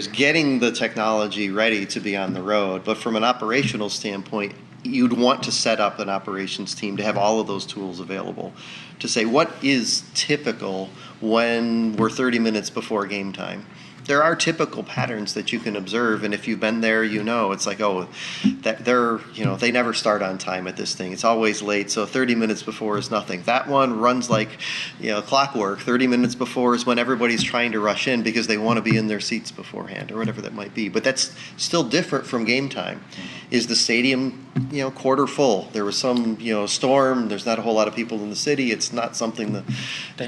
Speaker 6: getting the technology ready to be on the road, but from an operational standpoint, you'd want to set up an operations team to have all of those tools available to say what is typical when we're 30 minutes before game time. There are typical patterns that you can observe, and if you've been there, it's like, they never start on time at this thing. It's always late, so 30 minutes before is nothing. That one runs like, clockwork. 30 minutes before is when everybody's trying to rush in because they want to be in their seats beforehand, or whatever that might be. But that's still different from game time. Is the stadium, quarter full? There was some, storm. There's not a whole lot of people in the city. It's not something that...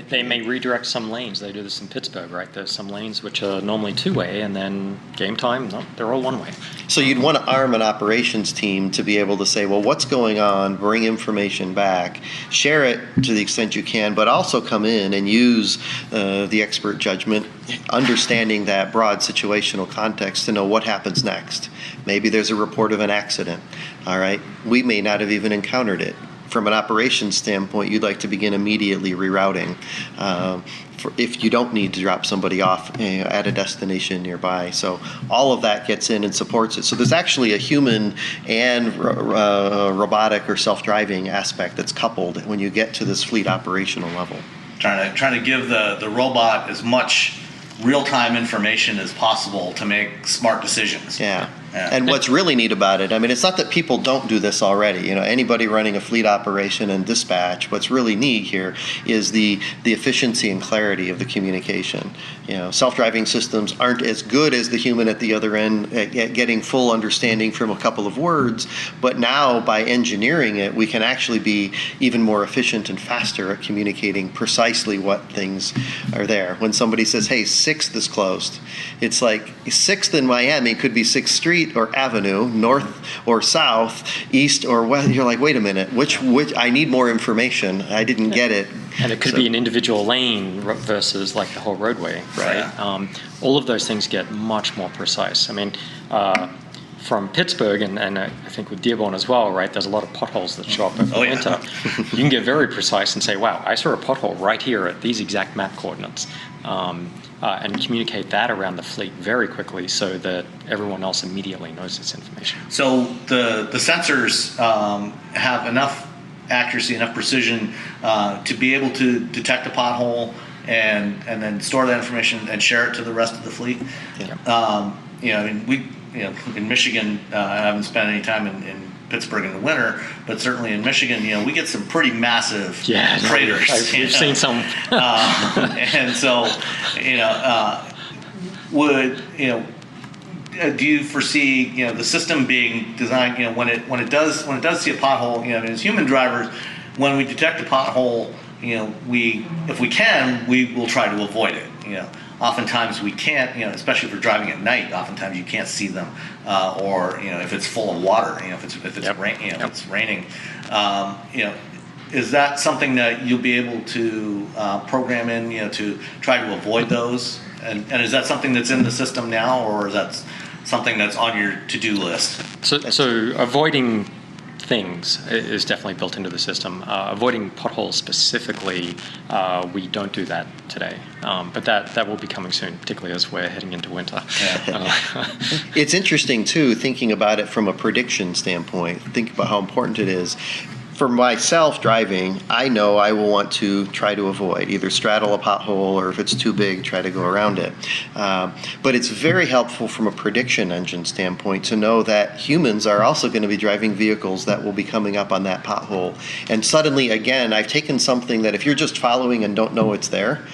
Speaker 4: They may redirect some lanes. They do this in Pittsburgh, right? There's some lanes which are normally two-way, and then game time, no, they're all one-way.
Speaker 6: So you'd want to arm an operations team to be able to say, well, what's going on, bring information back, share it to the extent you can, but also come in and use the expert judgment, understanding that broad situational context to know what happens next. Maybe there's a report of an accident, all right? We may not have even encountered it. From an operations standpoint, you'd like to begin immediately rerouting if you don't need to drop somebody off at a destination nearby. So all of that gets in and supports it. So there's actually a human and robotic or self-driving aspect that's coupled when you get to this fleet operational level.
Speaker 5: Trying to give the robot as much real-time information as possible to make smart decisions.
Speaker 6: Yeah. And what's really neat about it, it's not that people don't do this already. Anybody running a fleet operation and dispatch, what's really neat here is the efficiency and clarity of the communication. Self-driving systems aren't as good as the human at the other end at getting full understanding from a couple of words, but now by engineering it, we can actually be even more efficient and faster at communicating precisely what things are there. When somebody says, hey, 6th is closed, it's like 6th in Miami could be 6th Street or Avenue, north or south, east or west. You're like, wait a minute, which I need more information. I didn't get it.
Speaker 4: And it could be an individual lane versus like the whole roadway.
Speaker 6: Right.
Speaker 4: All of those things get much more precise. From Pittsburgh, and I think with Dearborn as well, right, there's a lot of potholes that show up over the winter. You can get very precise and say, wow, I saw a pothole right here at these exact map coordinates. And communicate that around the fleet very quickly so that everyone else immediately knows this information.
Speaker 5: So the sensors have enough accuracy, enough precision to be able to detect a pothole and then store that information and share it to the rest of the fleet.
Speaker 6: Yeah.
Speaker 5: In Michigan, I haven't spent any time in Pittsburgh in the winter, but certainly in Michigan, we get some pretty massive craters.
Speaker 4: We've seen some.
Speaker 5: And so, do you foresee, the system being designed, when it does see a pothole, as human drivers, when we detect a pothole, if we can, we will try to avoid it. Oftentimes we can't, especially if we're driving at night. Oftentimes you can't see them, or if it's full of water, if it's raining, is that something that you'll be able to program in, to try to avoid those? And is that something that's in the system now, or is that something that's on your to-do list?
Speaker 4: So avoiding things is definitely built into the system. Avoiding potholes specifically, we don't do that today, but that will be coming soon, particularly as we're heading into winter.
Speaker 6: It's interesting too, thinking about it from a prediction standpoint. Think about how important it is. For myself driving, I know I will want to try to avoid either straddle a pothole, or if it's too big, try to go around it. But it's very helpful from a prediction engine standpoint to know that humans are also going to be driving vehicles that will be coming up on that pothole. And suddenly, again, I've taken something that if you're just following and don't know it's there,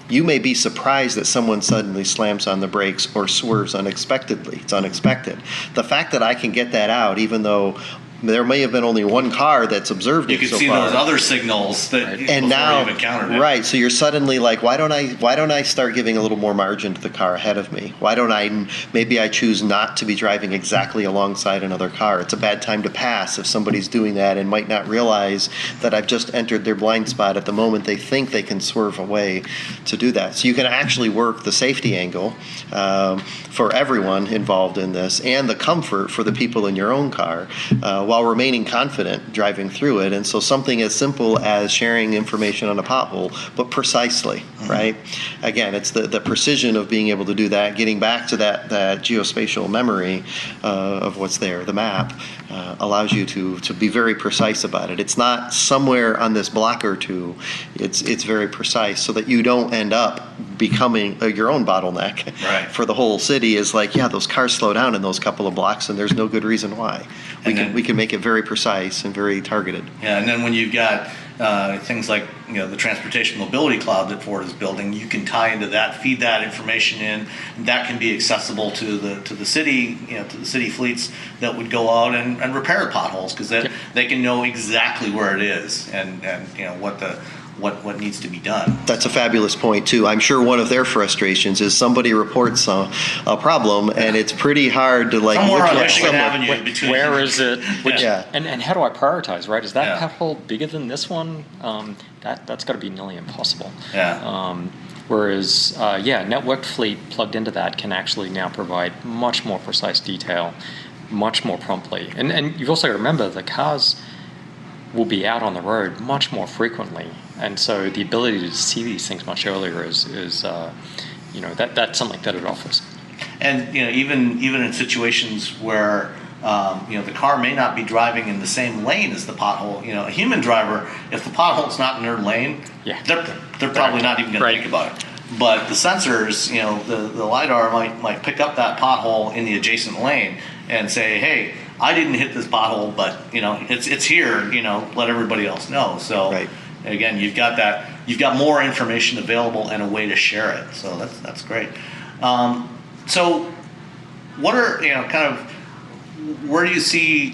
Speaker 6: you may be surprised that someone suddenly slams on the brakes or swerves unexpectedly. It's unexpected. The fact that I can get that out, even though there may have been only one car that's observed
Speaker 5: You
Speaker 6: it
Speaker 5: can
Speaker 6: so
Speaker 5: see
Speaker 6: far.
Speaker 5: those other signals that
Speaker 6: And
Speaker 5: before
Speaker 6: now,
Speaker 5: you've encountered it.
Speaker 6: right? So you're suddenly like, why don't I start giving a little more margin to the car ahead of me? Why don't maybe I choose not to be driving exactly alongside another car? It's a bad time to pass if somebody's doing that and might not realize that I've just entered their blind spot at the moment they think they can swerve away to do that. So you can actually work the safety angle for everyone involved in this, and the comfort for the people in your own car, while remaining confident driving through it. And so something as simple as sharing information on a pothole, but precisely, right? Again, it's the precision of being able to do that, getting back to that geospatial memory of what's there, the map, allows you to be very precise about it. It's not somewhere on this block or two. It's very precise, so that you don't end up becoming your own bottleneck for the whole city. Is like, yeah, those cars slow down in those couple of blocks, and there's no good reason why. We can make it very precise and very targeted.
Speaker 5: Yeah, and then when you've got things like the transportation mobility cloud that Ford is building, you can tie into that, feed that information in, and that can be accessible to the city, to the city fleets that would go out and repair potholes, because they can know exactly where it is and what needs to be done.
Speaker 6: That's a fabulous point too. I'm sure one of their frustrations is somebody reports a problem, and it's pretty hard to
Speaker 5: somewhere on Michigan Avenue between.
Speaker 4: Where is it?
Speaker 6: And
Speaker 4: how do I prioritize? Right? Is that pothole bigger than this one? That's got to be nearly impossible. Whereas, networked fleet plugged into that can actually now provide much more precise detail, much more promptly. And you've also got to remember the cars will be out on the road much more frequently, and so the ability to see these things much earlier is that's something that it offers.
Speaker 5: And even in situations where the car may not be driving in the same lane as the pothole. A human driver, if the pothole's not in their lane, they're probably not even going to think about it. But the sensors, the LiDAR might pick up that pothole in the adjacent lane and say, hey, I didn't hit this pothole, but it's here. Let everybody else know. So again, you've got more information available and a way to share it. So that's great. So what are where do you see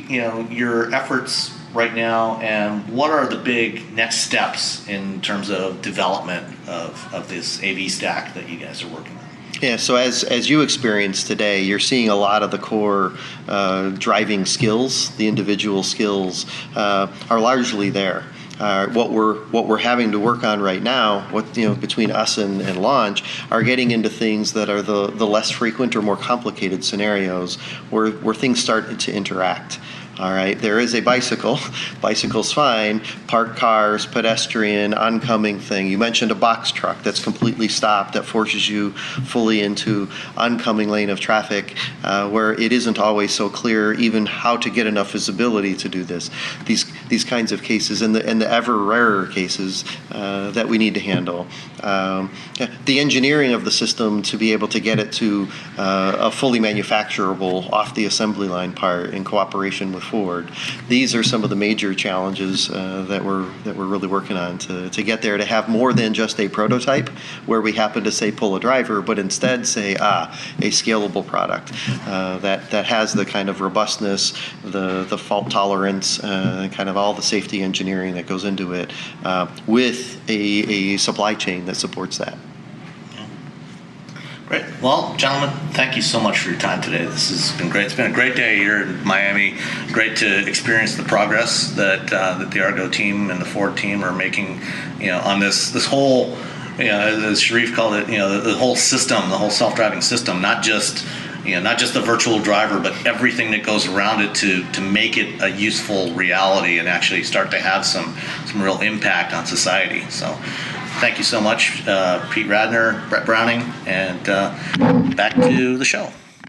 Speaker 5: your efforts right now, and what are the big next steps in terms of development of this AV stack that you guys are working on?
Speaker 6: Yeah, so as you experience today, you're seeing a lot of the core driving skills, the individual skills, are largely there. What we're having to work on right now, between us and launch, are getting into things that are the less frequent or more complicated scenarios where things start to interact. All right, there is a bicycle. Bicycle's fine. Parked cars, pedestrian, oncoming thing. You mentioned a box truck that's completely stopped, that forces you fully into oncoming lane of traffic, where it isn't always so clear even how to get enough visibility to do this. These kinds of cases, and the ever rarer cases that we need to handle. The engineering of the system to be able to get it to a fully manufacturable off the assembly line part in cooperation with Ford. These are some of the major challenges that we're really working on to get there, to have more than just a prototype where we happen to say pull a driver, but instead say a scalable product that has the kind of robustness, the fault tolerance, kind of all the safety engineering that goes into it, with a supply chain that supports that.
Speaker 5: Great. Well, gentlemen, thank you so much for your time today. This has been great. It's been a great day here in Miami. Great to experience the progress that the Argo team and the Ford team are making, on this whole, as Sharif called it, the whole system, the whole self-driving system, not just the virtual driver, but everything that goes around it to make it a useful reality and actually start to have some real impact on society. So thank you so much, Pete Rander, Brett Browning, and back to the show.